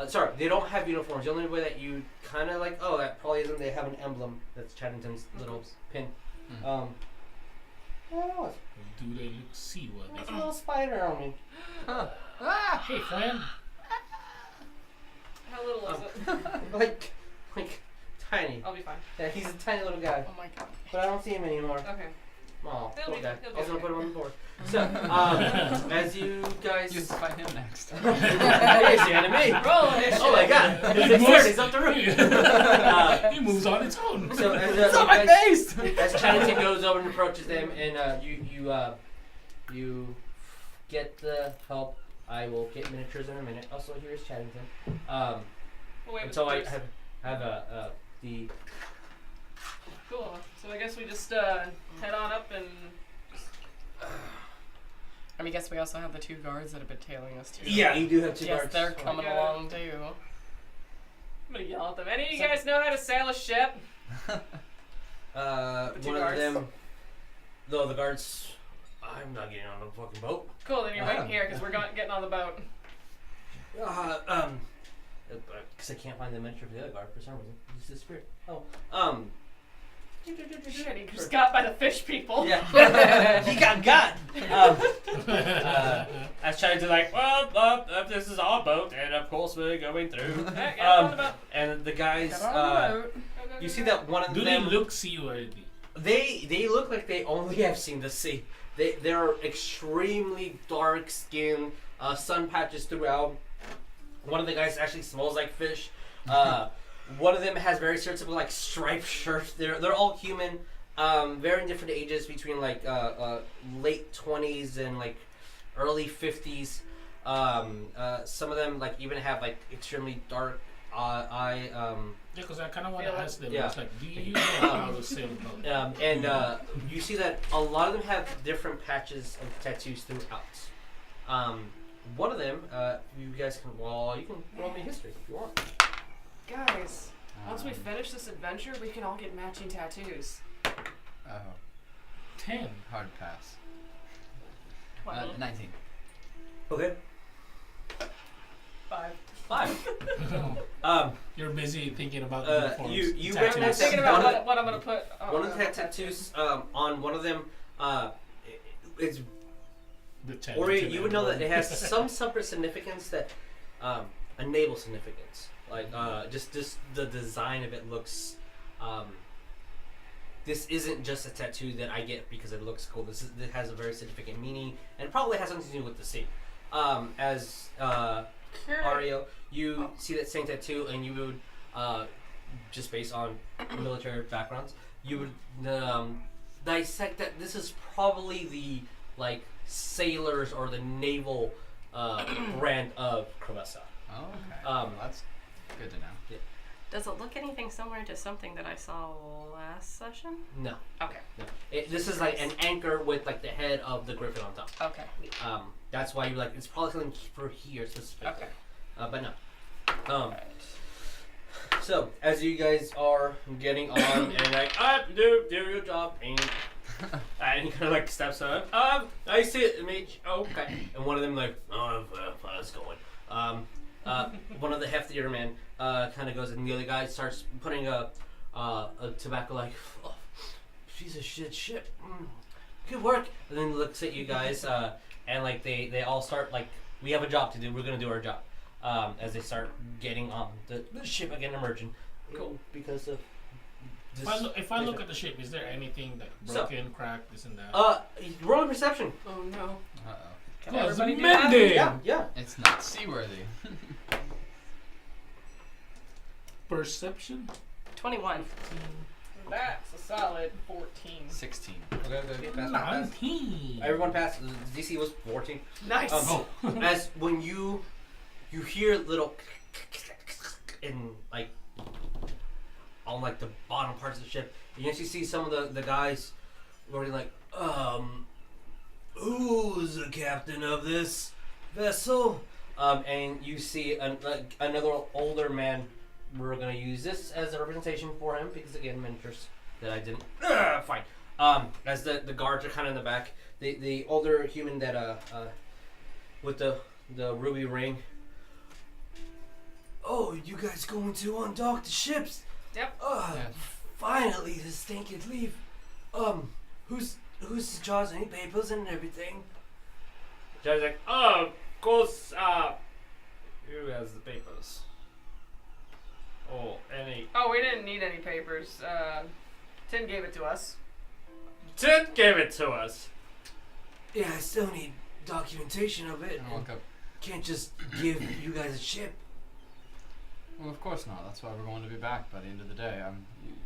Sorry, they don't have uniforms. The only way that you kind of like, oh, that probably isn't. They have an emblem that's Chaddington's little pin. I don't know. Do they look seaworthy? There's a little spider on me. Hey, friend. How little is it? like tiny. I'll be fine. Yeah, he's a tiny little guy, Oh my god. but I don't see him anymore. Okay. Oh, He'll poor be- guy. he'll be I was gonna okay. put him on the board. So, as you guys, You have to fight him next. here's the enemy. Roll initiative. Oh my god, He it's moves- he's up the roof. He moves on its own. So as It's on you my guys, face! as Chaddington goes over and approaches them, and you get the help. I will get miniatures in a minute. Also, here's Chaddington. Oh, wait, Until I there's- have the. Cool. So I guess we just head on up and. I guess we also have the 2 guards that have been tailing us too. Yeah, you do have 2 Yes, guards. they're coming Okay. along too. I'm gonna yell at them. Any of you guys know how to sail a ship? The 2 One of guards. them. No, the guards. I'm not getting on a fucking boat. Cool. Then you're waiting here because we're getting on the boat. Because I can't find the miniature of the other guard for some reason. He's disappeared. Oh, Shit, he just got by the fish people. yeah, he got. I was trying to like, well, this is our boat, and of course we're going through. Hey, get on the boat. And the guys, Get on the boat. Go, go, you go, see go. that one of Do they them. look seaworthy? They look like they only have seen the sea. They're extremely dark skinned, sun patches throughout. One of the guys actually smells like fish. One of them has very stereotypical like striped shirts. They're all human, very different ages between like late 20s and like early 50s. Some of them like even have like extremely dark Yeah, because I kind of want to Feel it. ask them. Yeah. It's like, do you know how to sail a boat? and you see that a lot of them have different patches of tattoos throughout. One of them, you guys can you can roll me history if you want. Guys, once we finish this adventure, we can all get matching tattoos. Oh, 10. hard pass. 20. 19. Okay. 5. 5. You're busy thinking about the uniforms. you tattoos. recognize I'm thinking One about of what I'm gonna put. One of the tattoos on one of them, it's The Oria. You would know that it has some separate significance that a naval significance. Like just the design of it looks. This isn't just a tattoo that I get because it looks cool. It has a very significant meaning and probably has something to do with the sea. As Ariell, you see that same tattoo and you would just based on military backgrounds, you would dissect that this is probably the like sailors or the naval brand of Cowrabao. Oh, okay. Well, that's good to know. Does it look anything similar to something that I saw last session? No, Okay. no. This is like an anchor with like the head of the griffin on top. Okay. That's why you're like it's probably something for here specifically. Okay. But no. So as you guys are getting on and like do your job and he kind of like steps up. I see it, mate. Okay. And one of them like, let's go in. One of the heftier men kind of goes, and the other guy starts putting a tobacco like, oh, piece of shit. Good work. And then looks at you guys, and like they all start like, we have a job to do. We're gonna do our job. As they start getting on the ship again, emerging. Cool. Because of. If I look at the ship, is there anything like broken, cracked, this and that? Roll perception. Oh no. Uh-oh. Can Cause everybody do that? mending! Yeah. It's not seaworthy. Perception? 21. That's a solid 14. 16. Okay. Pass. 19. Everyone passed. The DC was 14. Nice. As when you hear little in like on like the bottom parts of the ship, you actually see some of the guys running like, who's the captain of this vessel? And you see another older man. We're gonna use this as a representation for him because again, miniatures that I didn't. Fine. As the guards are kind of in the back, the older human that with the ruby ring. Oh, you guys going to undock the ships? Yep. Yes. Finally, this thing could leave. Who's in charge of any papers and everything? Judge's like, of course, who has the papers? Oh, any. Oh, we didn't need any papers. Tin gave it to us. Tin gave it to us. Yeah, I still need documentation of it. And walk up. Can't just give you guys a ship. Well, of course not. That's why we're going to be back by the end of the day.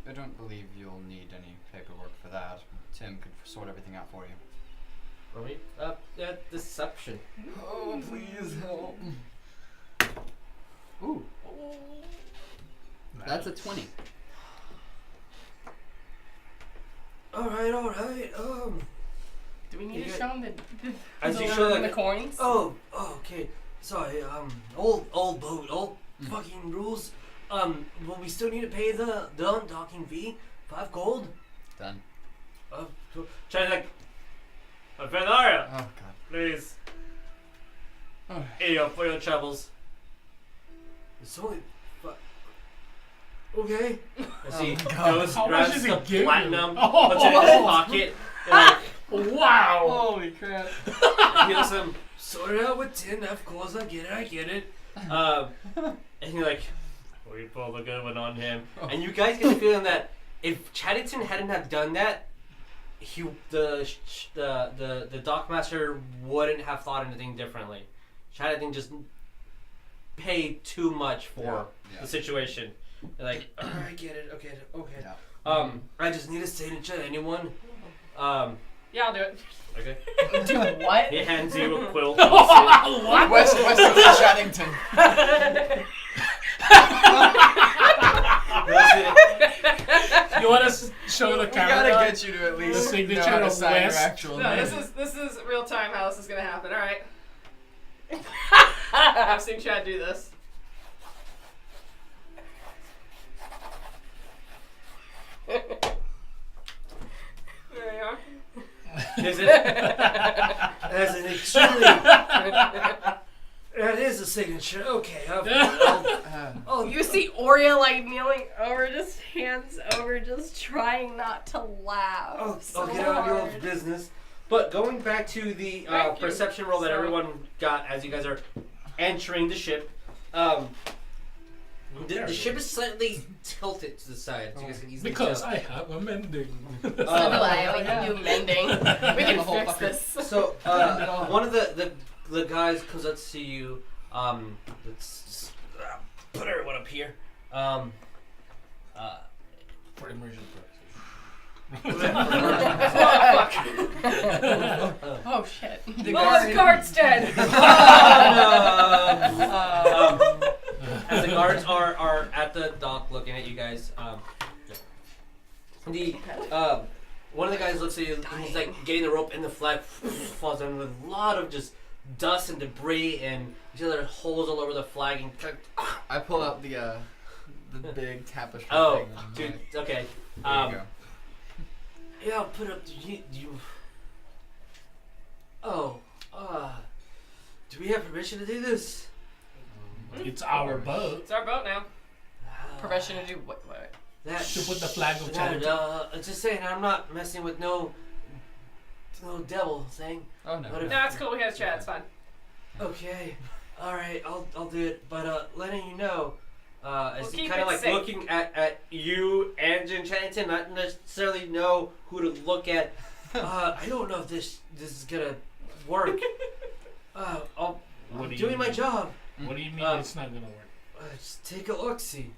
I don't believe you'll need any paperwork for that. Tim could sort everything out for you. Are we? Deception. Oh, please help. Ooh, that's a 20. Alright. Do we need You to get- show them As the, you show the like, coins? okay. Sorry, old boat, old fucking rules. Will we still need to pay the undocking fee? 5 gold? Done. Judge's like, Venaria, Oh, God. please. Oh. Here you go for your troubles. It's only. Okay. As he God. goes, How much grabs does the it give you? platinum, Oh. puts it in his pocket, and Wow! Holy crap. he goes, sort it out with tin, of course, I get it. And you're like, We pulled a good one on him. and you guys get the feeling that if Chaddington hadn't have done that, the dockmaster wouldn't have thought anything differently. Chaddington just paid too much for Yeah. the situation. They're like, I get it, okay. Yeah. I just need a signature, anyone? Yeah, I'll do it. Okay. Do what? He hands you a quill. West of Chaddington. You want to show the We camera? gotta get you to at least signature know how to of sign your West. actual No, name. this is real time how this is gonna happen. All right. I've seen Chad do this. There you are. Is it? That's an extremely. That is a signature. Okay. Oh, you see Oria like kneeling over, just hands over, just trying not to laugh. I'll get on your hard. business. But going back to the Thank you. perception roll that So- everyone got as you guys are entering the ship, the ship is slightly tilted to the side. So you guys can easily Because tell. I have a mending. So do I. We can do mending. We can The whole fix fucking- this. So one of the guys comes up to you. Let's put everyone up here. For emergency Oh shit. The Oh, the guard's dead. As the guards are at the dock looking at you guys, one of the guys looks at you and he's like getting the rope and the flag falls down with a lot of just dust and debris and you see there are holes all over the flag and I pull out the big tapestry oh thing. and I'm dude like, okay there you go. yeah I'll put up you do we have permission to do this? It's our boat. It's our boat now. Permission to do what? That To put the flag of charity. just saying I'm not messing with no devil thing. Oh no. What if- No, it's cool. We had a chat. It's fine. Okay, all right, I'll do it. But letting you know, as We'll he keep kind of it like safe. looking at you and Jin Channington, not necessarily know who to look at. I don't know if this is gonna work. I'm What do you doing my mean? job. What do you mean it's not gonna work? Just take a look, see.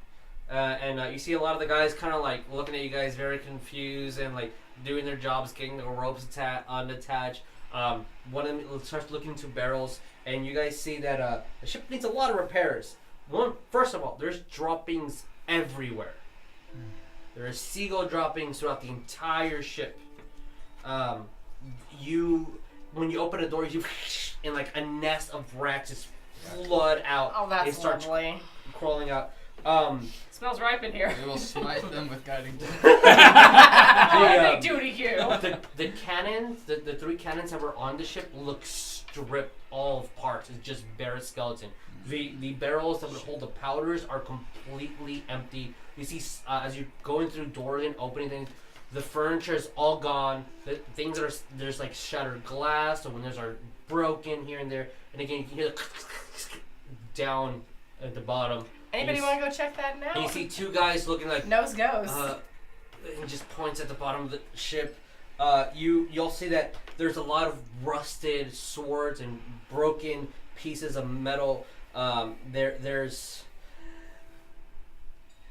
And you see a lot of the guys kind of like looking at you guys very confused and like doing their jobs, getting the ropes unattached. One of them starts looking to barrels, and you guys see that the ship needs a lot of repairs. First of all, there's droppings everywhere. There are seagull droppings throughout the entire ship. When you open a door, you and like a nest of rats just flood out. Oh, They that's start lovely. crawling out. Smells ripe in here. We will smite them with guiding bolt. Big duty here. The cannons, the three cannons that were on the ship look stripped all of parts. It's just bare skeleton. The barrels that would hold the powders are completely empty. You see, as you're going through doors and opening things, the furniture is all gone. The things that are there's like shattered glass. The windows are broken here and there. And again, you can hear the down at the bottom. Anybody You want to go check that now? And you see two guys looking like Nose goes. and just points at the bottom of the ship. You'll see that there's a lot of rusted swords and broken pieces of metal. There's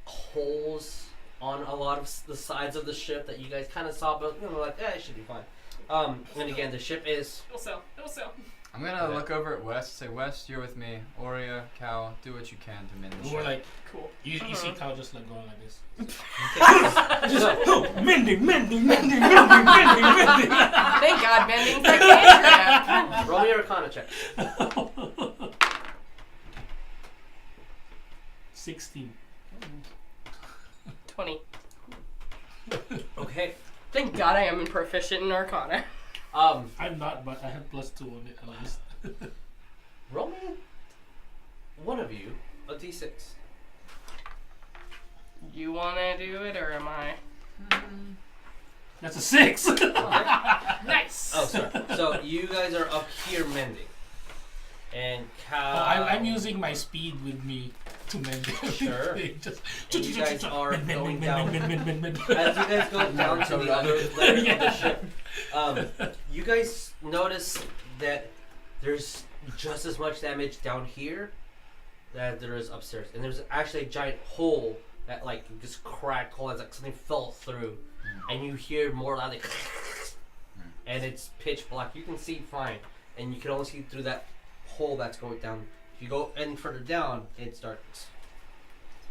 holes on a lot of the sides of the ship that you guys kind of saw, but like, it should be fine. And again, the ship is. It'll sell. It'll sell. I'm gonna look over at West, say, West, you're with me. Oria, Cow, do what you can to mend the We're ship. like, Cool. you see Cow just like going like this. Just like, Oh, mending. Thank God, mending's like cantrip. roll me a Arcana check. 16. 20. Okay. Thank God I am proficient in Arcana. I'm not, but I have +2 on it at least. Roll me, one of you, a d6. You want to do it or am I? That's a 6. Nice. Oh, sorry. So you guys are up here mending, and Cow. I'm using my speed with me to mend it. Sure. Just And you guys are mend, going mend, down. mend, mend, mend, mend. As you guys go down to the other layer of the ship, you guys notice that there's just as much damage down here that there is upstairs, and there's actually a giant hole that like just cracked hole as like something fell through, and you hear more loudly, and it's pitch black. You can see fine, and you can only see through that hole that's going down. If you go any further down, it's darkness.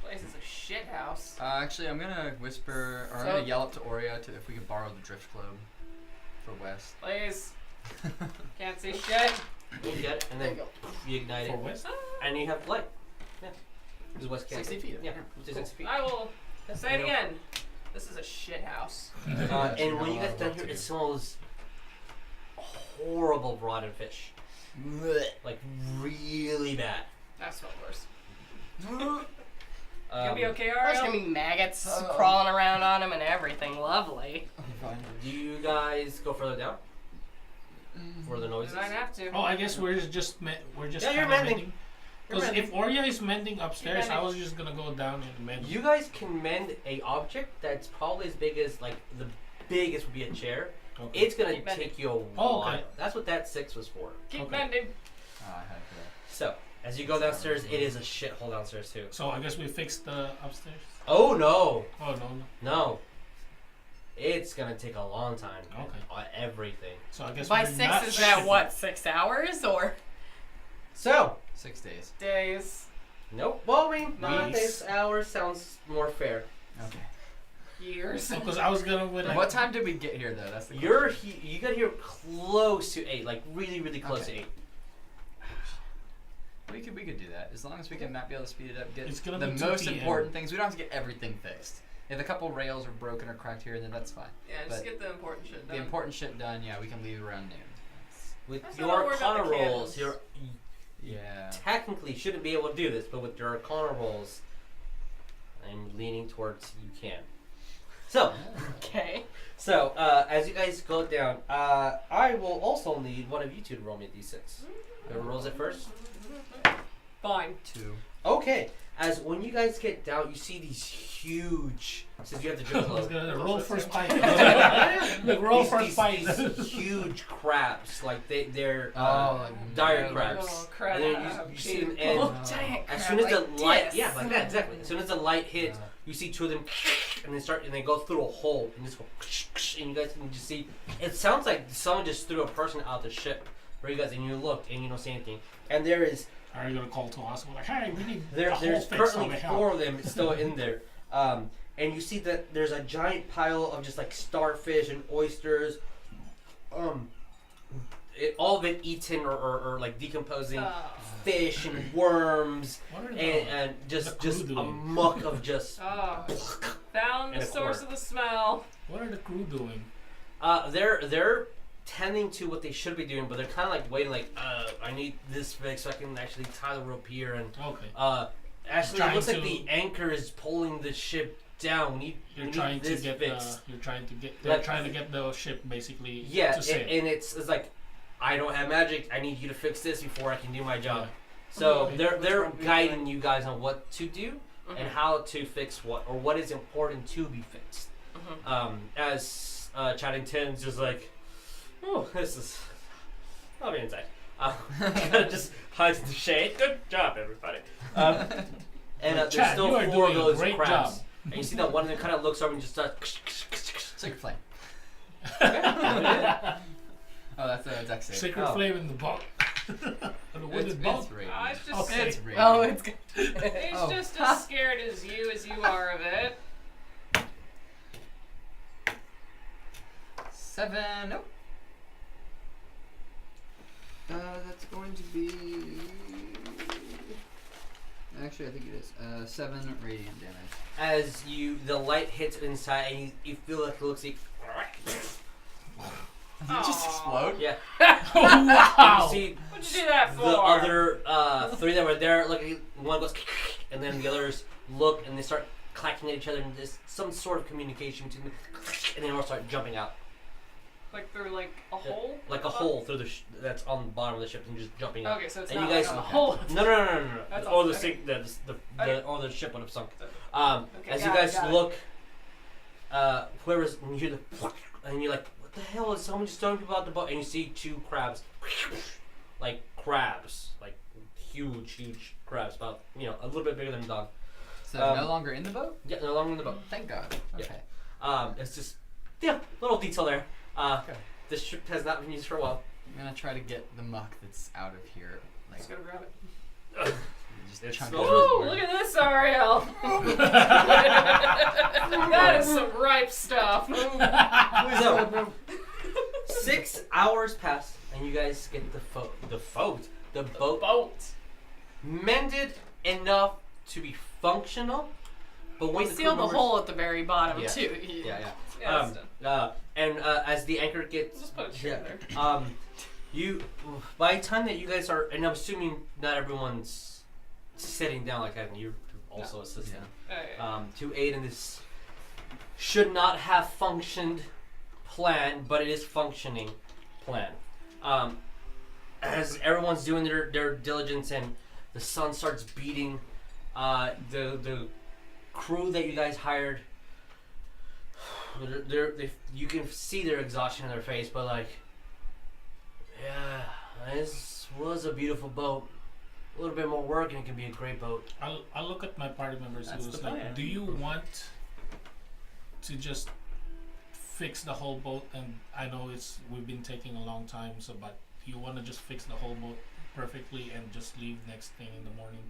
place is a shit house. Actually, I'm gonna whisper, or I'm So- gonna yell up to Oria to if we could borrow the drift globe for West. Please. Can't see shit. You get it, and then you ignite For it, West? and you have light. Yeah. This is West Camp. 60 feet. Yeah, 6 feet. I will say it again. This is a shit house. And when you guys down here, it smells horrible rotten fish. Like really bad. That smelled worse. Um, You'll be okay, There's gonna Ariell? be maggots crawling around on him and everything. Lovely. Do you guys go further down? For the noises? Did I have to? Oh, I guess we're just Yeah, kind you're of mending. mending. Because if Oria is mending upstairs, You're I was just gonna go down and mend. You guys can mend a object that's probably as big as, like, the biggest would be a chair. Okay. It's gonna Keep mending. take you a Oh, while. okay. That's what that 6 was for. Keep Okay. mending. I had to. So, as you go downstairs, it is a shithole downstairs too. So I guess we fixed the upstairs. Oh no! Oh no. No. It's gonna take a long time. Okay. On everything. So I guess By we're 6 not is that shipping. what? 6 hours or? So, 6 days. Days. nope. Well, I mean, Weeks. this hour sounds more fair. Okay. Years. Because I was gonna with like, What time did we get here though? That's the You got here close to 8, like really, really close Okay. to 8. We could do that as long as we can not be able to speed it up. Get It's gonna the be 2 most PM. important things. We don't have to get everything fixed. If a couple rails are broken or cracked here and there, that's fine. Yeah, just But get the important shit done. The important shit done. Yeah, we can leave around noon. With That's not your worry about Arcana the rolls, candles. you Yeah. technically shouldn't be able to do this, but with your Arcana rolls, I'm leaning towards you can. So, Okay. as you guys go down, I will also need one of you two to roll me a d6. Whoever rolls it first. Fine. 2. Okay. As when you guys get down, you see these huge. Since you have the I drill was globe. gonna roll first fight. Look, roll first fight. These huge crabs, like they're like dire really- crabs. Oh, crap. And then you see them, and Oh, giant as crab soon as the like light, this. yeah, like that, exactly. As soon as the light hits, you see 2 of them, and they go through a hole, and just go, and you guys can just see. It sounds like someone just threw a person out the ship. Where you guys, and you looked, and you don't see anything, and there is. Are you gonna call to us? We're like, hey, we need a There's whole fix currently over here. 4 of them still in there. And you see that there's a giant pile of just like starfish and oysters. All of it eaten or like decomposing fish and worms What are and the just crew a doing? muck of just. Oh. Found And the a source quart. of the smell. What are the crew doing? They're tending to what they should be doing, but they're kind of like waiting. Like, I need this fixed so I can actually tie the rope here and. Okay. Actually, it Trying looks like to- the anchor is pulling the ship down. We You're need trying to this get fixed. they're Like- trying to get the ship basically Yeah, to sail. and it's like, I don't have magic. I need you to fix this before I can do my job. Yeah. So Okay. they're one do you guiding you guys on what to do Mhm. and how to fix what, or what is important to be fixed. Mhm. As Chattington's just like, oh, this is. I'll be inside. Kind of just hides in the shade. Good job, everybody. And there's Chad, still you are 4 of doing a those great crabs. job. And you see that one of them kind of looks over and just starts. Sacred flame. Oh, that's a deck save. Sacred Oh. flame in the boat. The wooden boat. It's raging. It's just Okay. It's raging. Oh, it's good. He's Oh. just as scared as you are of it. 7. Nope. That's going to be. Actually, I think it is. 7 radiant damage. As the light hits inside, and you feel like it looks like. Did it just explode? Yeah. Oh, wow. You see What'd you do that for? the other 3 that were there, like one goes, and then the others look and they start clacking at each other, and there's some sort of communication between them, and they all start jumping out. Like through like a hole? Like a hole through that's on the bottom of the ship and just jumping out. Okay, so it's And not you guys, like a hole. No. That's Or the awesome. sink, or the ship would have sunk. Okay, As you got it, guys got it. look, whoever's when you hear the, and you're like, what the hell is someone just throwing people out the boat? And you see 2 crabs, like huge crabs, about a little bit bigger than a dog. So no longer in the boat? Yeah, no longer in the boat. Thank God. Yeah. Okay. It's just little detail there. Okay. This ship has not been used for a while. I'm gonna try to get the muck that's out of here. Like, Just gonna grab it. just It chunk smells it. Ooh, look at this, Ariell. That is some ripe stuff. So, 6 hours pass, and you guys get the boat mended enough to be functional. But We when sealed the crew hole at the very bottom Yeah. too. Yeah, Yeah, it's done. as the anchor gets, Just put a chair there. you by the time that you guys are, and I'm assuming not everyone's sitting down like that, and you're also assisting Oh, to aid in this. Should not have functioned plan, but it is functioning plan. As everyone's doing their diligence and the sun starts beating, the crew that you guys hired, you can see their exhaustion in their face, but like, yeah, this was a beautiful boat. A little bit more work and it can be a great boat. I'll look at my party members That's who was the like, plan. do you want to just fix the whole boat? And I know we've been taking a long time, so but do you want to just fix the whole boat perfectly and just leave next thing in the morning?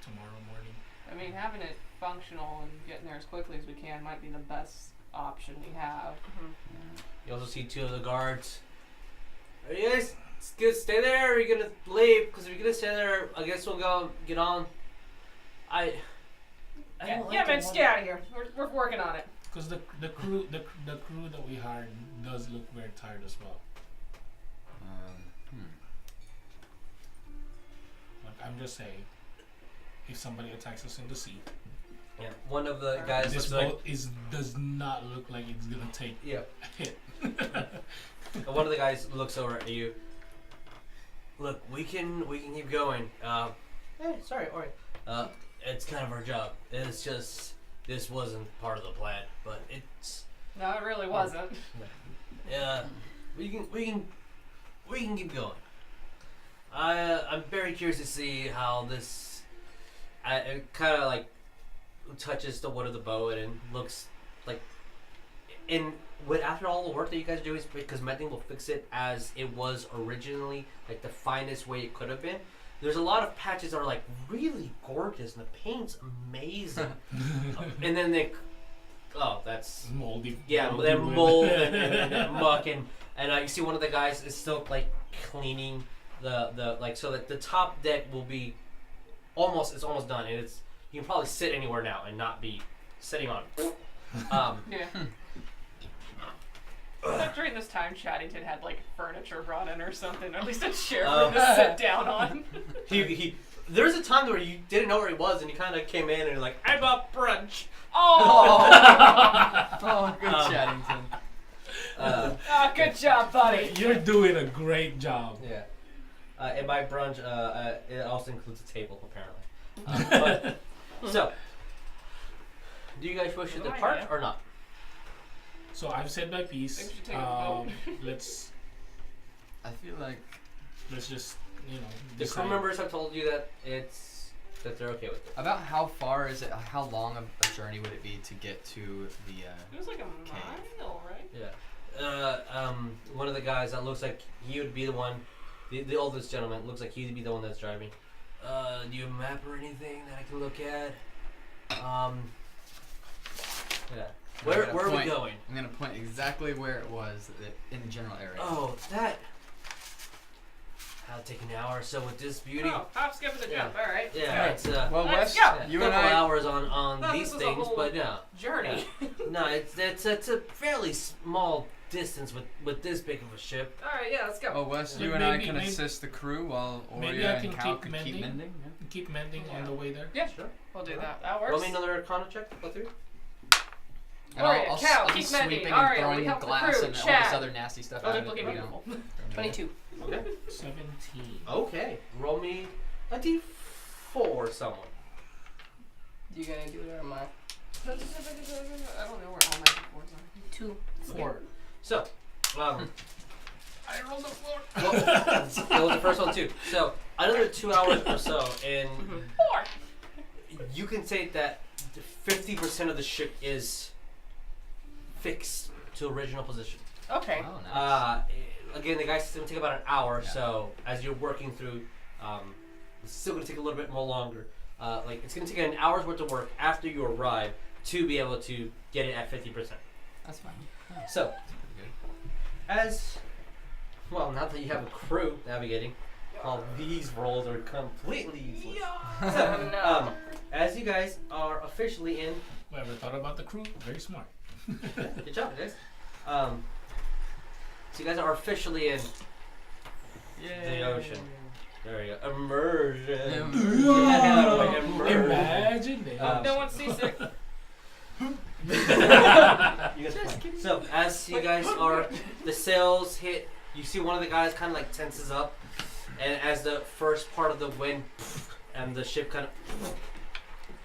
Tomorrow morning. I mean, having it functional and getting there as quickly as we can might be the best option we have. You also see two of the guards. Are you guys gonna stay there, or are you gonna leave? Because if you're gonna stay there, I guess we'll go get on. I Yeah, don't like yeah, the man, one- just get out of here. We're working on it. Because the crew that we hired does look very tired as well. Like, I'm just saying, if somebody attacks us in the sea, Yeah, one of the guys this looks boat does not look like it's gonna take yeah. a hit. One of the guys looks over at you. Look, we can keep going. Hey, sorry, Oria. It's kind of our job. It's just this wasn't part of the plan, but it's No, it really wasn't. we can keep going. I'm very curious to see how this it kind of like touches the wood of the boat and looks like after all the work that you guys are doing, because mending will fix it as it was originally, like the finest way it could have been. There's a lot of patches that are like really gorgeous and the paint's amazing. And then that's Moldy. yeah, moldy then wood. mold and muck and you see one of the guys is still like cleaning the like, so that the top deck will be it's almost done, and you can probably sit anywhere now and not be sitting on it. Yeah. I thought during this time, Chaddington had like furniture brought in or something, or at least a chair for him to sit down on. There's a time where you didn't know where he was, and you kind of came in and you're like, I bought brunch. Oh! Oh, good Chaddington. Good job, buddy. You're doing a great job. Yeah. And by brunch, it also includes a table, apparently. So, do you guys wish to Good depart idea. or not? So I've said my I think piece. we should take a vote. Let's I feel like just The decide. crew members have told you that they're okay with it. about how far is it? How long of a journey would it be to get to the? It was like a mile, right? Yeah. One of the guys that looks like he would be the one, the oldest gentleman, looks like he'd be the one that's driving. Do you have a map or anything that I can look at? Yeah. Where are we going? I'm gonna point exactly where it was in the general area. Oh, that. That'll take an hour or so with this beauty. Oh, hop, skip, and a jump. All right. Yeah, it's Well, Let's Wes, go. you a and couple I. hours on No, these this is a things, whole- but no. Journey. No, it's a fairly small distance with this big of a ship. All right, yeah, let's go. Oh, Wes, But you and I maybe- can maybe- assist the crew while maybe Oria I and can Cow keep can mending. keep mending. Yeah. Keep mending on the way there. Yeah, Sure. we'll do that. That works. Roll me another Arcana check to go through. And Oria, I'll, Cow, I'll be keep sweeping mending. and Ariell, we throwing help the glass crew. and all Chad. this other nasty stuff Oh, out they're of it. looking You know. beautiful. 22. Okay. 17. Okay. Roll me a d4, someone. You gonna do it or am I? I don't know where all my boards are. 2. 4. So, I rolled a 4. well, that was the first one too. So another 2 hours or so, and 4. you can say that 50% of the ship is fixed to original position. Okay. Oh, nice. Again, the guys going to take about an hour. Yeah. So as you're working through, It's still going to take a little bit more longer. Like it's going to take an hour's worth of work after you arrive to be able to get it at 50%. That's fine. So, That's pretty good. as well, now that you have a crew navigating, well, these roles are completely useless. So, no. as you guys are officially in, Whoever thought about the crew, very smart. good job, guys. So you guys are officially in the ocean. There we go. Immersion. Imagine that. No one's seasick. You guys play. So as you guys are, the sails hit. You see one of the guys kind of like tenses up, and as the first part of the wind, and the ship kind of,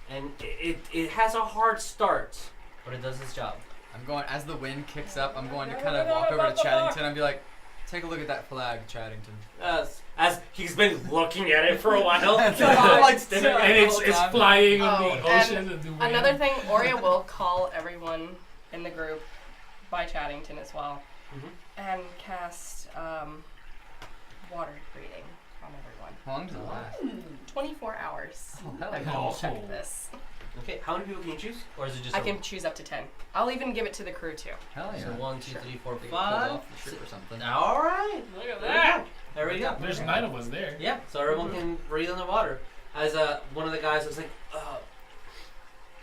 and it has a hard start, but it does its job. I'm going, as the wind kicks up, I'm going to kind of walk over to Chaddington and be like, take a look at that flag, Chaddington. As he's been looking at it for a while, I'm like staring at And it it's the whole time. flying on Oh, the ocean and the wind. Another thing, Oria will call everyone in the group by Chaddington as well, and cast water breathing on everyone. How long does it last? 24 hours. Oh, hell I yeah. can check Oh. this. Okay, how many people can you choose, or is it just? I can choose up to 10. I'll even give it to the crew too. Hell yeah. So 1, 2, Sure. 3, 4, They get 5. pulled off the ship or something. All right. Look at There we that. go. There we go. There's 9 of us there. Yeah, so everyone can breathe in the water. As one of the guys was like,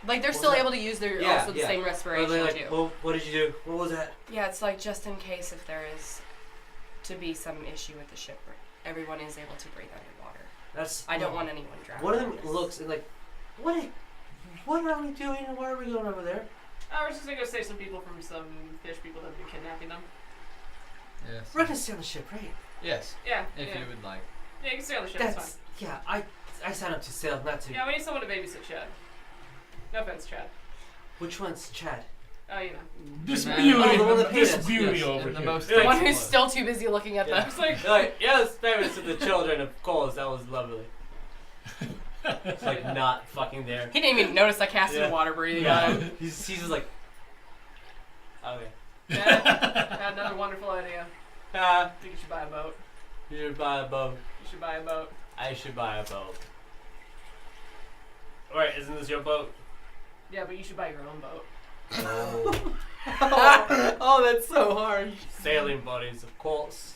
Like they're What still was that? able to use their Yeah, also the yeah. same they're respiration like, too. well, what did you do? What was that? Yeah, it's like just in case if there is to be some issue with the ship, everyone is able to breathe underwater. That's. I don't want anyone drowning. One of in them this. looks and like, what are we doing and why are we going over there? I was just gonna go save some people from some fish people that have been kidnapping them. Yes. We're gonna stay on the ship, right? Yes. Yeah. If yeah. you would like. Yeah, you can stay on the ship. It's That's fine. yeah. I signed up to sail, not to. Yeah, we need someone to babysit Chad. No offense, Chad. Which one's Chad? Oh, you know. This Man. beauty, Oh, the one that paid this us. beauty Yes, over in the here. most The one who's excellent. still too busy looking at Yeah. It's like, Like, yes, parents to the children, of course. That was lovely. It's like not fucking there. He didn't even notice I casted Yeah. water breathing Yeah. on him. He's just like, okay. Chad had another wonderful idea. Ah, I think you should buy a boat. you should buy a boat. You should buy a boat. I should buy a boat. Alright, isn't this your boat? Yeah, but you should buy your own boat. Oh. Oh, that's so hard. Sailing buddies, of course.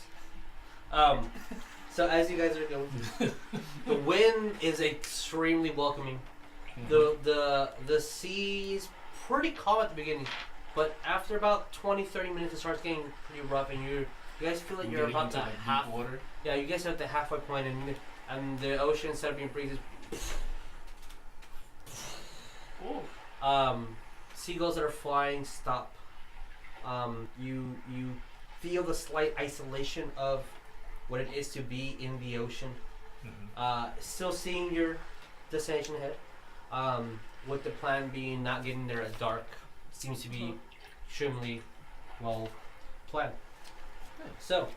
So as you guys are going through, the wind is extremely welcoming. The sea's pretty calm at the beginning, but after about 20-30 minutes it starts getting pretty rough, and you guys feel like you're Getting about into to like half. deep water. Yeah, you guys are at the halfway point, and the ocean instead of being breezes. Seagulls that are flying stop. You feel the slight isolation of what it is to be in the ocean. Still seeing your destination ahead. With the plan being not getting there at dark, seems to be extremely well planned. So,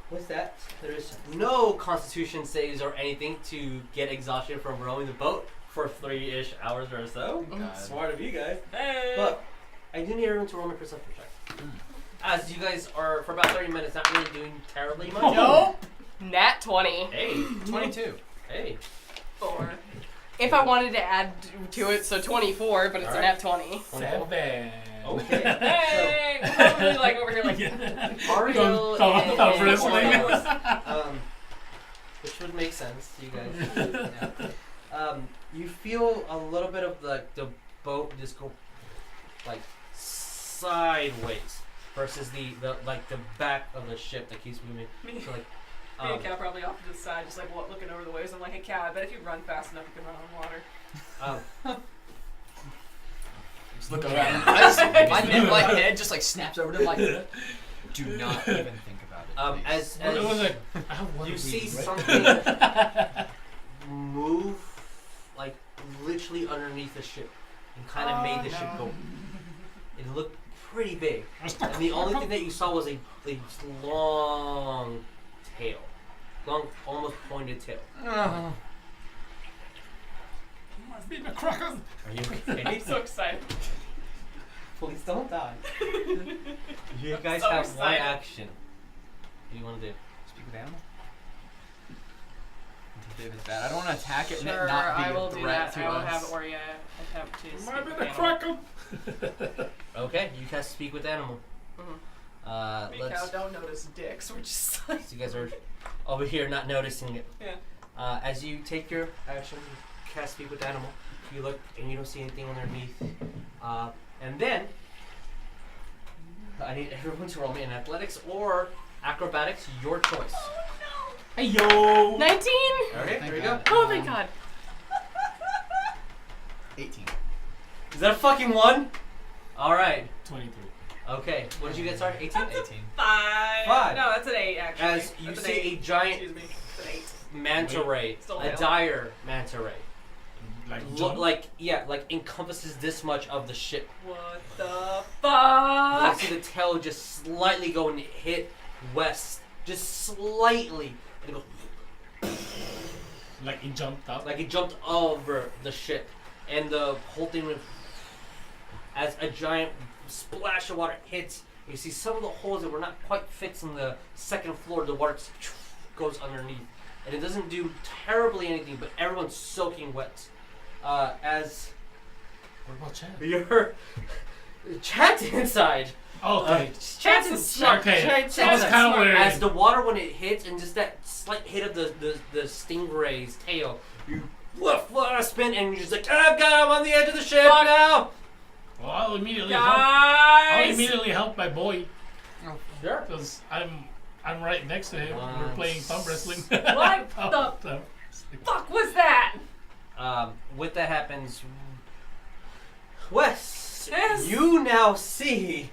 with that, there is no constitution saves or anything to get exhaustion from rowing the boat for 3-ish hours or so. God. Smart of you guys. Hey! But I do need everyone to roll my perception check. As you guys are, for about 30 minutes, not really doing terribly much. Nope. Nat 20. Hey, 22. hey. 4. If I wanted to add to it, so 24, but it's a nat 20. 7. Okay. Hey! I'm really like over here like, Ariell Thought of and wrestling. Oria, which would make sense to you guys. Yeah. You feel a little bit of the boat just go like sideways versus the back of the ship that keeps moving. me, So like, me and Cal probably off to the side, just like looking over the waves. I'm like, hey Cal, I bet if you run fast enough, you can run on water. Just look around. My head just like snaps over to him like, do not even think about it. as It was like, I wanna you see breathe, right? something move like literally underneath the ship and kind of made the ship go. It looked pretty big, and the only thing that you saw was a long tail, long, almost pointed tail. My feet are cracking. Are you okay? I'm so excited. Please don't die. You guys so have excited. one action. What do you want to do? Speak with animal. if it's bad. I don't want to attack it and it Sure, not be I will a do threat that. to I will us. have Oria attempt to speak I'm with gonna animal. crack him. Okay, you cast speak with animal. Me cow Let's. don't notice dicks. We're just like. So you guys are over here not noticing it. Yeah. As you take your action, you cast speak with animal. You look and you don't see anything underneath. And then I need everyone to roll me in athletics or acrobatics, your choice. Hey yo! 19! Okay, Thank there you God. go. Oh my god. 18. Is that a fucking one? All right. 23. Okay. What did you get? Sorry, 18. 18. 5. Five. No, that's an 8 actually. As you That's an see eight. a giant Excuse me. It's an 8. manta ray, Still a fail. dire manta ray. Like Look jump? like encompasses this much of the ship. What the You fuck? see the tail just slightly go and hit west, just slightly, and it goes Like he jumped up. like it jumped over the ship, and the whole thing went as a giant splash of water hits. You see some of the holes that were not quite fixed in the second floor. The water just goes underneath, and it doesn't do terribly anything, but everyone's soaking wet. As What about Chad? you're Chat's inside. Okay. Chat's inside. Okay. Chat's I was inside. kind of worried. As the water, when it hits, and just that slight hit of the stingray's tail, you spin, and you're just like, oh god, I'm on the edge of the ship now. Well, I'll immediately help. I'll Guys! immediately help my boy Sure. because I'm right next to him. We're Once. playing thumb wrestling. What Thumb the wrestling. fuck was that? With that happens, Wes, Yes. you now see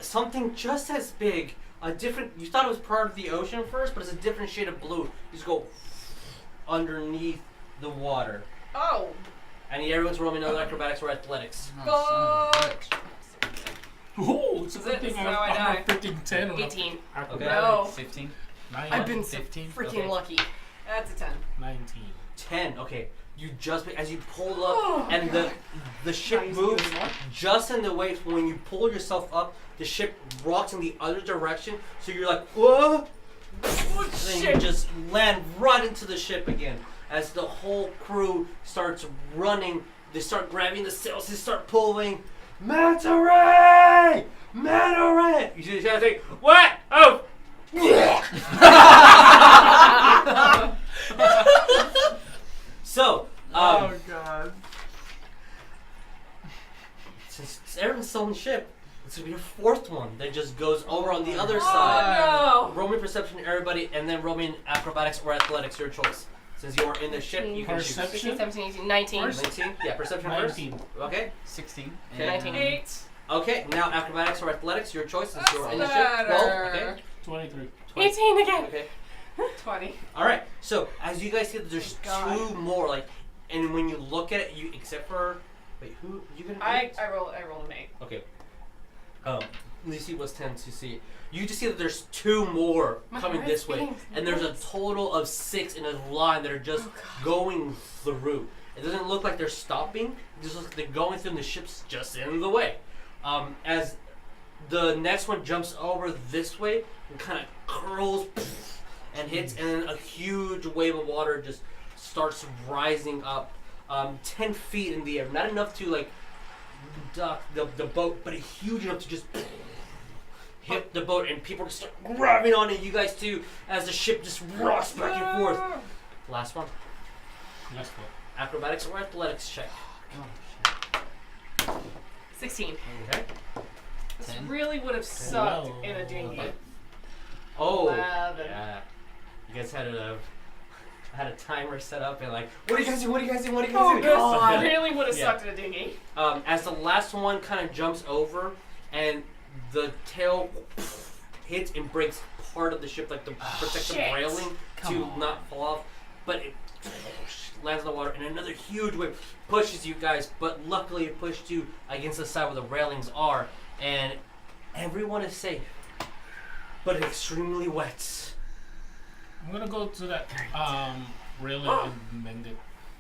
something just as big. A different. You thought it was part of the ocean first, but it's a different shade of blue. You just go underneath the water. Oh. I need everyone to roll me another acrobatics or athletics. Oh, son of a bitch. Ooh, it's a Is good it? thing Is I'm that how I not die? 15, 10 or 18. No. 15. 9, I've been so 15. freaking Okay. lucky. That's a 10. 19. 10. Okay. You just as you pull up Oh, and the ship Nice. moves just in the way when you pull yourself up, the ship rocks in the other direction. So you're like, whoa! And then you just land right into the ship again. As the whole crew starts running, they start grabbing the sails, they start pulling. Manta ray! Manta ray! You just gotta think, what? Oh! So, Oh god. since everyone's still on the ship, it's gonna be a fourth one that just goes over on the other side. Oh Roll me perception, everybody, and then roll me in acrobatics or athletics, your choice. Since you're in the ship, you can choose. Perception? 16, 17, 18, 19. 19? Yeah, perception first. 19. Okay. 16. Okay. 19. 8. Okay, now acrobatics or athletics, your choice. Since That's you're in the ship. better. 12. Okay. 23. 18 again. Okay. 20. Alright, so as you guys see, there's God. two more, like, and when you look at it, you, except for, wait, who, you gonna I rolled an 8. Okay. Lucy was 10 to see. You just see that there's two more My coming heart's this way, beating and there's a fast. total of 6 in a line that are just going through. It doesn't look like they're stopping. It just looks like they're going through, and the ship's just in the way. As the next one jumps over this way and kind of curls and hits, and then a huge wave of water just starts rising up 10 feet in the air. Not enough to like duck the boat, but huge enough to just hit the boat, and people just start grabbing on it. You guys too, as the ship just rocks back and forth. Last one. Last one. Acrobatics or athletics check. 16. Okay. This 10. really would have sucked Wow. in a dinghy. Oh. 11. Yeah. You guys had a timer set up and like, what do you guys do? What do you guys do? What do you guys do? God. Really would have Yeah. sucked in a dinghy. As the last one kind of jumps over and the tail hits and breaks part of the ship, like the protective shit. railing Come to on. not fall off, but it lands in the water, and another huge wave pushes you guys, but luckily it pushed you against the side where the railings are, and everyone is safe, but extremely wet. I'm gonna go to that railing and mend it.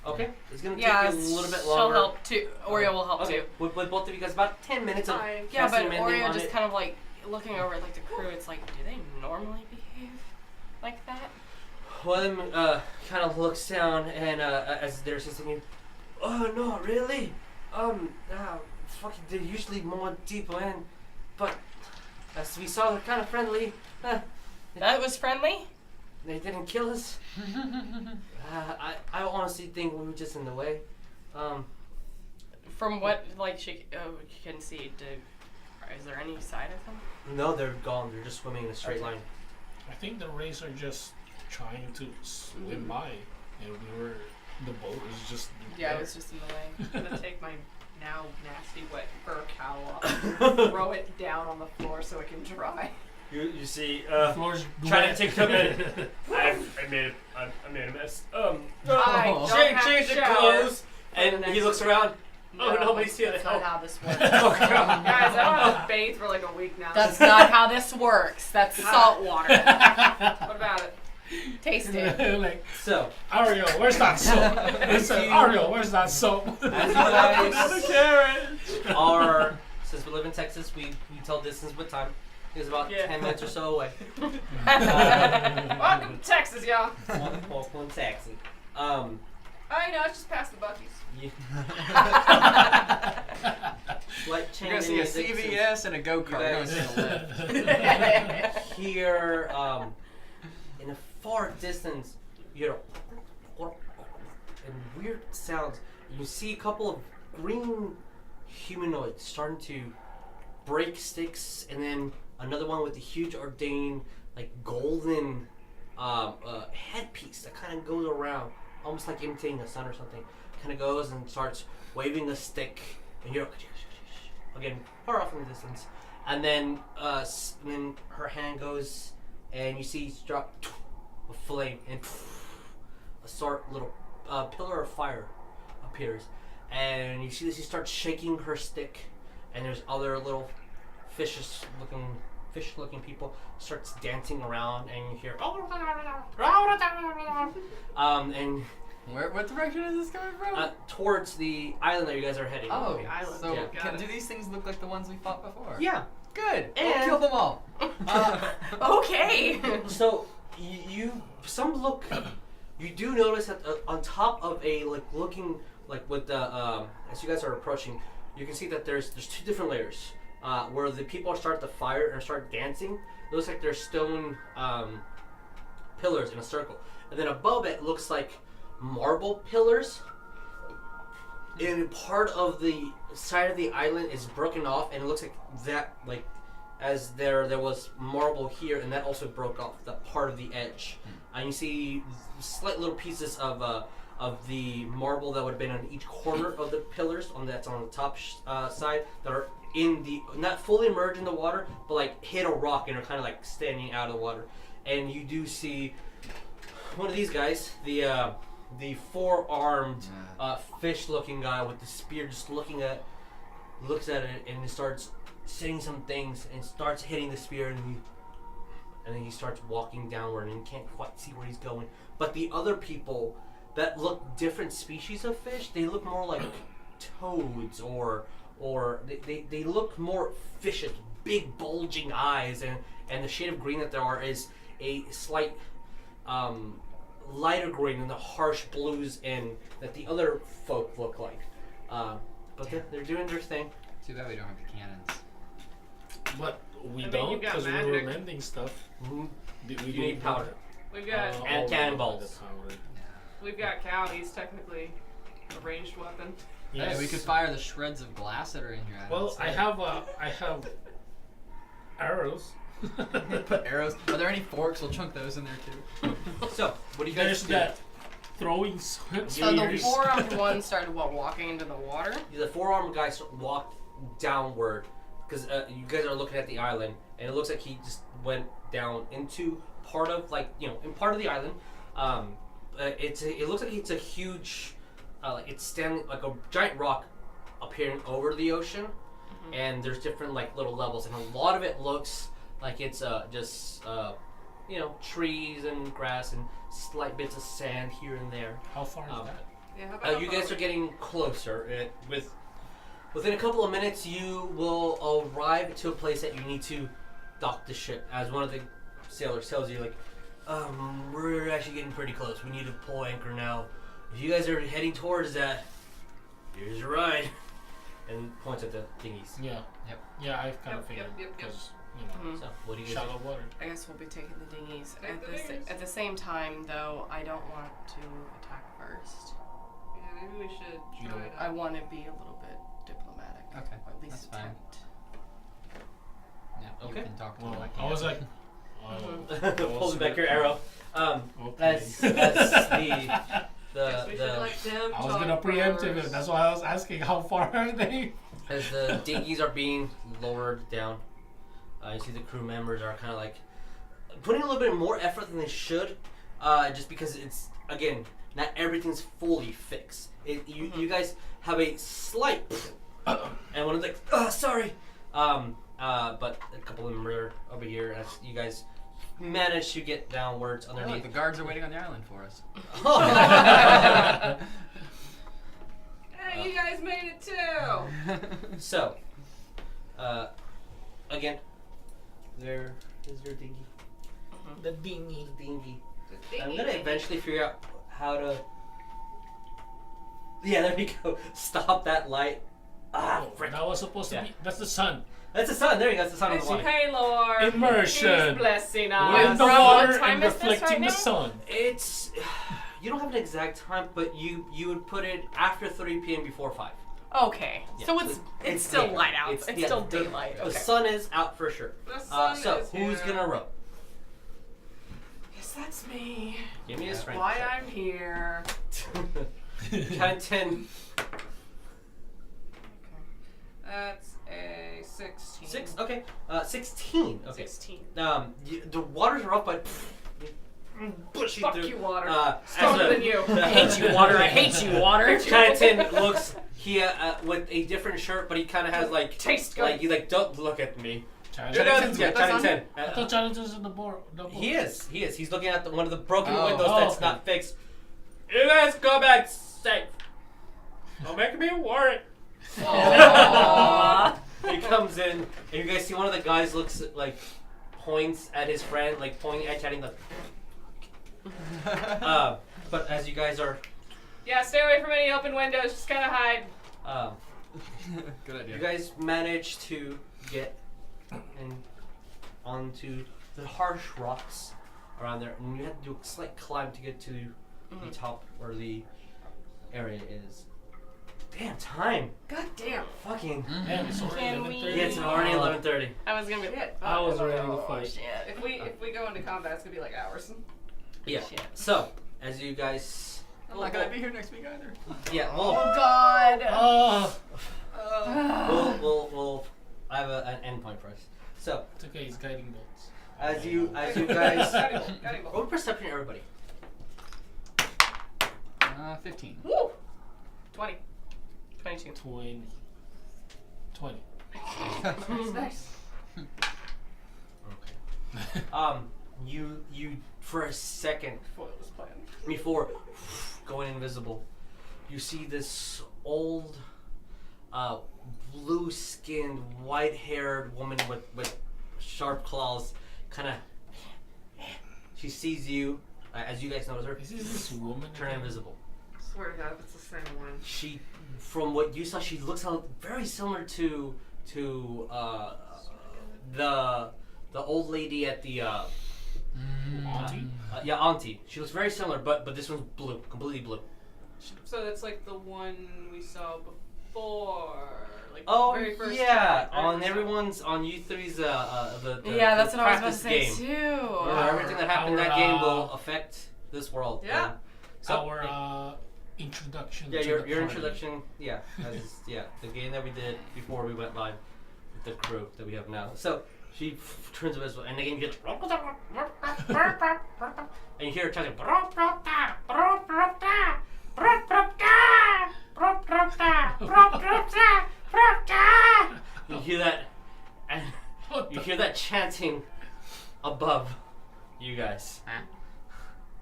Okay, it's gonna take Yeah, you a little bit she'll longer. help too. Oria will help Okay, too. with both of you guys, about 10 minutes of Fine. Yeah, but casting mending Oria on just it. kind of like looking over at like the crew. It's like, do they normally behave like that? one of them kind of looks down and as they're sitting, oh no, really? Fucking, they're usually more deep in, but as we saw, they're kind of friendly. That was friendly? They didn't kill us. I honestly think we were just in the way. From what, like, she can see, is there any side of them? No, they're gone. They're just swimming in a straight line. I think the rays are just trying to swim by, and the boat is just. Yeah, it was just in the way. I'm gonna take my now nasty wet fur cowl off, throw it down on the floor so it can dry. You see, Floor's trying wet. to take a minute. I made a mess. Change the clothes. And he looks around. No, Oh, nobody's here. That's not how this works. Oh, God. Guys, I don't have bathed for like a week now. That's not how this works. That's salt water. What about it? Taste it. Like, So, Ariel, where's that soap? Listen, Ariel, where's that soap? as you guys are, since we live in Texas, we tell distance with time. It's about 10 minutes or so away. Welcome to Texas, y'all. One taxi. I know, it's just past the Buc-ee's. Slight You're change gonna in see a distance. CVS and a go-kart. You You're guys- gonna see a lift. Here, in a far distance, you hear and weird sounds. You see a couple of green humanoids starting to break sticks, and then another one with a huge ordained, like golden headpiece that kind of goes around, almost like imitating the sun or something. Kind of goes and starts waving a stick, and you're again far off in the distance. And then her hand goes, and you see drop a flame, and a sort little pillar of fire appears, and you see that she starts shaking her stick, and there's other little fish-looking people starts dancing around, and you hear and What direction is this coming from? towards the island that you guys are heading. Oh, the island. so Yeah. do these things look like the ones we fought before? Yeah. Good. We'll And- kill them all. Okay. So you do notice that on top of a looking with the as you guys are approaching, you can see that there's two different layers where the people start the fire and start dancing. It looks like there's stone pillars in a circle, and then above it looks like marble pillars. And part of the side of the island is broken off, and it looks like that as there was marble here, and that also broke off that part of the edge. And you see slight little pieces of the marble that would have been on each corner of the pillars that's on the top side that are not fully immersed in the water, but hit a rock and are kind of standing out of the water. And you do see one of these guys, the four-armed fish-looking guy with the spear, just looks at it and he starts saying some things and starts hitting the spear, and then he starts walking downward and you can't quite see where he's going. But the other people that look different species of fish, they look more like toads or they look more fishish, big bulging eyes, and the shade of green that there are is a slight lighter green than the harsh blues and that the other folk look like. But they're doing their thing. Too bad we don't have the cannons. But we I mean, don't you got because we were magic. mending stuff. You need powder. We've got And cannonballs. the powder. we've got Cow. He's technically a ranged weapon. Yes. Hey, we could fire the shreds of glass that are in here. Well, I have arrows. Put arrows. Are there any forks? We'll chunk those in there too. So, what do you guys There's do? that throwing sword. So the four-armed one started walking into the water? The four-armed guy walked downward because you guys are looking at the island, and it looks like he just went down into part of in part of the island. It looks like it's a huge, it's standing like a giant rock appearing over the ocean, and there's different little levels, and a lot of it looks like it's just trees and grass and slight bits of sand here and there. How far is that? Yeah, how about You guys are getting closer. Within a couple of minutes, you will arrive to a place that you need to dock the ship. As one of the sailors tells you, We're actually getting pretty close. We need to pull anchor now. If you guys are heading towards that, here's your ride. And points at the dinghies. Yeah. Yep. Yeah, I kind of Yep, figured yep, yep, yep. because you know So, what do you guys shallow water. I guess we'll be taking the dinghies. Take At the the, dinghies. at the same time, though, I don't want to attack first. Yeah, maybe we should You try know, to. I want to be a little bit diplomatic. Okay, Or at least that's fine. attempt. Yeah, Okay. You can talk to Well, them. I I can't. was like, Pulling back your arrow. Okay. That's Guess we should the let them I was talk gonna preempt first. it. That's why I was asking how far are they? as the dinghies are being lowered down. You see the crew members are kind of like putting a little bit more effort than they should, just because it's again not everything's fully fixed. You guys have a slight, and one of them like, sorry, but a couple of them are over here as you guys manage to get downwards Oh, look, underneath. the guards are waiting on the island for us. Hey, you guys made it too! So, again, there is your dinghy. The dinghy. Dinghy. I'm gonna eventually figure out how to. Yeah, there you go. Stop that light. Ah, frick. That was supposed to Yeah. be. That's the sun. That's the sun. There you go. That's the sun on the water. Hey, Lord. Immersion. He's blessing We're in us. the Rob, water what time and is this reflecting right the now? sun. It's. You don't have an exact time, but you would put it after 3 p.m. before 5. Okay, Yeah, so it's still yeah, light out. It's yeah, still the- daylight. The Okay. sun is out for sure. The sun So is who's here. gonna row? Yes, that's me. Give me a strength. Why I'm here. Count 10. That's a 16. 6. Okay. 16. Okay. 16. The waters are up, but bushy Fuck through. you, water. As Stronger a- than you. I hate you, water. I hate you, water. Cowrabow looks with a different shirt, but he kind of has like Taste good. like he's like, don't look at me. Challenge. Yeah, Cowrabow. I thought challenge was in the board. He is. He's looking at one of the broken Oh. windows Oh, that's okay. not fixed. You guys go back safe. Don't make me worry. Aww. He comes in, and you guys see one of the guys looks like points at his friend, like pointing at chatting like. But as you guys are, Yeah, stay away from any open windows. Just kind of hide. Good idea. you guys manage to get onto the harsh rocks around there, and you have to do a slight climb to get to the top where the area is. Damn time! God damn. Fucking. Damn, it's already Can we- 11:30. Yeah, it's already 11:30. I was gonna be. Shit. I was ready to Oh, fight. shit. If we go into combat, it's gonna be like hours. Yeah. Shit. So as you guys, I'm not gonna be here next week either. yeah, Oh well, God. Oh, we'll I have an endpoint for us. So it's okay. He's guiding bolts. as you guys, Guiding bolt. roll perception, everybody. 15. Woo! 20. 22. 20. Nice. Okay. You for a second Foil this plan. before going invisible, you see this old, blue-skinned, white-haired woman with sharp claws. Kind of, she sees you as you guys notice her. Is this woman? Turn invisible. Swear to God, it's the same one. She, from what you saw, she looks very similar to the old lady at the Auntie? yeah, auntie. She looks very similar, but this one's blue, completely blue. So that's like the one we saw before. Like Oh the very first yeah, time. on everyone's on U3's the Yeah, that's the what I was about to practice say game. too. Everything that happened in that Our, game will affect this world. Yeah. And so Our introduction. yeah, to your the party. introduction. Yeah, yeah, the game that we did before we went live with the crew that we have now. So she turns invisible, and the game gets and you hear her talking. You hear that, and What you the- hear that chanting above you guys. Huh?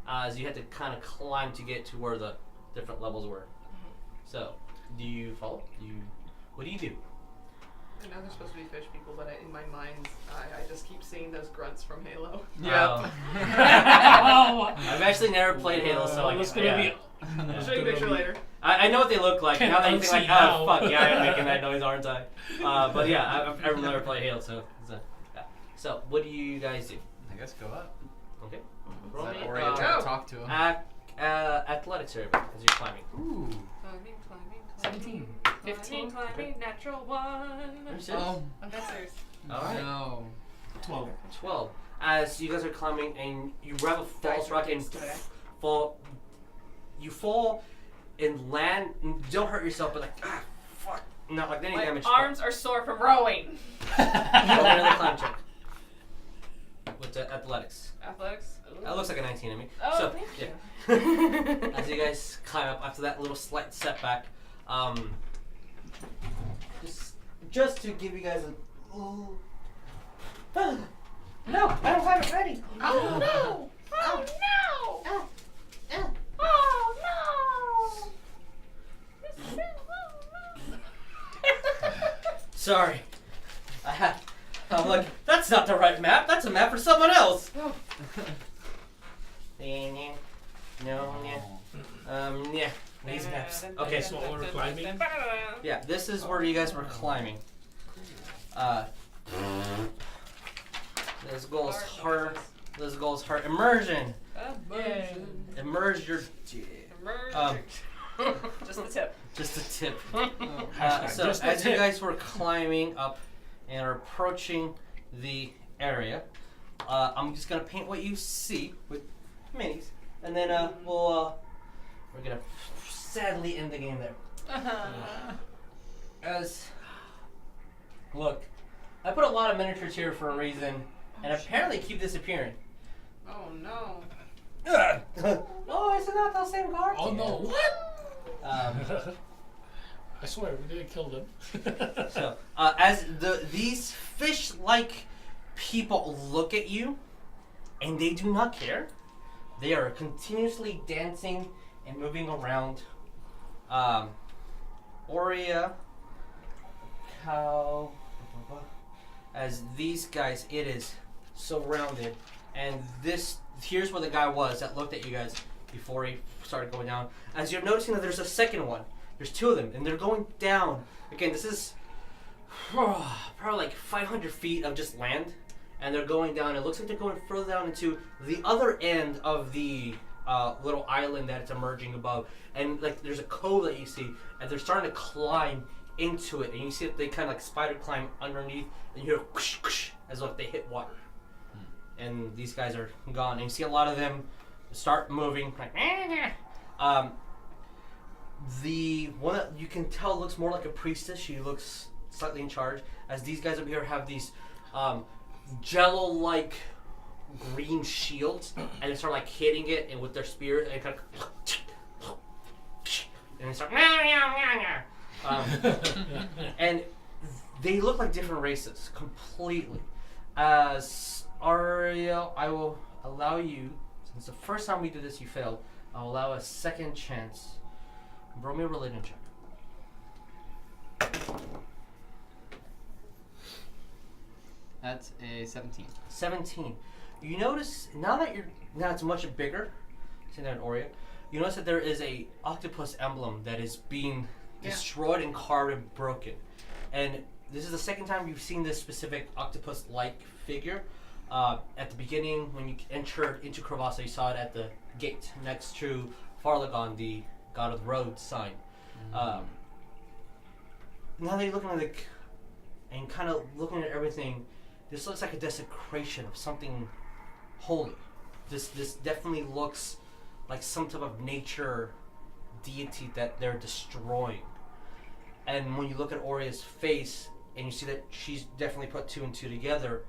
As you had to kind of climb to get to where the different levels were. So, do you follow? What do you do? know they're supposed to be fish people, but in my mind, I just keep seeing those grunts from Halo. I've actually never played Halo, so like, it's gonna yeah. I'll show you a picture later. I know what they look like. Can't Now that you think like, unsee now. oh fuck, yeah, I'm making that noise, aren't I? But yeah, I've never played Halo, so yeah. So what do you guys do? I guess go up. Okay. Is that me, Oria go. trying to talk to him? Athletics area as you're climbing. Ooh. Climbing. 17. 15 climbing, natural 1. Are you serious? I'm dead serious. All right. No. 12. 12. As you guys are climbing and you grab a false rock and fall, you fall and land. And don't hurt yourself, but like fuck, not like any My damage. arms are sore from rowing. Roll another climb check with the athletics. Athletics. Ooh. That looks like a 19 to me. Oh, so, thank you. yeah. As you guys climb up after that little slight setback, just to give you guys a. Ooh. No, I don't have it ready. Oh no! Oh no! Oh no! Sorry. I'm like, that's not the right map. That's a map for someone else. No, yeah. These maps. Okay, So we're climbing? yeah, this is where you guys were climbing. This goal is hard. This goal is hard. Immersion. Immerse your. Just the tip. Just a tip. Hashtag So just a as you tip. guys were climbing up and are approaching the area, I'm just gonna paint what you see with minis, and then we're gonna sadly end the game there. As look, I put a lot of miniatures here for a reason, and apparently keep disappearing. Oh no. Oh, is it not those same cards? Oh no, what? Um, I swear, we didn't kill them. So, as these fish-like people look at you, and they do not care, they are continuously dancing and moving around. Oria, Cow, as these guys, it is surrounded, and here's where the guy was that looked at you guys before he started going down. As you're noticing that there's a second one. There's two of them, and they're going down. Again, this is probably like 500 feet of just land, and they're going down. It looks like they're going further down into the other end of the little island that it's emerging above. And like there's a cove that you see, and they're starting to climb into it. And you see that they kind of like spider climb underneath, and you hear whoosh, whoosh, as if they hit water. And these guys are gone. And you see a lot of them start moving, like the one that you can tell looks more like a priestess. She looks slightly in charge. As these guys over here have these jello-like green shields, and they start like hitting it and with their spears, and kind of and they start and they look like different races completely. As Ariell, I will allow you, since the first time we did this you failed, I'll allow a second chance. Roll me a religion check. That's a 17. 17. You notice now it's much bigger. See that in Oria. You notice that there is a octopus emblem that is being destroyed and carved and broken. And this is the second time you've seen this specific octopus-like figure. At the beginning, when you entered into Cowrabao, you saw it at the gate next to Farlagon, the God of the Road sign. Now that you're looking at and kind of looking at everything, this looks like a desecration of something holy. This definitely looks like some type of nature deity that they're destroying. And when you look at Oria's face and you see that she's definitely put two and two together,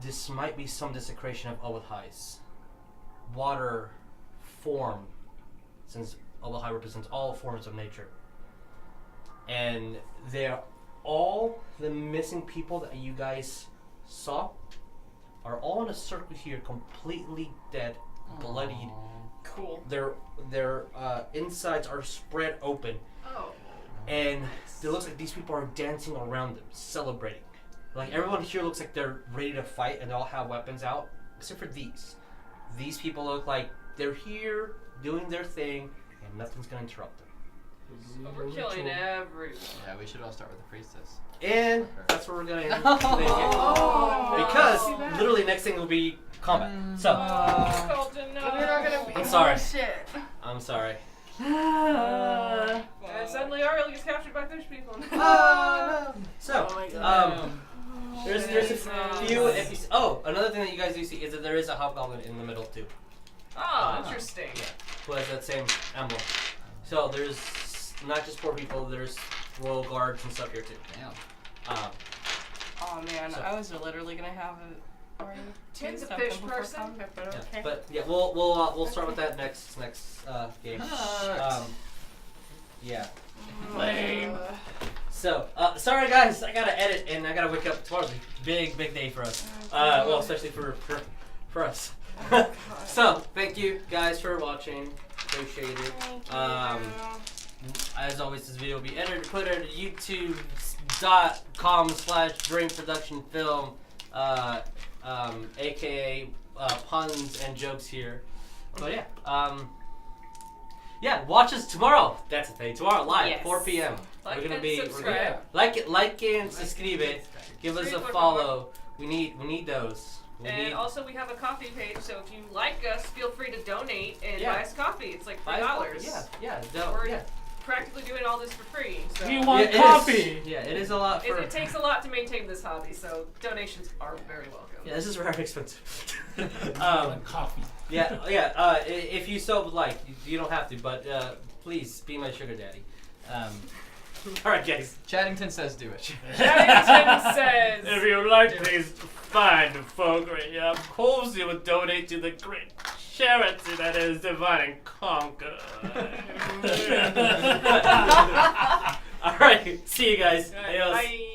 this might be some desecration of Owahai's water form, since Owahai represents all forms of nature. And they're all the missing people that you guys saw are all in a circle here, completely dead, bloodied. Cool. Their insides are spread open. Oh. and it looks like these people are dancing around them, celebrating. Like everyone here looks like they're ready to fight, and they all have weapons out, except for these. These people look like they're here doing their thing, and nothing's gonna interrupt them. But we're killing everyone. Yeah, we should all start with the priestess. And that's where we're gonna end today's game. Because literally next thing will be combat. So Coleton, no. I'm sorry. Shit. I'm sorry. And suddenly Ariell gets captured by fish people. So Oh my God. there's a few episodes. Oh, another thing that you guys do see is that there is a hobgoblin in the middle too, Oh, interesting. who has that same emblem. So there's not just poor people. There's royal guards and stuff here too. Damn. Oh man, So- I was literally gonna have a. Tim's a fish person. But Yeah, okay. but yeah, we'll start with that next game. Yeah. Lame. So sorry guys, I gotta edit and I gotta wake up. Tomorrow's a big day for us. Well, especially for us. So thank you guys for watching. Appreciate it. As always, this video will be edited, put it at youtube.com/ADreamProductionFilm, aka puns and jokes here. But yeah, watch us tomorrow. That's the thing. Tomorrow live, Yes. 4 p.m. Like we're gonna and be subscribe. like and subscribe. Give us a Subscribe, follow. We need those. We And need also we have a coffee page, so if you like us, feel free to donate and Yeah. buy us coffee. It's like buy- $3. Yeah. We're practically doing all this for free. So We want it is. coffee. Yeah, it is a lot for. it takes a lot to maintain this hobby, so donations are very welcome. Yeah, this is very expensive. Want coffee. Yeah. If you so would like, you don't have to, but please be my sugar daddy. All right, guys. Chaddington says do it. Chaddington says. If you like these fine folk, of course you would donate to the great charity that is Divide and Conquer. All right. See you guys. Alright, Adios. bye.